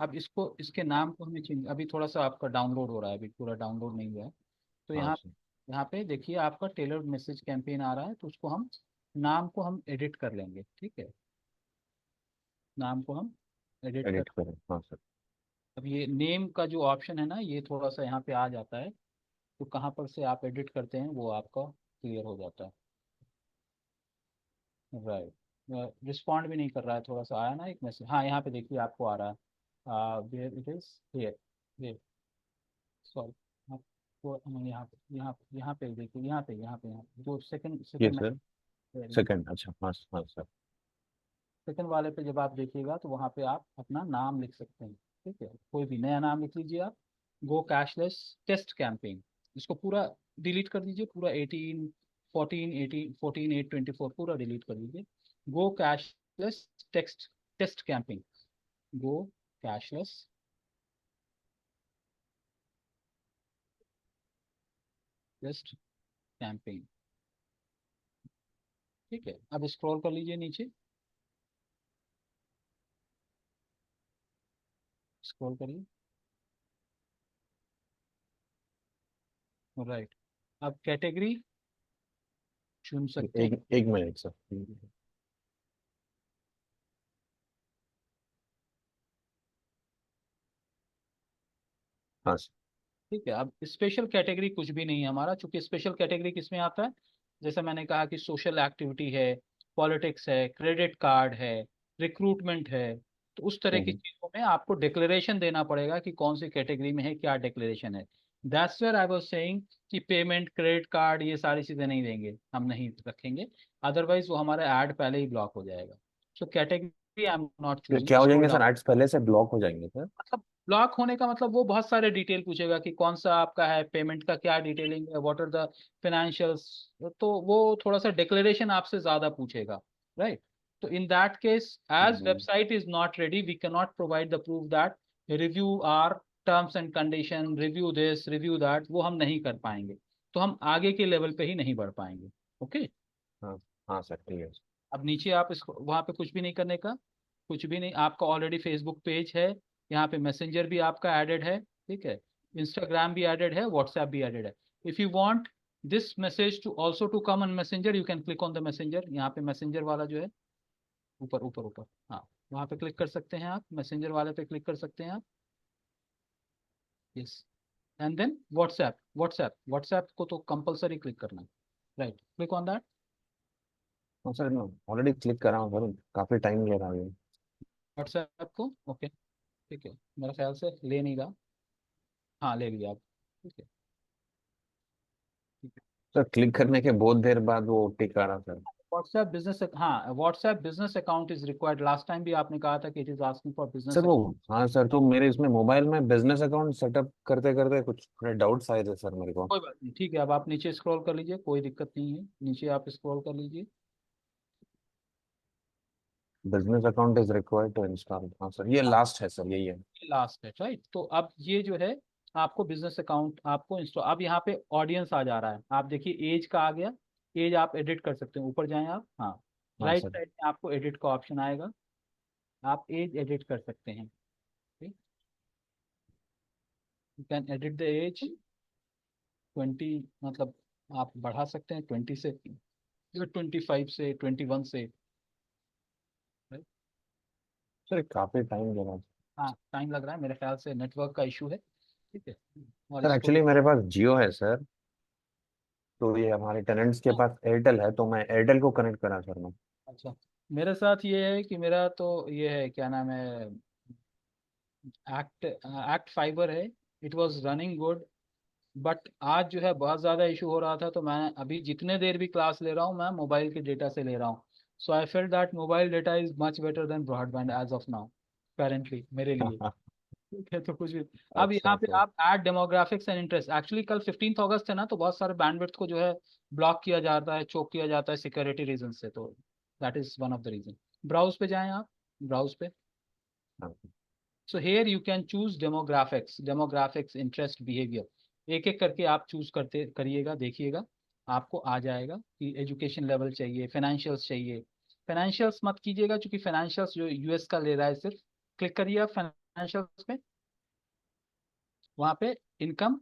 अब इसको, इसके नाम को हमें चेंज, अभी थोड़ा सा आपका डाउनलोड हो रहा है, अभी पूरा डाउनलोड नहीं हुआ है। तो हाँ यहाँ सर। यहाँ पे देखिए आपका टेलर्ड मैसेज कैंपेन आ रहा है, तो उसको हम नाम को हम एडिट कर लेंगे, ठीक है? नाम को हम एडिट कर, एडिट करें, हाँ सर। अब ये नेम का जो ऑप्शन है ना, ये थोड़ा सा यहाँ पे आ जाता है, तो कहाँ पर से आप एडिट करते हैं वो आपका क्लियर हो जाता है। राइट, रिस्पॉन्ड भी नहीं कर रहा है, थोड़ा सा आया ना एक मैसेज। हाँ, यहाँ पे देखिए आपको आ रहा है, where it is here, sorry, आपको यहाँ पे देखिए, यहाँ पे जो सेकंड ये सेकंड सर सेकंड, अच्छा हाँ हाँ सर। सेकंड वाले पे जब आप देखिएगा तो वहाँ पे आप अपना नाम लिख सकते हैं। ठीक है, कोई भी नया नाम लिख लीजिए आप, गो कैशलेस टेस्ट कैंपेन। इसको पूरा डिलीट कर दीजिए, पूरा 18 14 18 14 8 24 पूरा डिलीट कर दीजिए। गो कैशलेस टेस्ट कैंपेन, गो कैशलेस टेस्ट कैंपेन। ठीक है, अब स्क्रॉल कर लीजिए नीचे, स्क्रॉल करिए, राइट। अब कैटेगरी चुन सकते हैं। एक मिनट सर। हाँ सर। ठीक है, अब स्पेशल कैटेगरी कुछ भी नहीं है हमारा, चूंकि स्पेशल कैटेगरी किसमें आता है, जैसे मैंने कहा कि सोशल एक्टिविटी है, पॉलिटिक्स है, क्रेडिट कार्ड है, रिक्रूटमेंट है, तो उस तरह की चीजों में आपको डिक्लेरेशन देना पड़ेगा कि कौन सी कैटेगरी में है, क्या डिक्लेरेशन है। That's where I was saying कि पेमेंट, क्रेडिट कार्ड, ये सारी चीजें नहीं देंगे, हम नहीं रखेंगे, अदरवाइज वो हमारा ऐड पहले ही ब्लॉक हो जाएगा। So category I am not choosing. क्या हो जाएंगे सर, एड्स पहले से ब्लॉक हो जाएंगे सर? मतलब ब्लॉक होने का मतलब वो बहुत सारे डिटेल पूछेगा कि कौन सा आपका है, पेमेंट का क्या डिटेलिंग है, व्हाट आर द फाइनेंशियल्स, तो वो थोड़ा सा डिक्लेरेशन आपसे ज्यादा पूछेगा, राइट। तो in that case, as website is not ready, we can not provide the proof that review or terms and condition, review this review that, वो हम नहीं कर पाएंगे, तो हम आगे के लेवल पे ही नहीं बढ़ पाएंगे। ओके। हाँ हाँ सर, ठीक है। अब नीचे आप इसको, वहाँ पे कुछ भी नहीं करने का, कुछ भी नहीं, आपका ऑलरेडी फेसबुक पेज है, यहाँ पे मैसेंजर भी आपका एडेड है, ठीक है, इंस्टाग्राम भी एडेड है, व्हाट्सएप भी एडेड है। If you want this message to also to come on Messenger, you can click on the Messenger, यहाँ पे मैसेंजर वाला जो है, ऊपर ऊपर ऊपर, हाँ, वहाँ पे क्लिक कर सकते हैं आप, मैसेंजर वाले पे क्लिक कर सकते हैं आप। Yes, and then WhatsApp, WhatsApp को तो कंपलसरी क्लिक करना है, राइट, क्लिक ऑन दैट। हाँ सर, मैं ऑलरेडी क्लिक करा हूँ सर, काफी टाइम ले रहा है। व्हाट्सएप को, ओके, ठीक है, मेरा ख्याल से ले नहीं रहा, हाँ ले लिया आप, ठीक है, ठीक है। सर क्लिक करने के बहुत देर बाद वो टिक आ रहा सर। व्हाट्सएप बिजनेस, हाँ, WhatsApp business account is required, last time भी आपने कहा था कि it is asking for business. Sir वो, हाँ सर, तो मेरे इसमें मोबाइल में बिजनेस अकाउंट सेटअप करते करते कुछ थोड़े डाउट्स आए थे सर मेरे को। कोई बात नहीं, ठीक है, अब आप नीचे स्क्रॉल कर लीजिए, कोई दिक्कत नहीं है, नीचे आप स्क्रॉल कर लीजिए। Business account is required to install, हाँ सर, ये लास्ट है सर, यही है। लास्ट है, राइट। तो अब ये जो है, आपको बिजनेस अकाउंट आपको इंस्टॉल, अब यहाँ पे ऑडियंस आ जा रहा है, आप देखिए एज का आ गया, एज आप एडिट कर सकते हैं, ऊपर जाएं आप, हाँ, हाँ राइट सर। साइड में आपको एडिट का ऑप्शन आएगा, आप एज एडिट कर सकते हैं, you can edit the age 20, मतलब आप बढ़ा सकते हैं 20 से, या 25 से, 21 से, right? सर काफी टाइम ले रहा। हाँ, टाइम लग रहा है, मेरे ख्याल से नेटवर्क का इशू है, ठीक है, और सर इसको, एक्चुअली मेरे पास जियो है सर, तो ये हमारे टेनेंट्स के पास एयरटेल है, तो मैं एयरटेल को कनेक्ट करा सर मैं। अच्छा, मेरे साथ ये है कि मेरा तो ये है, क्या नाम है, एक्ट फाइबर है, it was running good, but आज जो है बहुत ज़्यादा इशू हो रहा था, तो मैं अभी जितने देर भी क्लास ले रहा हूँ, मैं मोबाइल के डेटा से ले रहा हूँ, so I feel that mobile data is much better than broadband as of now, currently मेरे लिए, ठीक है। तो कुछ भी, अब अच्छा यहाँ पे सर। आप add demographics and interest, actually कल 15 अगस्त है ना, तो बहुत सारे बैंडविड्थ को जो है ब्लॉक किया जाता है, चोक किया जाता है सिक्योरिटी रीजन से, तो that is one of the reason. Browse पे जाएं आप, ब्राउज पे, हाँ। So here you can choose demographics interest behaviour, एक एक करके आप चूज करते करिएगा, देखिएगा आपको आ जाएगा कि एजुकेशन लेवल चाहिए, फाइनेंशियल्स चाहिए, फाइनेंशियल्स मत कीजिएगा, क्योंकि फाइनेंशियल्स जो यूएस का ले रहा है सिर्फ, क्लिक करिए आप फाइनेंशियल्स पे, वहाँ पे इनकम,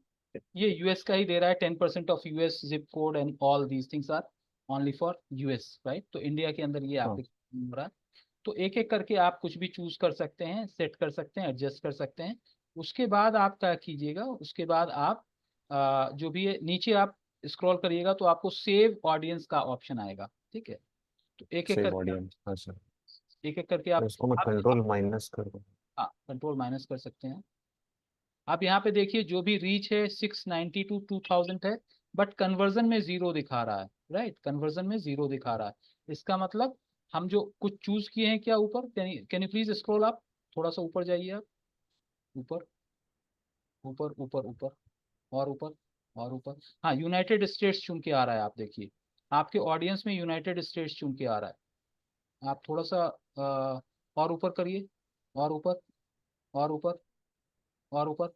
ये यूएस का ही दे रहा है, 10% off US zip code and all these things are only for US, right, तो इंडिया के अंदर ये हाँ एप्लीकेशन हो रहा है, तो एक एक करके आप कुछ भी चूज कर सकते हैं, सेट कर सकते हैं, एडजस्ट कर सकते हैं। उसके बाद आप क्या कीजिएगा, उसके बाद आप जो भी है नीचे आप स्क्रॉल करिएगा, तो आपको सेव ऑडियंस का ऑप्शन आएगा, ठीक है, तो एक एक सेव करके ऑडियंस, हाँ सर। एक एक करके तो इसको मैं आप कंट्रोल माइनस कर दूँ? हाँ, कंट्रोल माइनस कर सकते हैं। आप यहाँ पे देखिए, जो भी रीच है 690 टू 2000 है, बट कन्वर्जन में जीरो दिखा रहा है, राइट, कन्वर्जन में जीरो दिखा रहा है, इसका मतलब हम जो कुछ चूज किए हैं क्या ऊपर, कैन यू प्लीज स्क्रॉल आप, थोड़ा सा ऊपर जाइए आप, ऊपर ऊपर ऊपर ऊपर और ऊपर और ऊपर। हाँ, यूनाइटेड स्टेट्स चुन के आ रहा है, आप देखिए आपके ऑडियंस में यूनाइटेड स्टेट्स चुन के आ रहा है। आप थोड़ा सा और ऊपर करिए, और ऊपर और ऊपर और ऊपर,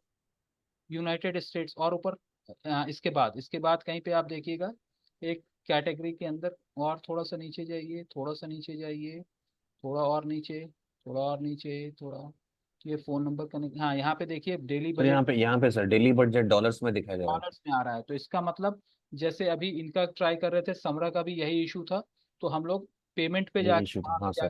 यूनाइटेड स्टेट्स और ऊपर। इसके बाद कहीं पे आप देखिएगा एक कैटेगरी के अंदर, और थोड़ा सा नीचे जाइए, थोड़ा सा नीचे जाइए, थोड़ा और नीचे, थोड़ा और नीचे, थोड़ा। ये फोन नंबर कनेक्ट, हाँ यहाँ पे देखिए डेली और बजट यहाँ पे सर डेली बजट डॉलर्स में दिखाया जा रहा है। डॉलर्स में आ रहा है, तो इसका मतलब जैसे अभी इनका ट्राई कर रहे थे, समरा का भी यही इशू था, तो हम लोग पेमेंट पे यही जाके इशू था, वहाँ हाँ पे सर।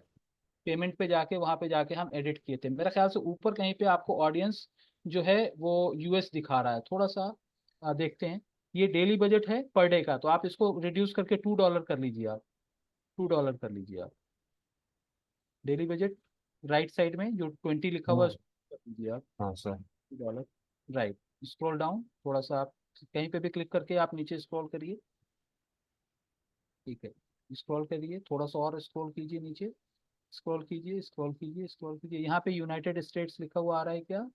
पेमेंट पे जाके वहाँ पे जाके हम एडिट किए थे। मेरा ख्याल से ऊपर कहीं पे आपको ऑडियंस जो है वो यूएस दिखा रहा है, थोड़ा सा देखते हैं। ये डेली बजट है पर डे का, तो आप इसको रिड्यूस करके $2 कर लीजिए आप, $2 कर लीजिए आप। डेली बजट राइट साइड में जो 20 लिखा हुआ है हाँ उसको कर लीजिए आप, हाँ सर। $2। राइट, स्क्रॉल डाउन थोड़ा सा, आप कहीं पे भी क्लिक करके आप नीचे स्क्रॉल करिए। ठीक है, स्क्रॉल करिए, थोड़ा सा और स्क्रॉल कीजिए नीचे, स्क्रॉल कीजिए, स्क्रॉल कीजिए, स्क्रॉल कीजिए। यहाँ पे यूनाइटेड स्टेट्स लिखा हुआ आ रहा है क्या?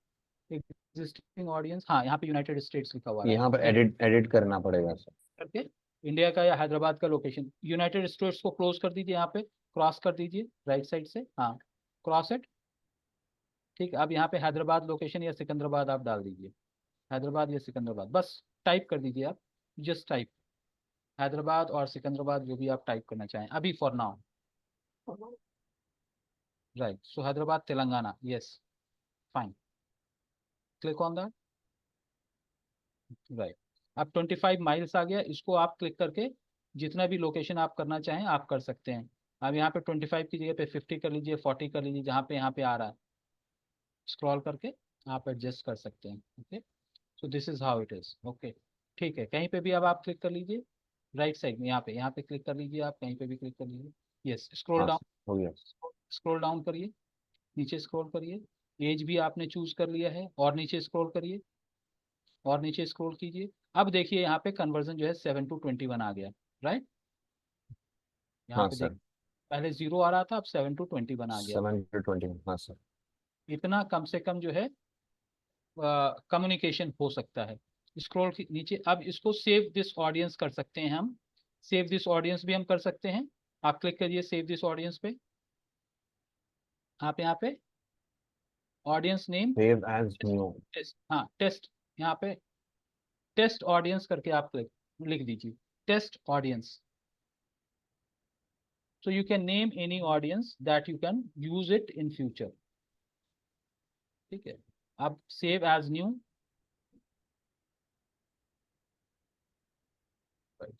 एग्जिस्टिंग ऑडियंस, हाँ यहाँ पे यूनाइटेड स्टेट्स लिखा हुआ आ रहा यहाँ पे है। एडिट एडिट करना पड़ेगा सर। करके इंडिया का या हैदराबाद का लोकेशन, यूनाइटेड स्टेट्स को क्लोज कर दीजिए, यहाँ पे क्रॉस कर दीजिए राइट साइड से, हाँ क्रॉस इट। ठीक है, अब यहाँ पे हैदराबाद लोकेशन या सिकंदराबाद आप डाल दीजिए, हैदराबाद या सिकंदराबाद, बस टाइप कर दीजिए आप, जस्ट टाइप हैदराबाद और सिकंदराबाद, जो भी आप टाइप करना चाहें अभी for now. Right, so Hyderabad Telangana, yes fine, click on that. Right, अब 25 माइल्स आ गया, इसको आप क्लिक करके जितना भी लोकेशन आप करना चाहें आप कर सकते हैं। अब यहाँ पे 25 की जगह पे 50 कर लीजिए, 40 कर लीजिए, जहाँ पे यहाँ पे आ रहा है स्क्रॉल करके आप एडजस्ट कर सकते हैं। Okay, so this is how it is. Okay, ठीक है, कहीं पे भी अब आप क्लिक कर लीजिए राइट साइड में, यहाँ पे क्लिक कर लीजिए, आप कहीं पे भी क्लिक कर लीजिए। यस, स्क्रॉल हाँ डाउन, सर, हो गया। स्क्रॉल डाउन करिए, नीचे स्क्रॉल करिए, एज भी आपने चूज कर लिया है, और नीचे स्क्रॉल करिए, और नीचे स्क्रॉल कीजिए। अब देखिए यहाँ पे कन्वर्जन जो है 7:21 आ गया, राइट। यहाँ हाँ पे देख, सर, पहले 0 आ रहा था, अब 7:21 आ गया। 720, हाँ सर। इतना कम से कम जो है कम्युनिकेशन हो सकता है। स्क्रॉल नीचे, अब इसको सेव दिस ऑडियंस कर सकते हैं हम, सेव दिस ऑडियंस भी हम कर सकते हैं। आप क्लिक करिए सेव दिस ऑडियंस पे, आप यहाँ पे audience name save as new. Test, हाँ टेस्ट, यहाँ पे टेस्ट ऑडियंस करके आप क्लिक लिख दीजिए, test audience. So you can name any audience that you can use it in future. ठीक है, अब save as new।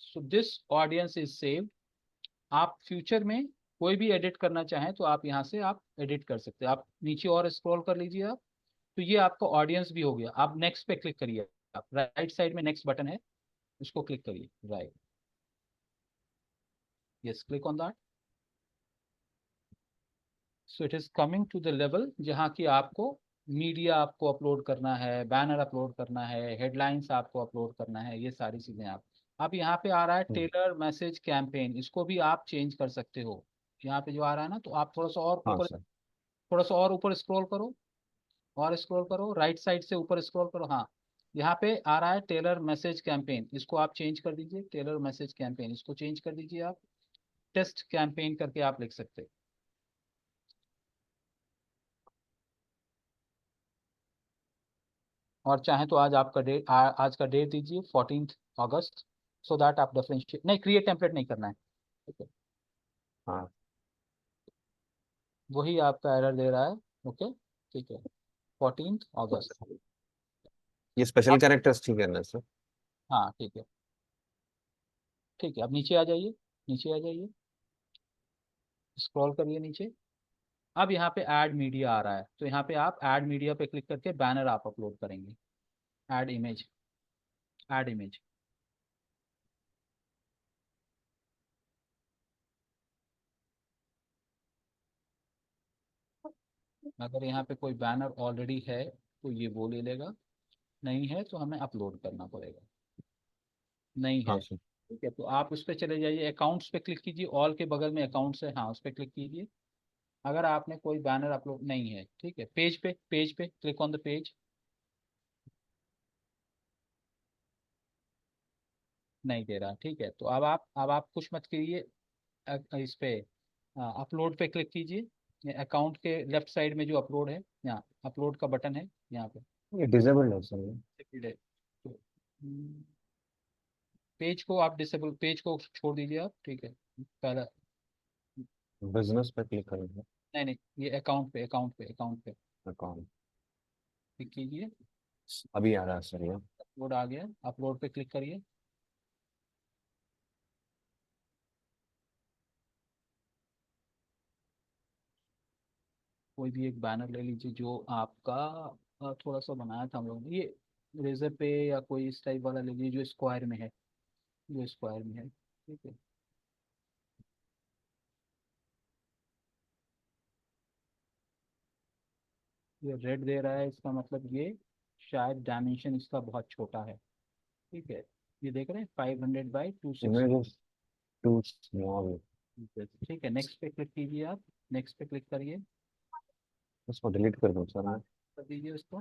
So this audience is saved। आप फ्यूचर में कोई भी एडिट करना चाहें तो आप यहाँ से आप एडिट कर सकते हैं। आप नीचे और स्क्रॉल कर लीजिए आप, तो ये आपका ऑडियंस भी हो गया। आप नेक्स्ट पे क्लिक करिए, आप राइट साइड में नेक्स्ट बटन है, उसको क्लिक करिए, right, yes click on that. So it is coming to the level जहाँ की आपको मीडिया आपको अपलोड करना है, बैनर अपलोड करना है, हेडलाइंस आपको अपलोड करना है, ये सारी चीजें आप। अब यहाँ पे आ रहा है टेलर मैसेज कैंपेन, इसको भी आप चेंज कर सकते हो। यहाँ पे जो आ रहा है ना, तो आप थोड़ा सा और हाँ ऊपर, सर। थोड़ा सा और ऊपर स्क्रॉल करो, और स्क्रॉल करो राइट साइड से ऊपर स्क्रॉल करो, हाँ यहाँ पे आ रहा है टेलर मैसेज कैंपेन, इसको आप चेंज कर दीजिए, टेलर मैसेज कैंपेन इसको चेंज कर दीजिए आप, टेस्ट कैंपेन करके आप लिख सकते हैं। और चाहे तो आज आपका डेट, आज का डेट दीजिए 14 अगस्त, सो दैट आप डिफरेंशिएट, नहीं क्रिएट टेम्पलेट नहीं करना है, ठीक है, हाँ, वही आपका एरर दे रहा है। ओके, ठीक है, 14 अगस्त। ये स्पेशल अब कैरेक्टर्स ठीक है ना सर? हाँ ठीक है, ठीक है, अब नीचे आ जाइए, नीचे आ जाइए, स्क्रॉल करिए नीचे। अब यहाँ पे ऐड मीडिया आ रहा है, तो यहाँ पे आप ऐड मीडिया पे क्लिक करके बैनर आप अपलोड करेंगे, ऐड इमेज, ऐड इमेज। अगर यहाँ पे कोई बैनर ऑलरेडी है तो ये वो ले लेगा, नहीं है तो हमें अपलोड करना पड़ेगा, नहीं हाँ है। सर। ठीक है, तो आप उस पर चले जाइए, अकाउंट्स पे क्लिक कीजिए, ऑल के बगल में अकाउंट्स है, हाँ उस पर क्लिक कीजिए, अगर आपने कोई बैनर अपलोड नहीं है, ठीक है, पेज पे क्लिक ऑन द पेज। नहीं दे रहा, ठीक है, तो अब आप कुछ मत कीजिए, इस पे अपलोड पे क्लिक कीजिए, अकाउंट के लेफ्ट साइड में जो अपलोड है, यहाँ अपलोड का बटन है यहाँ पे, ये डिसेबल्ड है सर, ये डिसेबल्ड है। तो पेज को आप डिसेबल, पेज को छोड़ दीजिए आप, ठीक है, पहला, बिजनेस पे क्लिक करेंगे। नहीं, ये अकाउंट पे अकाउंट क्लिक कीजिए। अभी आ रहा है सर ये। अपलोड आ गया, अपलोड पे क्लिक करिए। कोई भी एक बैनर ले लीजिए जो आपका थोड़ा सा बनाया था हम लोगों ने, ये रेजर पे या कोई इस टाइप वाला ले लीजिए जो स्क्वायर में है, जो स्क्वायर में है, ठीक है। ये रेड दे रहा है, इसका मतलब ये शायद डायमेंशन इसका बहुत छोटा है, ठीक है। ये देख रहे हैं 500 by 260, image is too small. ठीक है। नेक्स्ट पे क्लिक कीजिए आप, नेक्स्ट पे क्लिक करिए, इसको डिलीट कर दो सर मैं। कर दीजिए उसको।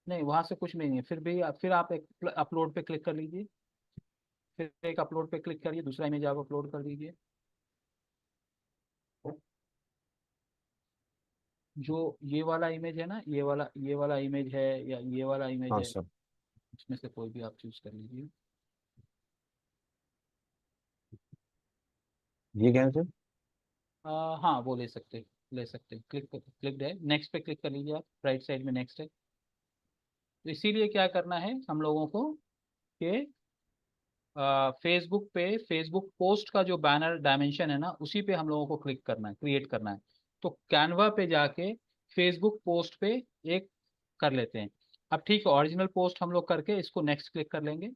नहीं, वहां से कुछ नहीं है, फिर आप एक अपलोड पे क्लिक कर लीजिए, फिर एक अपलोड पे क्लिक करिए, दूसरा इमेज आप अपलोड कर दीजिए। जो ये वाला इमेज है ना, ये वाला इमेज है या ये वाला इमेज हाँ है, सर। इसमें से कोई भी आप चूज कर लीजिए। ये क्या है सर? हाँ, वो ले सकते, क्लिक है, नेक्स्ट पे क्लिक कर लीजिए आप, राइट साइड में नेक्स्ट है। तो इसीलिए क्या करना है हम लोगों को कि फेसबुक पोस्ट का जो बैनर डायमेंशन है ना, उसी पे हम लोगों को क्लिक करना है, क्रिएट करना है। तो कैनवा पे जाके फेसबुक पोस्ट पे एक कर लेते हैं। अब ठीक है, ओरिजिनल पोस्ट हम लोग करके इसको नेक्स्ट क्लिक कर लेंगे,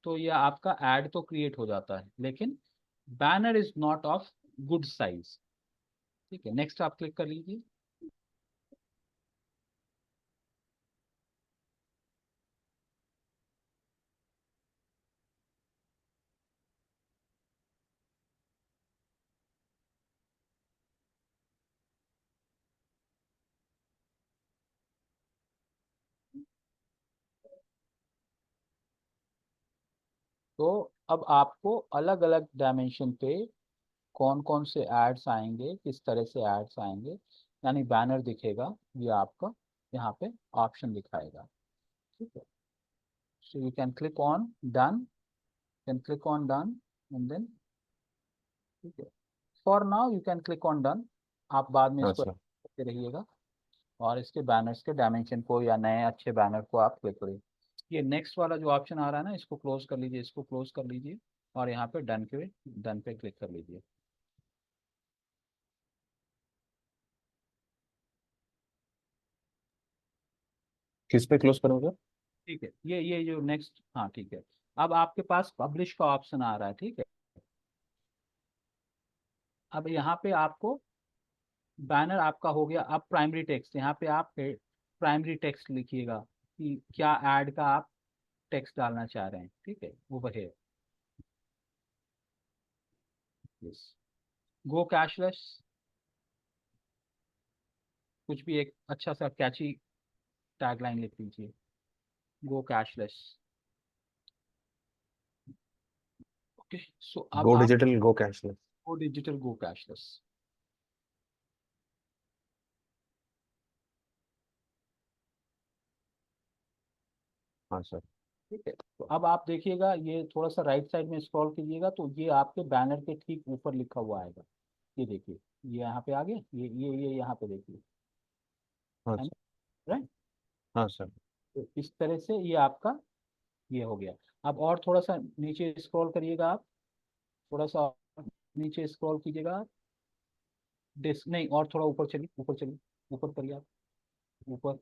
तो ये आपका एड तो क्रिएट हो जाता है, लेकिन banner is not of good size, ठीक है। नेक्स्ट आप क्लिक कर लीजिए। तो अब आपको अलग अलग डायमेंशन पे कौन कौन से एड्स आएंगे, किस तरह से एड्स आएंगे, यानी बैनर दिखेगा, ये आपका यहाँ पे ऑप्शन दिखाएगा, ठीक है। So you can click on done, and then, ठीक है, for now you can click on done. आप बाद में हाँ इसको सर। करते रहिएगा और इसके बैनर्स के डायमेंशन को या नए अच्छे बैनर को आप क्लिक करिए। ये नेक्स्ट वाला जो ऑप्शन आ रहा है ना, इसको क्लोज कर लीजिए, इसको क्लोज कर लीजिए और यहाँ पे डन पे क्लिक कर लीजिए। किस पे क्लोज करूँ सर? ठीक है, ये जो नेक्स्ट, हाँ ठीक है। अब आपके पास पब्लिश का ऑप्शन आ रहा है, ठीक है। अब यहाँ पे आपको बैनर आपका हो गया। अब प्राइमरी टेक्स्ट, यहाँ पे आप प्राइमरी टेक्स्ट लिखिएगा कि क्या ऐड का आप टेक्स्ट डालना चाह रहे हैं, ठीक है, वो है यस, गो कैशलेस, कुछ भी एक अच्छा सा कैची टैगलाइन लिख लीजिए, गो कैशलेस, ओके। सो अब गो आप डिजिटल गो कैशलेस। गो डिजिटल गो कैशलेस, हाँ सर। ठीक है। तो अब आप देखिएगा, ये थोड़ा सा राइट साइड में स्क्रॉल कीजिएगा तो ये आपके बैनर के ठीक ऊपर लिखा हुआ आएगा, ये देखिए, ये यहाँ पे आ गया, ये यहाँ पे देखिए, हाँ है सर। ना, राइट। हाँ सर। तो इस तरह से ये आपका ये हो गया। अब और थोड़ा सा नीचे स्क्रॉल करिएगा आप, थोड़ा सा और नीचे स्क्रॉल कीजिएगा आप, नहीं, और थोड़ा ऊपर चलिए, ऊपर करिए आप, ऊपर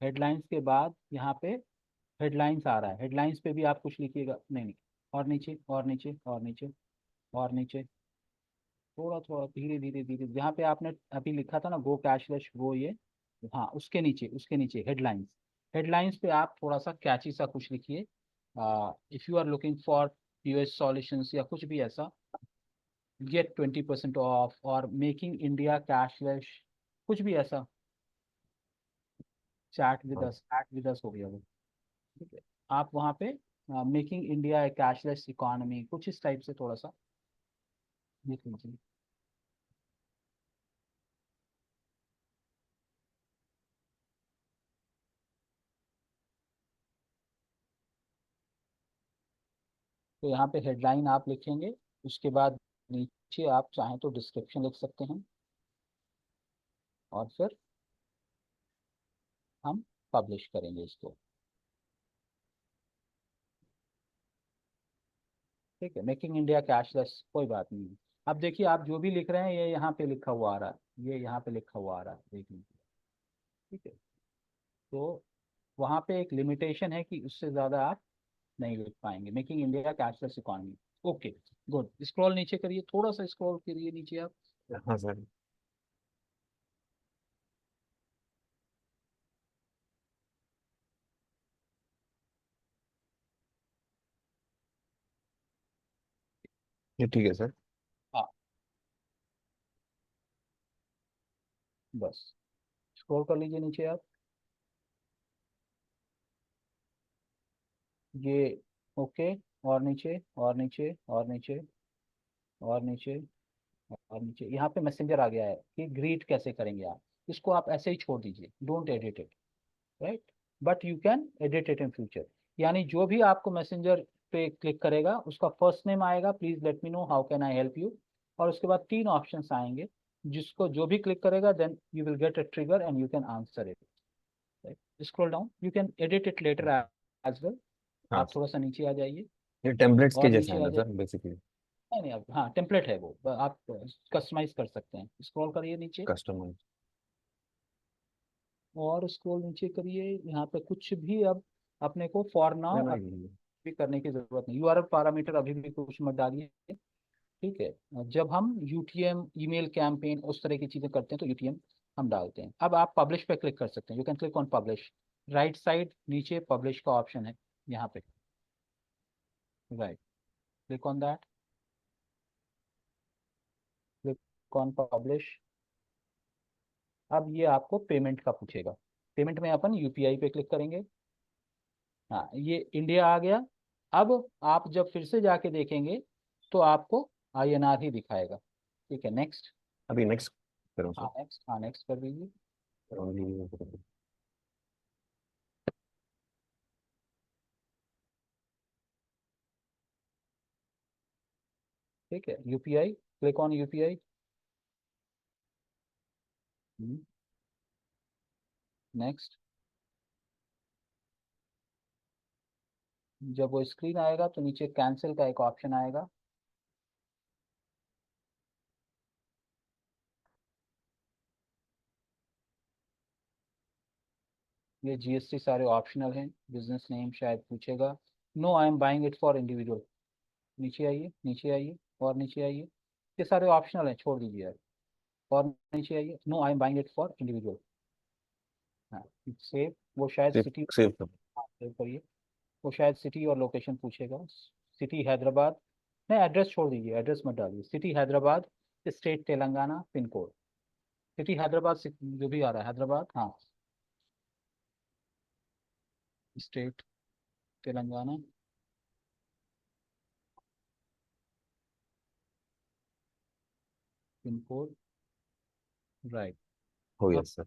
हेडलाइंस के बाद यहाँ पे हेडलाइंस आ रहा है, हेडलाइंस पे भी आप कुछ लिखिएगा, नहीं, और नीचे और नीचे और नीचे और नीचे, थोड़ा थोड़ा धीरे धीरे धीरे, जहाँ पे आपने अभी लिखा था ना गो कैशलेस, वो ये, हाँ, उसके नीचे हेडलाइंस, हेडलाइंस पे आप थोड़ा सा कैची सा कुछ लिखिए, if you are looking for US solutions या कुछ भी ऐसा, गेट 20% ऑफ और मेकिंग इंडिया कैशलेस, कुछ भी ऐसा, चैट विद अस हो गया वो। ठीक है, आप वहाँ पे मेकिंग इंडिया ए कैशलेस इकोनॉमी कुछ इस टाइप से थोड़ा सा लिख लीजिए। तो यहाँ पे हेडलाइन आप लिखेंगे, उसके बाद नीचे आप चाहें तो डिस्क्रिप्शन लिख सकते हैं और फिर हम पब्लिश करेंगे इसको। ठीक है, मेकिंग इंडिया कैशलेस, कोई बात नहीं। अब देखिए आप जो भी लिख रहे हैं ये यहाँ पे लिखा हुआ आ रहा है, ये यहाँ पे लिखा हुआ आ रहा है, देख लीजिए। ठीक है, तो वहाँ पे एक लिमिटेशन है कि उससे ज़्यादा आप नहीं लिख पाएंगे, making India cashless economy. Okay, good, scroll नीचे करिए, थोड़ा सा स्क्रॉल करिए नीचे आप। हाँ सर। ये ठीक है सर। हाँ, बस स्क्रॉल कर लीजिए नीचे आप। ये ओके, और नीचे और नीचे और नीचे और नीचे और नीचे, यहाँ पे मैसेंजर आ गया है कि ग्रीट कैसे करेंगे आप। इसको आप ऐसे ही छोड़ दीजिए, don't edit it, right, but you can edit it in future. यानी जो भी आपको मैसेंजर पे क्लिक करेगा उसका फर्स्ट नेम आएगा, please let me know how can I help you, और उसके बाद 3 ऑप्शंस आएंगे, जिसको जो भी क्लिक करेगा then you will get a trigger and you can answer it, right. Scroll down, you can edit it later as well. हाँ आप थोड़ा सा नीचे आ जाइए ये टेम्पलेट्स के और जैसा नीचे है आ ना जाइए। Sir basically. नहीं नहीं, अब हाँ टेम्पलेट है वो, आप कस्टमाइज कर सकते हैं। स्क्रॉल करिए नीचे कस्टमाइज। और स्क्रॉल नीचे करिए, यहाँ पे कुछ भी अब अपने को फॉर नाउ नहीं भी करने की जरूरत नहीं, यूआरएल पैरामीटर अभी भी कुछ मत डालिए। ठीक है, जब हम यूटीएम ईमेल कैंपेन उस तरह की चीजें करते हैं तो यूटीएम हम डालते हैं। अब आप पब्लिश पे क्लिक कर सकते हैं, you can click on publish, right side नीचे पब्लिश का ऑप्शन है यहाँ पे, right, click on that, click on publish. अब ये आपको पेमेंट का पूछेगा, पेमेंट में अपन यूपीआई पे क्लिक करेंगे। हाँ, ये इंडिया आ गया। अब आप जब फिर से जाके देखेंगे तो आपको आईएनआर ही दिखाएगा। ठीक है, नेक्स्ट। अभी नेक्स्ट करूँ हाँ सर। नेक्स्ट, हाँ नेक्स्ट कर दीजिए। ठीक है, UPI, click on UPI. Next. जब वो स्क्रीन आएगा तो नीचे कैंसिल का एक ऑप्शन आएगा, ये जीएसटी सारे ऑप्शनल हैं, बिजनेस नेम शायद पूछेगा, no I am buying it for individual. नीचे आइए, नीचे आइए और नीचे आइए, ये सारे ऑप्शनल हैं, छोड़ दीजिए यार। और नीचे आइए, no I am buying it for individual. हाँ, सेव, वो शायद सेव सिटी, सेव कर। हाँ सेव करिए, वो शायद सिटी और लोकेशन पूछेगा। सिटी हैदराबाद, नहीं एड्रेस छोड़ दीजिए, एड्रेस मत डालिए, city Hyderabad, state Telangana, pin code, city Hyderabad जो भी आ रहा है हैदराबाद, हाँ, state Telangana, pin code, right. हो गया अब सर।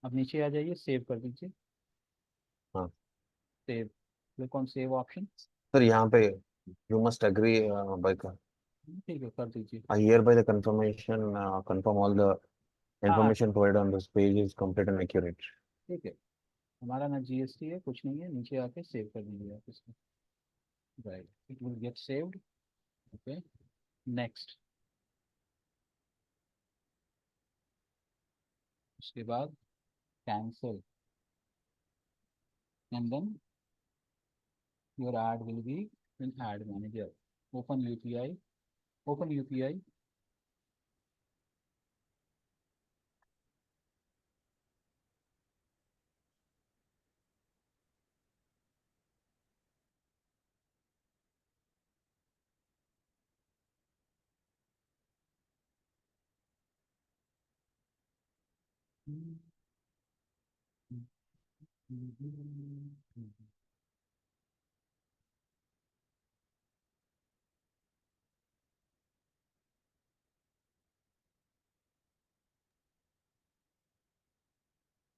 अब नीचे आ जाइए, सेव कर दीजिए, हाँ save, click on save option. Sir यहाँ पे यू मस्ट एग्री बाय का ठीक है, कर दीजिए। I hereby the confirmation confirm all the हाँ information provided on this page is complete and accurate. ठीक है, हमारा ना जीएसटी है कुछ नहीं है, नीचे आके सेव कर दीजिए आप इसको, right, it will get saved. Okay, next. उसके बाद cancel, and then your ad will be in ad manager, open UPI, open UPI,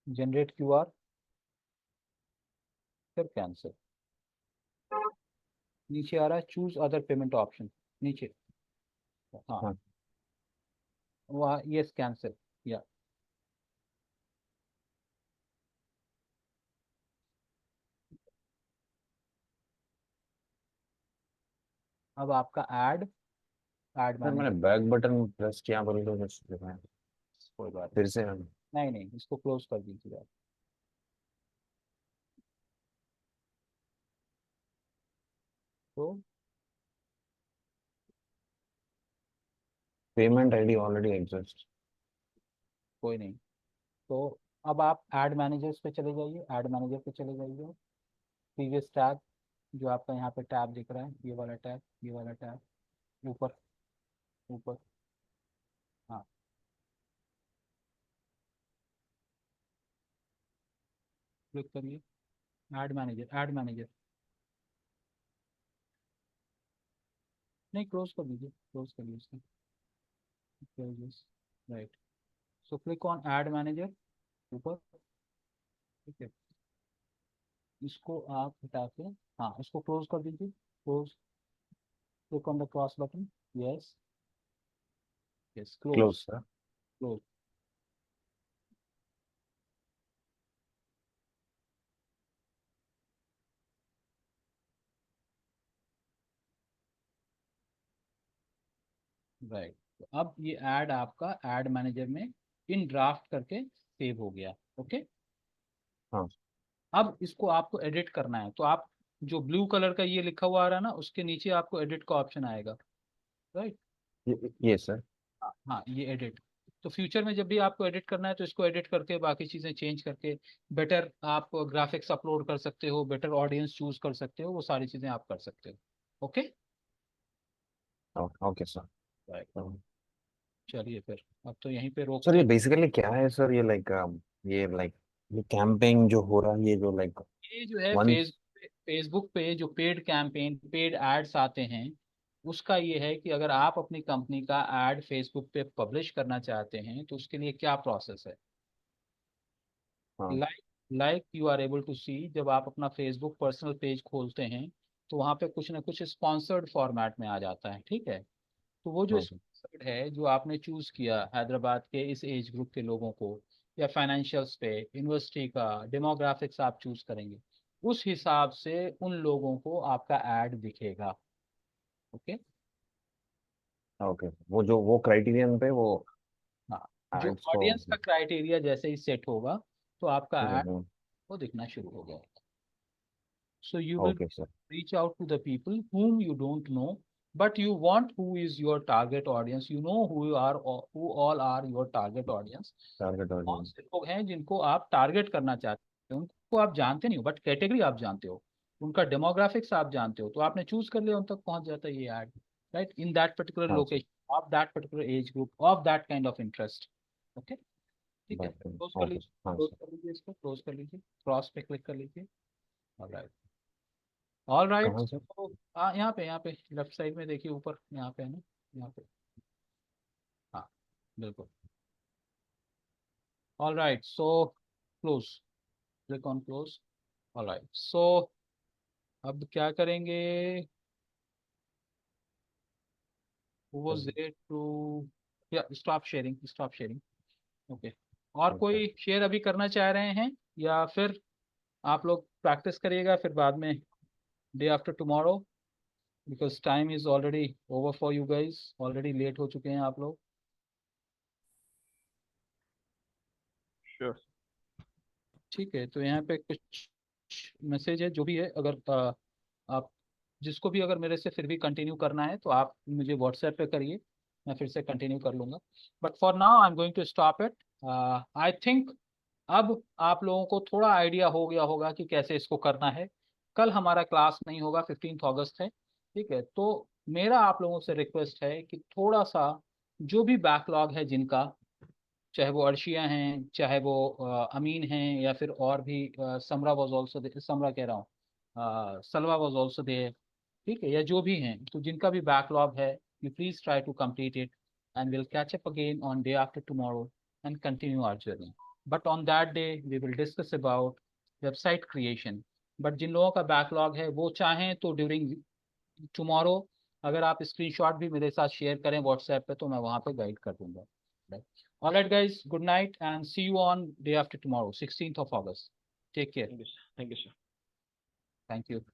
generate QR, फिर कैंसिल। नीचे आ रहा है चूज अदर पेमेंट ऑप्शन, नीचे। हाँ, हाँ। वहाँ यस कैंसिल या अब आपका ऐड सर मैंने मैनेजर। बैक बटन प्रेस किया बोले तो कुछ दिखाया। कोई बात फिर से नहीं, नहीं इसको क्लोज कर दीजिए आप। तो पेमेंट आईडी ऑलरेडी एग्जिस्ट। कोई नहीं, तो अब आप ऐड मैनेजर्स पे चले जाइए, ऐड मैनेजर पे चले जाइए। प्रीवियस टैब जो आपका यहाँ पे टैब दिख रहा है, ये वाला टैब, ये वाला टैब, ऊपर ऊपर। हाँ, क्लिक करिए ऐड मैनेजर, ऐड मैनेजर। नहीं, क्लोज कर दीजिए, क्लोज करिए इसको। Right, so click on add manager ऊपर। ठीक है, इसको आप हटा के, हाँ इसको क्लोज कर दीजिए, close. Click on the cross button, yes yes, close close sir. Close. Right, तो अब ये ऐड आपका ऐड मैनेजर में इन ड्राफ्ट करके सेव हो गया। ओके, हाँ अब इसको आपको एडिट करना है, तो आप जो ब्लू कलर का ये लिखा हुआ आ रहा है ना, उसके नीचे आपको एडिट का ऑप्शन आएगा। राइट, ये सर। हाँ ये एडिट। तो फ्यूचर में जब भी आपको एडिट करना है तो इसको एडिट करके बाकी चीज़ें चेंज करके बेटर आप ग्राफिक्स अपलोड कर सकते हो, बेटर ऑडियंस चूज कर सकते हो, वो सारी चीज़ें आप कर सकते हो। Okay, okay sir. चलिए फिर अब तो यहीं पे सर रोकते ये हैं। बेसिकली क्या है सर, ये लाइक ये कैंपेन जो हो रहा है, ये जो लाइक ये जो है वन। फेसबुक पे जो पेड कैंपेन, पेड एड्स आते हैं, उसका ये है कि अगर आप अपनी कंपनी का एड फेसबुक पे पब्लिश करना चाहते हैं तो उसके लिए क्या प्रोसेस है। हाँ like you are able to see, जब आप अपना फेसबुक पर्सनल पेज खोलते हैं तो वहाँ पे कुछ ना कुछ स्पॉन्सर्ड फॉर्मेट में आ जाता है। ठीक है, तो वो जो हाँ सर। स्पॉन्सर्ड है, जो आपने चूज किया हैदराबाद के इस एज ग्रुप के लोगों को, या फाइनेंशियल्स पे, यूनिवर्सिटी का डेमोग्राफिक्स आप चूज करेंगे, उस हिसाब से उन लोगों को आपका ऐड दिखेगा। ओके, ओके, वो क्राइटेरियन पे वो हाँ, जो एड्स को। ऑडियंस का क्राइटेरिया जैसे ही सेट होगा तो आपका ऐड हम्म। वो दिखना शुरू हो गया। So you will okay sir. reach out to the people whom you don't know, but you want who is your target audience. You know who all are your target audience. Target कौन audience. से लोग हैं जिनको आप target करना चाहते हो, उनको आप जानते नहीं हो बट कैटेगरी आप जानते हो, उनका डेमोग्राफिक्स आप जानते हो, तो आपने चूज कर लिया, उन तक पहुंच जाता है ये ad. Right, in that particular हाँ sir. Location of that particular age group of that kind of interest. Okay, ठीक है, बात क्लोज कर ओके लीजिए, हाँ क्लोज सर। कर लीजिए, इसको क्लोज कर लीजिए, क्रॉस पे क्लिक कर लीजिए। ऑल राइट, कहाँ सर? तो यहाँ पे लेफ्ट साइड में देखिए, ऊपर यहाँ पे है ना, यहाँ पे। हाँ, बिल्कुल। All right, so close, click on close. All right, so अब क्या करेंगे, who was there to, या stop sharing, stop sharing. Okay, और ओके। कोई शेयर अभी करना चाह रहे हैं, या फिर आप लोग प्रैक्टिस करिएगा फिर बाद में, day after tomorrow, because time is already over for you guys, already late हो चुके हैं आप लोग। श्योर। ठीक है, तो यहाँ पे कुछ मैसेज है, जो भी है, अगर आप जिसको भी अगर मेरे से फिर भी कंटिन्यू करना है तो आप मुझे व्हाट्सएप पे करिए, मैं फिर से कंटिन्यू कर लूँगा, but for now I am going to stop it. I think अब आप लोगों को थोड़ा आइडिया हो गया होगा कि कैसे इसको करना है। कल हमारा क्लास नहीं होगा, 15 अगस्त है। ठीक है, तो मेरा आप लोगों से रिक्वेस्ट है कि थोड़ा सा जो भी बैकलॉग है जिनका, चाहे वो अर्शिया हैं, चाहे वो अमीन हैं, या फिर और भी समरा वाज आल्सो, समरा कह रहा हूँ, सलवा वाज आल्सो देयर, ठीक है, या जो भी हैं, तो जिनका भी बैकलॉग है, you please try to complete it and will catch up again on day after tomorrow and continue our journey. But on that day we will discuss about website creation. But जिन लोगों का backlog है वो चाहें तो during tomorrow अगर आप screenshot भी मेरे साथ शेयर करें व्हाट्सएप पे, तो मैं वहां पे गाइड कर दूंगा. All right, guys. Good night and see you on day after tomorrow, 16th of August. Take care. Thank you, sir. Thank you, sir. Thank you.